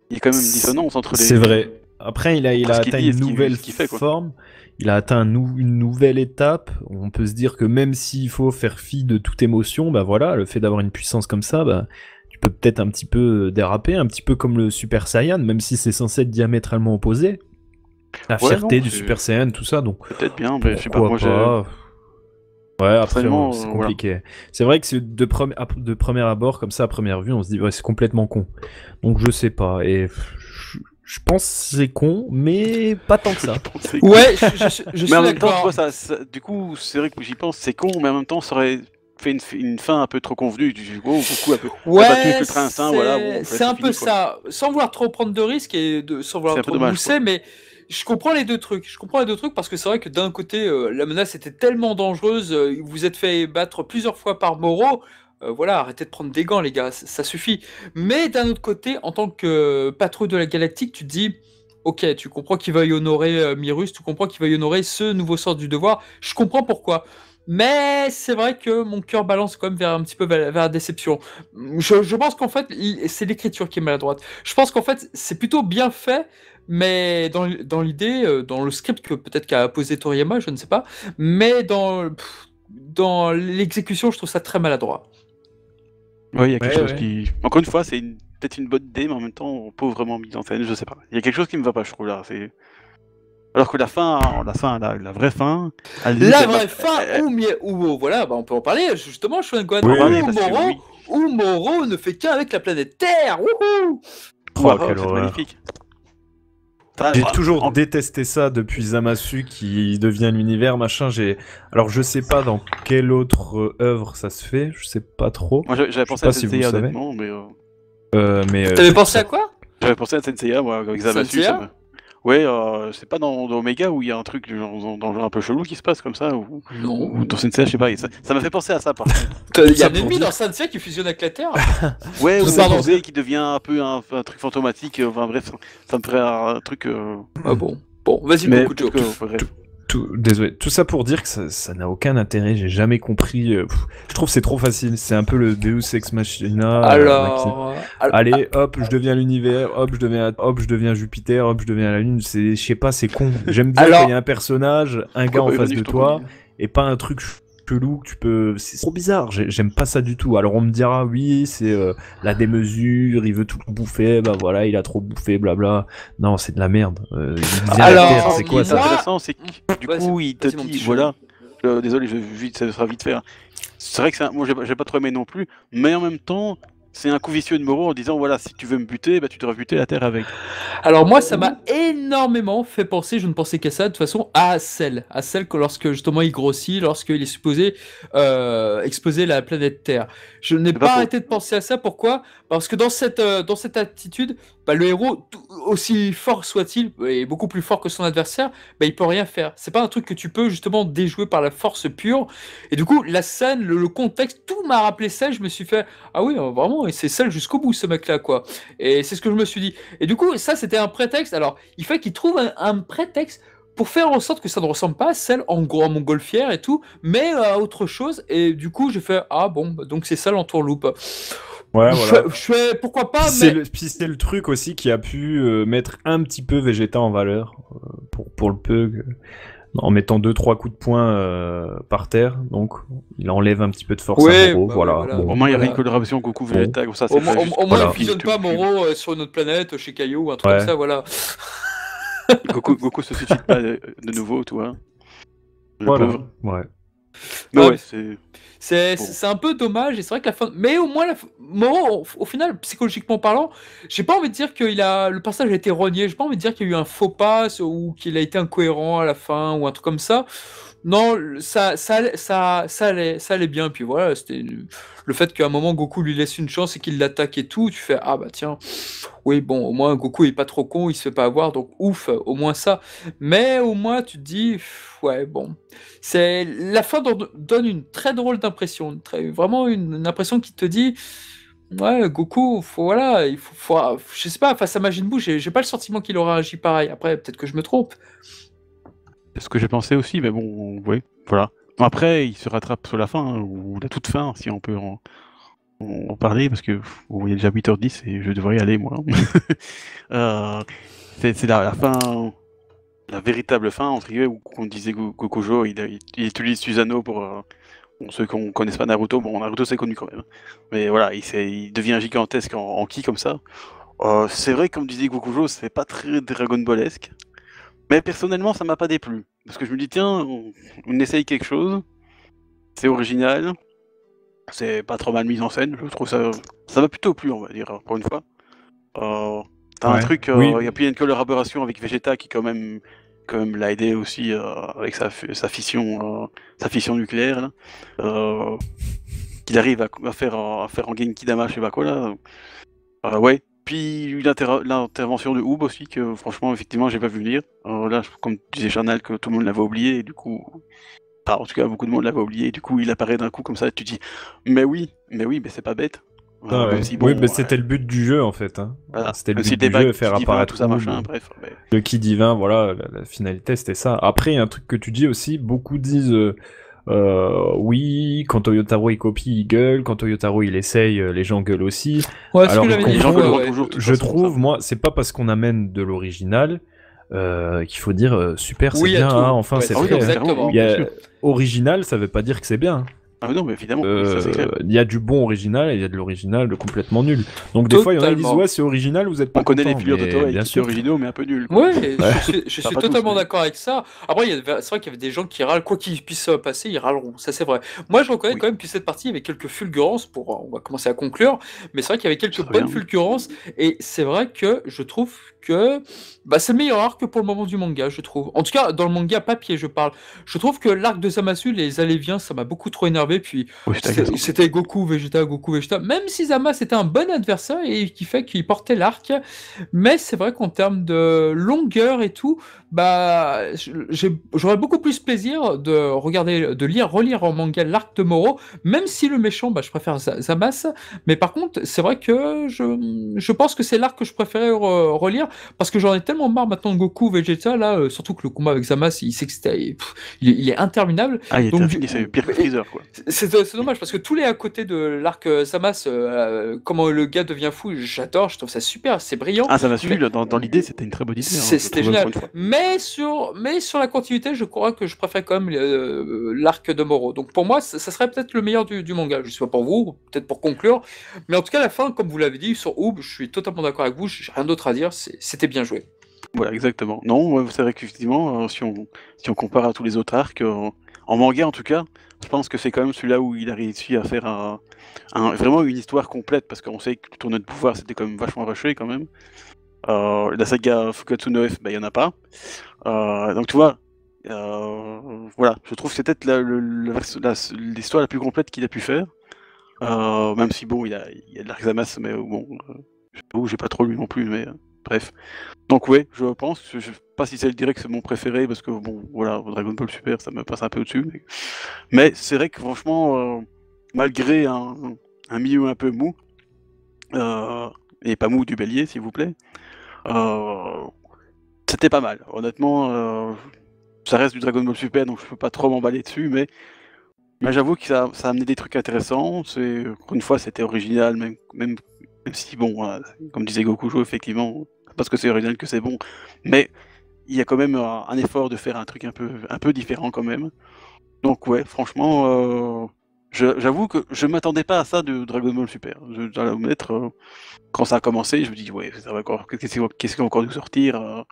Il y a quand même une dissonance entre les... C'est vrai. Après, il a Entre ce qu'il atteint dit et une ce qu'il nouvelle fait, quoi. forme. Il a atteint une nouvelle étape. On peut se dire que même s'il faut faire fi de toute émotion, bah voilà, le fait d'avoir une puissance comme ça, bah, tu peux peut-être un petit peu déraper, un petit peu comme le Super Saiyan, même si c'est censé être diamétralement opposé. La Ouais, fierté non, du c'est- Super Saiyan, tout ça, donc Peut-être bien, mais je sais pas, pourquoi moi j'ai... pas. Ouais, après, Personnellement, c'est voilà. compliqué. C'est vrai que de premier abord, comme ça, à première vue, on se dit, ouais, c'est complètement con. Donc, je sais pas. Et je pense que c'est con, mais pas tant que ça. Ouais, je suis Mais en même temps, tu d'accord. vois, du coup, c'est vrai que j'y pense, c'est con, mais en même temps, ça aurait fait une fin un peu trop convenue. Beaucoup un peu. T'as battu avec Ouais, l'Ultra Instinct, voilà, bon, c'est un peu fini, quoi. ça. Sans vouloir trop prendre de risques et sans C'est vouloir un peu trop dommage, mousser, quoi. mais je comprends les deux trucs. Je comprends les deux trucs parce que c'est vrai que d'un côté, la menace était tellement dangereuse, vous vous êtes fait battre plusieurs fois par Moro. Voilà, arrêtez de prendre des gants, les gars, ça suffit. Mais d'un autre côté, en tant que patrouille de la galactique, tu te dis, ok, tu comprends qu'il veuille honorer Myrus, tu comprends qu'il veuille honorer ce nouveau sort du devoir. Je comprends pourquoi. Mais c'est vrai que mon cœur balance quand même vers un petit peu vers la déception. Je pense qu'en fait, c'est l'écriture qui est maladroite. Je pense qu'en fait, c'est plutôt bien fait, mais dans l'idée, dans le script que peut-être qu'a posé Toriyama, je ne sais pas, mais dans l'exécution, je trouve ça très maladroit. Ouais, il y a quelque Ouais, chose ouais. qui. Encore une fois, c'est peut-être une bonne idée, mais en même temps, pauvrement mise en scène, je sais pas. Il y a quelque chose qui me va pas, je trouve, là. Alors que la vraie fin, à la limite, La elle m'a- vraie fin, ou voilà, bah on peut en parler, justement, Shonen on va en parler, où parce que Moro, oui. où Moro ne fait qu'un avec la planète Terre. Wouhou! Oh, Oh, quelle c'est horreur. magnifique. Ça, J'ai bah, toujours en- détesté ça depuis Zamasu qui devient l'univers, machin. Alors, je sais pas dans quelle autre œuvre ça se fait, je sais pas trop. Moi, j'avais Je sais pensé à pas si vous Senseiya, savez. honnêtement, mais. T'avais pensé à quoi? J'avais pensé à Senseiya, moi, avec Zamasu. Senseiya? Ouais, c'est pas dans Omega où il y a un truc dans le genre un peu chelou qui se passe comme ça, Non. ou dans Senseiya, je sais pas. Ça m'a fait penser à ça, par contre. Il y a ça un pour ennemi dire- dans Senseiya qui fusionne avec la Terre. Ouais, ou Pardon. Zé qui devient un peu un truc fantomatique. Enfin bref, ça me ferait un truc. Ah bon. Bon, vas-y, Mais beaucoup de peut-être que, bref. Désolé, tout ça pour dire que ça n'a aucun intérêt, j'ai jamais compris. Je trouve que c'est trop facile, c'est un peu le Deus Ex Machina. Alors, Allez, hop, je deviens l'univers, hop, je deviens Jupiter, hop, je deviens la Lune. Je sais pas, c'est con. J'aime bien Alors- quand il y a un personnage, un gars en Ouais, face vas-y, de je te toi, connais. et pas un truc chelou que tu peux. C'est trop bizarre. J'aime pas ça du tout. Alors on me dira, oui, c'est la démesure, il veut tout bouffer, bah voilà, il a trop bouffé, blabla. Non, c'est de la merde. Il vient à Alors, la Terre, c'est quoi Ce qui est ça? intéressant, c'est que du Vas-y, coup, il te vas-y, mon dit, petit voilà. Désolé, ça sera vite fait. Hein. C'est vrai que moi, j'ai pas trop aimé non plus, mais en même temps, c'est un coup vicieux de Moro en disant, voilà, si tu veux me buter, bah tu devrais buter la Terre avec. Alors moi, ça m'a énormément fait penser, je ne pensais qu'à ça, de toute façon, à Cell que lorsque justement il grossit, lorsqu'il est supposé exploser la planète Terre. Je n'ai C'est pas pas faux. arrêté de penser à ça, pourquoi? Parce que dans cette attitude, bah, le héros, aussi fort soit-il, et beaucoup plus fort que son adversaire, bah, il peut rien faire. C'est pas un truc que tu peux justement déjouer par la force pure. Et du coup, la scène, le contexte, tout m'a rappelé ça, je me suis fait, ah oui, vraiment, et c'est Cell jusqu'au bout, ce mec-là, quoi. Et c'est ce que je me suis dit. Et du coup, ça, c'était un prétexte. Alors, il fait qu'il trouve un prétexte pour faire en sorte que ça ne ressemble pas à celle en gros à montgolfière et tout, mais à autre chose. Et du coup, j'ai fait ah bon, bah, donc c'est ça l'entourloupe. Ouais, voilà. Je fais pourquoi pas, Puis mais c'est le truc aussi qui a pu mettre un petit peu Vegeta en valeur pour le peu. En mettant 2-3 coups de poing par terre, donc il enlève un petit peu de force Ouais, à Moro, bah voilà. ouais, voilà. Bon. Au moins, il y a Voilà. une coloration Goku Vegeta, comme ça, c'est Au pas juste. moins, Voilà. il fusionne pas Moro sur une autre planète, chez Kaio ou un truc Ouais. comme ça, voilà. Goku se suscite pas de nouveau, tu vois. Le Voilà. pauvre. Ouais. Mais Ouais, ouais, mais c'est. C'est Bon. c'est un peu dommage, et c'est vrai que la fin. Mais au moins, Moro, au final, psychologiquement parlant, j'ai pas envie de dire que le personnage a été renié, j'ai pas envie de dire qu'il y a eu un faux pas ou qu'il a été incohérent à la fin ou un truc comme ça. Non, ça allait bien. Puis voilà, c'était le fait qu'à un moment Goku lui laisse une chance et qu'il l'attaque et tout. Tu fais ah bah tiens, oui bon, au moins Goku est pas trop con, il se fait pas avoir, donc ouf, au moins ça. Mais au moins tu te dis ouais bon, c'est la fin donne une très drôle d'impression, vraiment une impression qui te dit ouais Goku, voilà, je sais pas, face à Majin Buu, j'ai pas le sentiment qu'il aurait agi pareil. Après peut-être que je me trompe. C'est ce que j'ai pensé aussi, mais bon, ouais, voilà. Bon, après, il se rattrape sur la fin, hein, ou la toute fin, si on peut en parler, parce que bon, il est déjà 8h10 et je devrais y aller, moi. Euh, c'est la fin, la véritable fin, entre guillemets, où on disait Gokujo, il utilise Susanoo pour bon, ceux qui ne connaissent pas Naruto. Bon, Naruto c'est connu quand même, mais voilà, il devient gigantesque en ki comme ça. C'est vrai, comme disait Gokujo, c'est pas très Dragon Ballesque, mais personnellement, ça m'a pas déplu, parce que je me dis tiens, on essaye quelque chose, c'est original, c'est pas trop mal mis en scène, je trouve ça m'a plutôt plu, on va dire, pour une fois. T'as un Ouais. truc, Oui. y a puis une collaboration avec Vegeta qui quand même l'a aidé aussi avec sa fission nucléaire, là. Qu'il arrive à faire en Genki Dama, je sais pas quoi là. Ouais. Puis l'intervention de Oob aussi, que franchement, effectivement, j'ai pas vu venir. Là, comme disait Charnal, que tout le monde l'avait oublié, et du coup. Enfin, en tout cas, beaucoup de monde l'avait oublié, et du coup, il apparaît d'un coup comme ça, et tu dis, mais oui, mais c'est pas bête. Ah ouais. Même si, bon, Oui, mais c'était le but du jeu en fait. Hein. voilà. C'était le Même si but du débat jeu, faire qui divin, apparaître tout ça, Oob, machin, bref. Mais... le ki divin, voilà, la finalité c'était ça. Après, il y a un truc que tu dis aussi, beaucoup disent oui, quand Toyotaro il copie, il gueule, quand Toyotaro il essaye, les gens gueulent aussi. Ouais, ce Alors, que j'avais ils dit, les gens confondent, gueuleront ouais. toujours, de toute je façon, trouve, ça. moi, c'est pas parce qu'on amène de l'original qu'il faut dire super, c'est Oui, à bien, tout. hein, enfin Ouais, c'est Ah oui, vrai. non, Hein. exactement. Il y bien a... sûr. Original, ça veut pas dire que c'est bien. Ah non, mais évidemment, oui, ça c'est clair. Il y a du bon original et il y a de l'original de complètement nul. Donc des fois, il y en a qui disent Totalement. ouais, c'est original, vous êtes pas On connaît content, les figures de mais Toei bien qui étaient sûr. originaux, mais un peu nuls. Quoi. Ouais, je Enfin, suis pas tous, totalement mais- d'accord avec ça. Après, c'est vrai qu'il y avait des gens qui râlent, quoi qu'il puisse se passer, ils râleront, ça c'est vrai. Moi, je reconnais Oui. quand même que cette partie, il y avait quelques fulgurances, on va commencer à conclure, mais c'est vrai qu'il y avait quelques Ça bonnes revient. fulgurances, et c'est vrai que je trouve que c'est le meilleur arc pour le moment du manga, je trouve. En tout cas, dans le manga papier, je parle. Je trouve que l'arc de Zamasu, les allées-viens, ça m'a beaucoup trop énervé, puis Oui, c'était agaçant. c'était Goku, Vegeta, même si Zama c'était un bon adversaire et qui fait qu'il portait l'arc, mais c'est vrai qu'en termes de longueur et tout, j'aurais beaucoup plus plaisir de relire en manga l'arc de Moro, même si le méchant, je préfère Zamas, mais par contre, c'est vrai que je pense que c'est l'arc que je préférais relire, parce que j'en ai tellement marre maintenant de Goku, Vegeta, là, surtout que le combat avec Zamas, il sait que il est interminable. Ah, il était Donc, infini, c'est pire que Freezer, quoi. c'est dommage parce que tous les à côté de l'arc Samas, comment le gars devient fou, j'adore, je trouve ça super, c'est brillant. Ah, ça m'a suivi, Mais- dans l'idée, c'était une très bonne idée. C'était je trouve, génial. encore une fois. Mais sur la continuité, je crois que je préfère quand même l'arc de Moro. Donc pour moi, ça serait peut-être le meilleur du manga. Je sais pas pour vous, peut-être pour conclure. Mais en tout cas, la fin, comme vous l'avez dit, sur Oob, je suis totalement d'accord avec vous, j'ai rien d'autre à dire, c'était bien joué. Voilà, exactement. Non, ouais, c'est vrai qu'effectivement, si on compare à tous les autres arcs, en manga en tout cas, je pense que c'est quand même celui-là où il a réussi à faire vraiment une histoire complète, parce qu'on sait que le tournoi de pouvoir, c'était quand même vachement rushé quand même. La saga Fukatsu no F, il n'y en a pas. Donc tu vois, voilà, je trouve que c'est peut-être l'histoire la plus complète qu'il a pu faire. Même si bon, il y a de l'Arxamas, mais bon, j'ai pas trop lu non plus, mais bref. Donc ouais, je pense, je sais pas si c'est le direct, c'est mon préféré, parce que bon, voilà, Dragon Ball Super, ça me passe un peu au-dessus. Mais c'est vrai que franchement, malgré un milieu un peu mou, et pas mou du bélier, s'il vous plaît, c'était pas mal. Honnêtement, ça reste du Dragon Ball Super, donc je peux pas trop m'emballer dessus, mais j'avoue que ça a amené des trucs intéressants. Encore une fois, c'était original, même si, bon, comme disait Gokujo, effectivement, c'est parce que c'est original que c'est bon, mais il y a quand même un effort de faire un truc un peu différent quand même. Donc ouais, franchement, j'avoue que je m'attendais pas à ça de Dragon Ball Super. Je dois l'admettre, quand ça a commencé, je me dis ouais, ça va encore, qu'est-ce qu'ils vont encore nous sortir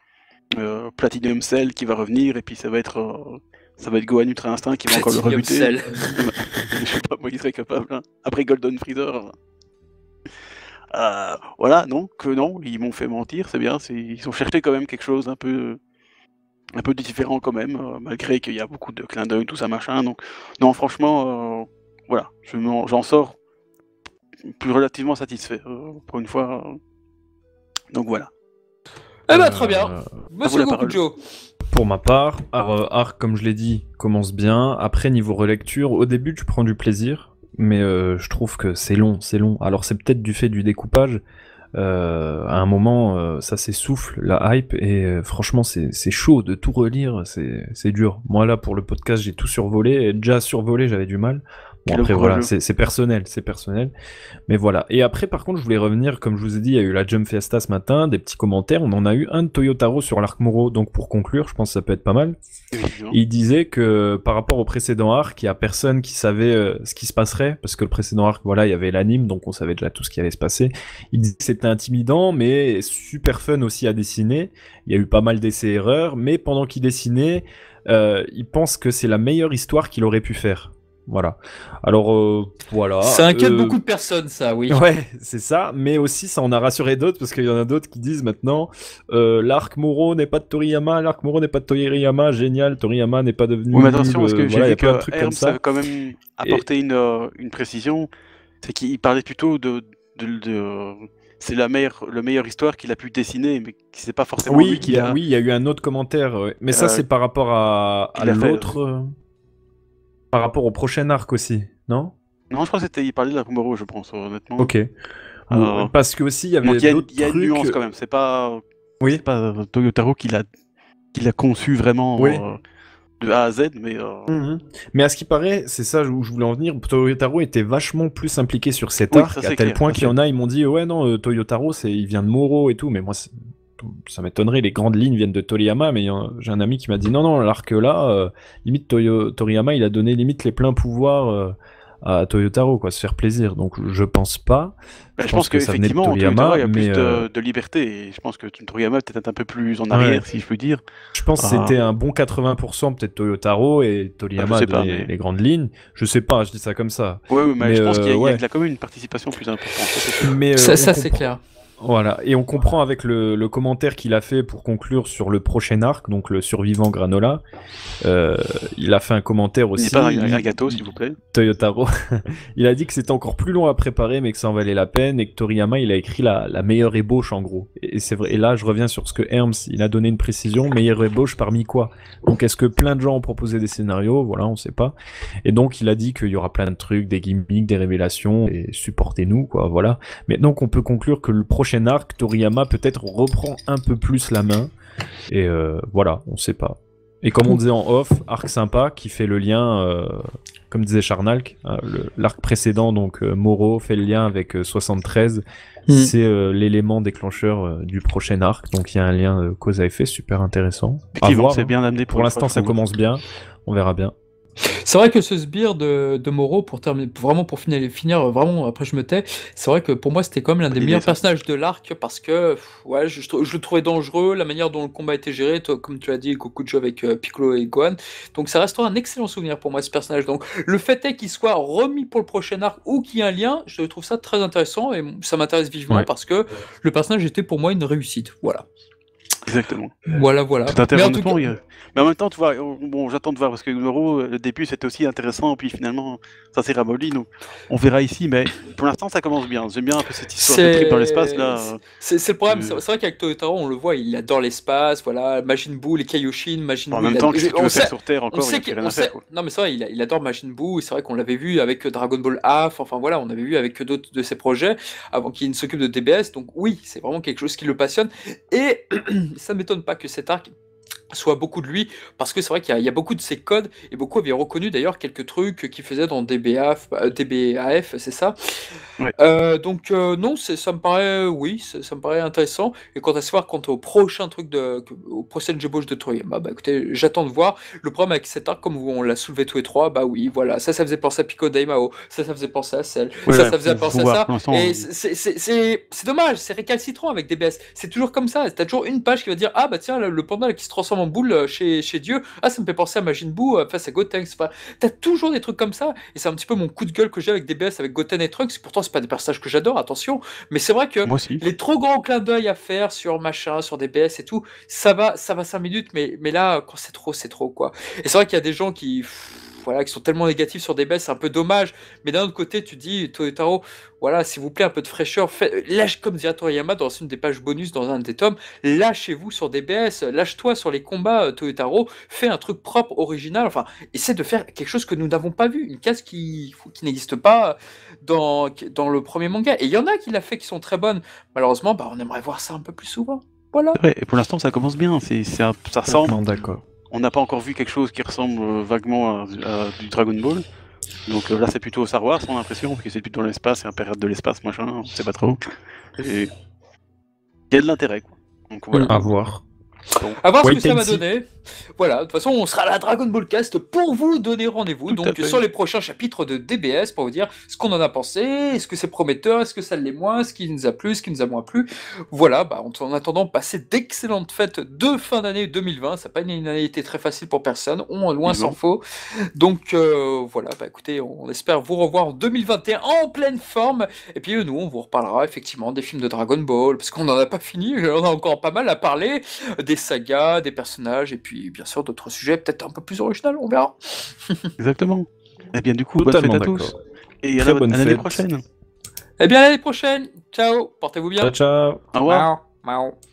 Platinum Cell qui va revenir et puis ça va être Gohan Ultra Instinct qui va encore le Platinum rebuter. Cell. Je sais pas, moi il serait capable. Hein. Après Golden Freezer. Voilà, non, ils m'ont fait mentir, c'est bien. Ils ont cherché quand même quelque chose un peu différent quand même, malgré qu'il y a beaucoup de clins d'œil, tout ça machin. Donc, non, franchement, voilà, j'en sors plus relativement satisfait pour une fois. Donc voilà. Eh ben très bien. à vous Monsieur la parole. Gokujo. Pour ma part, Arc, comme je l'ai dit, commence bien. Après, niveau relecture, au début, tu prends du plaisir, mais je trouve que c'est long, c'est long. Alors, c'est peut-être du fait du découpage. À un moment, ça s'essouffle, la hype, et franchement, c'est chaud de tout relire, c'est dur. Moi, là, pour le podcast, j'ai tout survolé, et déjà survolé, j'avais du mal. Bon, Quel après, courageux. voilà, c'est personnel, c'est personnel. Mais voilà. Et après, par contre, je voulais revenir, comme je vous ai dit, il y a eu la Jump Fiesta ce matin, des petits commentaires. On en a eu un de Toyotaro sur l'arc Moro. Donc, pour conclure, je pense que ça peut être pas mal. Évidemment. Il disait que par rapport au précédent arc, il y a personne qui savait ce qui se passerait. Parce que le précédent arc, voilà, il y avait l'anime, donc on savait déjà tout ce qui allait se passer. Il disait que c'était intimidant, mais super fun aussi à dessiner. Il y a eu pas mal d'essais-erreurs. Mais pendant qu'il dessinait, il pense que c'est la meilleure histoire qu'il aurait pu faire. Voilà. Alors, voilà. Ça inquiète beaucoup de personnes, ça, oui. Ouais, c'est ça, mais aussi ça en a rassuré d'autres parce qu'il y en a d'autres qui disent maintenant l'arc Moro n'est pas de Toriyama, l'arc Moro n'est pas de Toriyama, génial, Toriyama n'est pas devenu. Oui, mais attention, parce que j'ai voilà, y vu a plein de que trucs comme Herms ça. avait quand même apporté une précision, c'est qu'il parlait plutôt de c'est la meilleure histoire qu'il a pu dessiner, mais c'est pas forcément lui qui l'a. Oui, il y a eu un autre commentaire, mais ça c'est par rapport à qu'il a fait. l'autre, par rapport au prochain arc aussi, non? Non, je crois que il parlait de la Kumaro, je pense, honnêtement. Ok. Parce que aussi il y avait Donc d'autres il y a une trucs. nuance quand même. C'est pas Oui. Toyotaro qui l'a conçu vraiment Oui. de A à Z, mais. Mais à ce qui paraît, c'est ça où je voulais en venir. Toyotaro était vachement plus impliqué sur cet Oui, arc, ça, à c'est tel clair, point ça, qu'il y en a, ils m'ont dit ouais non, Toyotaro il vient de Moro et tout, mais moi ça m'étonnerait, les grandes lignes viennent de Toriyama, mais j'ai un ami qui m'a dit non, l'arc là, limite Toriyama il a donné limite les pleins pouvoirs à Toyotaro, quoi, se faire plaisir. Donc je pense pas. Je pense que ça venait de effectivement, Toriyama, Toyotaro, il y a mais plus de liberté, et je pense que Toriyama est peut-être un peu plus en arrière, si je peux dire. Je pense que c'était un bon 80% peut-être Toyotaro et Toriyama a donné les grandes lignes. Je sais pas, je dis ça comme ça. Oui, mais je pense qu'il y a de la commune, une participation plus importante. Mais ça c'est clair. Voilà, et on comprend avec le commentaire qu'il a fait pour conclure sur le prochain arc, donc le survivant Granola. Il a fait un commentaire aussi. Il n'est pas un gâteau, s'il vous plaît. Toyotaro. Il a dit que c'était encore plus long à préparer, mais que ça en valait la peine, et que Toriyama, il a écrit la meilleure ébauche, en gros. Et c'est vrai. Et là, je reviens sur ce que Herms, il a donné une précision. Meilleure ébauche parmi quoi? Donc, est-ce que plein de gens ont proposé des scénarios? Voilà, on sait pas. Et donc, il a dit qu'il y aura plein de trucs, des gimmicks, des révélations, et supportez-nous, quoi, voilà. Mais donc, on peut conclure que le prochain arc, Toriyama peut-être reprend un peu plus la main. Et voilà, on sait pas. Et comme on disait en off, arc sympa qui fait le lien, comme disait Charnalk, l'arc précédent, donc Moro fait le lien avec 73. C'est l'élément déclencheur du prochain arc. Donc il y a un lien cause à effet super intéressant. Effectivement, c'est bien amené pour l'instant, ça commence bien. On verra bien. C'est vrai que ce sbire de Moro, pour finir, vraiment, après je me tais, c'est vrai que pour moi c'était quand même l'un des meilleurs personnages de l'arc, parce que ouais, je le trouvais dangereux, la manière dont le combat était géré, comme tu l'as dit, Gokujo avec Piccolo et Gohan, donc ça restera un excellent souvenir pour moi, ce personnage. Donc le fait est qu'il soit remis pour le prochain arc, ou qu'il y ait un lien, je trouve ça très intéressant, et ça m'intéresse vivement, parce que le personnage était pour moi une réussite, voilà. Exactement. Voilà. Mais en même temps, tu vois, bon, j'attends de voir, parce que Moro, le début c'était aussi intéressant, puis finalement ça s'est ramolli, donc on verra ici, mais pour l'instant ça commence bien. J'aime bien un peu cette histoire de trip dans l'espace là. C'est le problème, c'est vrai qu'avec Toyotaro on le voit, il adore l'espace, voilà, Majin Buu, les Kaioshin, Majin Buu. En même temps, que si tu veux faire sur Terre encore, il n'y a rien à faire. Non mais c'est vrai, il adore Majin Buu, c'est vrai qu'on l'avait vu avec Dragon Ball AF, enfin voilà, on avait vu avec d'autres de ses projets avant qu'il ne s'occupe de DBS, donc oui, c'est vraiment quelque chose qui le passionne, et ça ne m'étonne pas que cet arc soit beaucoup de lui, parce que c'est vrai qu'il y a beaucoup de ces codes, et beaucoup avaient reconnu d'ailleurs quelques trucs qu'ils faisaient dans DBAF, c'est ça. Ouais. Donc non, ça me paraît, oui, ça me paraît intéressant. Et quant à savoir, quant au prochain truc aux prochaines ébauches de Toriyama, bah écoutez, j'attends de voir. Le problème avec cet arc, comme on l'a soulevé tous les trois, bah oui, voilà, ça faisait penser à Pico Daimao, ça faisait penser à Cell, ça faisait penser à ça. Et c'est dommage, c'est récalcitrant avec DBS. C'est toujours comme ça. T'as toujours une page qui va dire, ah bah tiens, le panda là, qui se transforme en boule chez Dieu, ah ça me fait penser à Majin Buu face à Gotenks. Enfin, t'as toujours des trucs comme ça, et c'est un petit peu mon coup de gueule que j'ai avec DBS, avec Goten et Trunks. Pourtant c'est pas des personnages que j'adore, attention, mais c'est vrai que Moi aussi. les trop grands clins d'œil à faire sur machin, sur DBS et tout, ça va 5 minutes, mais là quand c'est trop quoi. Et c'est vrai qu'il y a des gens qui voilà, qui sont tellement négatifs sur DBS, c'est un peu dommage, mais d'un autre côté tu dis, Toyotaro, voilà, s'il vous plaît, un peu de fraîcheur, lâche comme dirait Toriyama dans une des pages bonus dans un des tomes, lâchez-vous sur DBS, lâche-toi sur les combats, Toyotaro, fais un truc propre, original, enfin, essaie de faire quelque chose que nous n'avons pas vu, une case qui n'existe pas dans le premier manga. Et il y en a qui l'a fait, qui sont très bonnes. Malheureusement, bah, on aimerait voir ça un peu plus souvent. Voilà. Ouais, et pour l'instant, ça commence bien. Ça ressemble. Non, d'accord. On n'a pas encore vu quelque chose qui ressemble vaguement à du Dragon Ball. Donc là, c'est plutôt Star Wars, on a l'impression, parce que c'est plutôt dans l'espace, c'est un pirate de l'espace, machin, on sait pas trop. Et il y a de l'intérêt, quoi. Donc voilà. À voir. Donc, à voir ce wait que ça and va see. donner. Voilà, de toute façon, on sera à la Dragon Ball Cast pour vous donner rendez-vous. Tout à Donc, fait. sur les prochains chapitres de DBS, pour vous dire ce qu'on en a pensé, est-ce que c'est prometteur, est-ce que ça l'est moins, ce qui nous a plu, ce qui nous a moins plu. Voilà, bah, en attendant, passez d'excellentes fêtes de fin d'année 2020. Ça n'a pas une année été très facile pour personne, loin s'en faut. Donc, voilà, bah écoutez, on espère vous revoir en 2021 en pleine forme. Et puis, nous, on vous reparlera effectivement des films de Dragon Ball, parce qu'on n'en a pas fini, on a encore pas mal à parler, des sagas, des personnages, et puis bien sûr d'autres sujets peut-être un peu plus originaux, on verra. Exactement. Et bien du coup, bonne Totalement fête à tous. d'accord. Et à Très bonne l'année fête. prochaine. Eh bien, à l'année prochaine, ciao, portez-vous bien. Ciao, ciao. Au revoir. Miaou, miaou.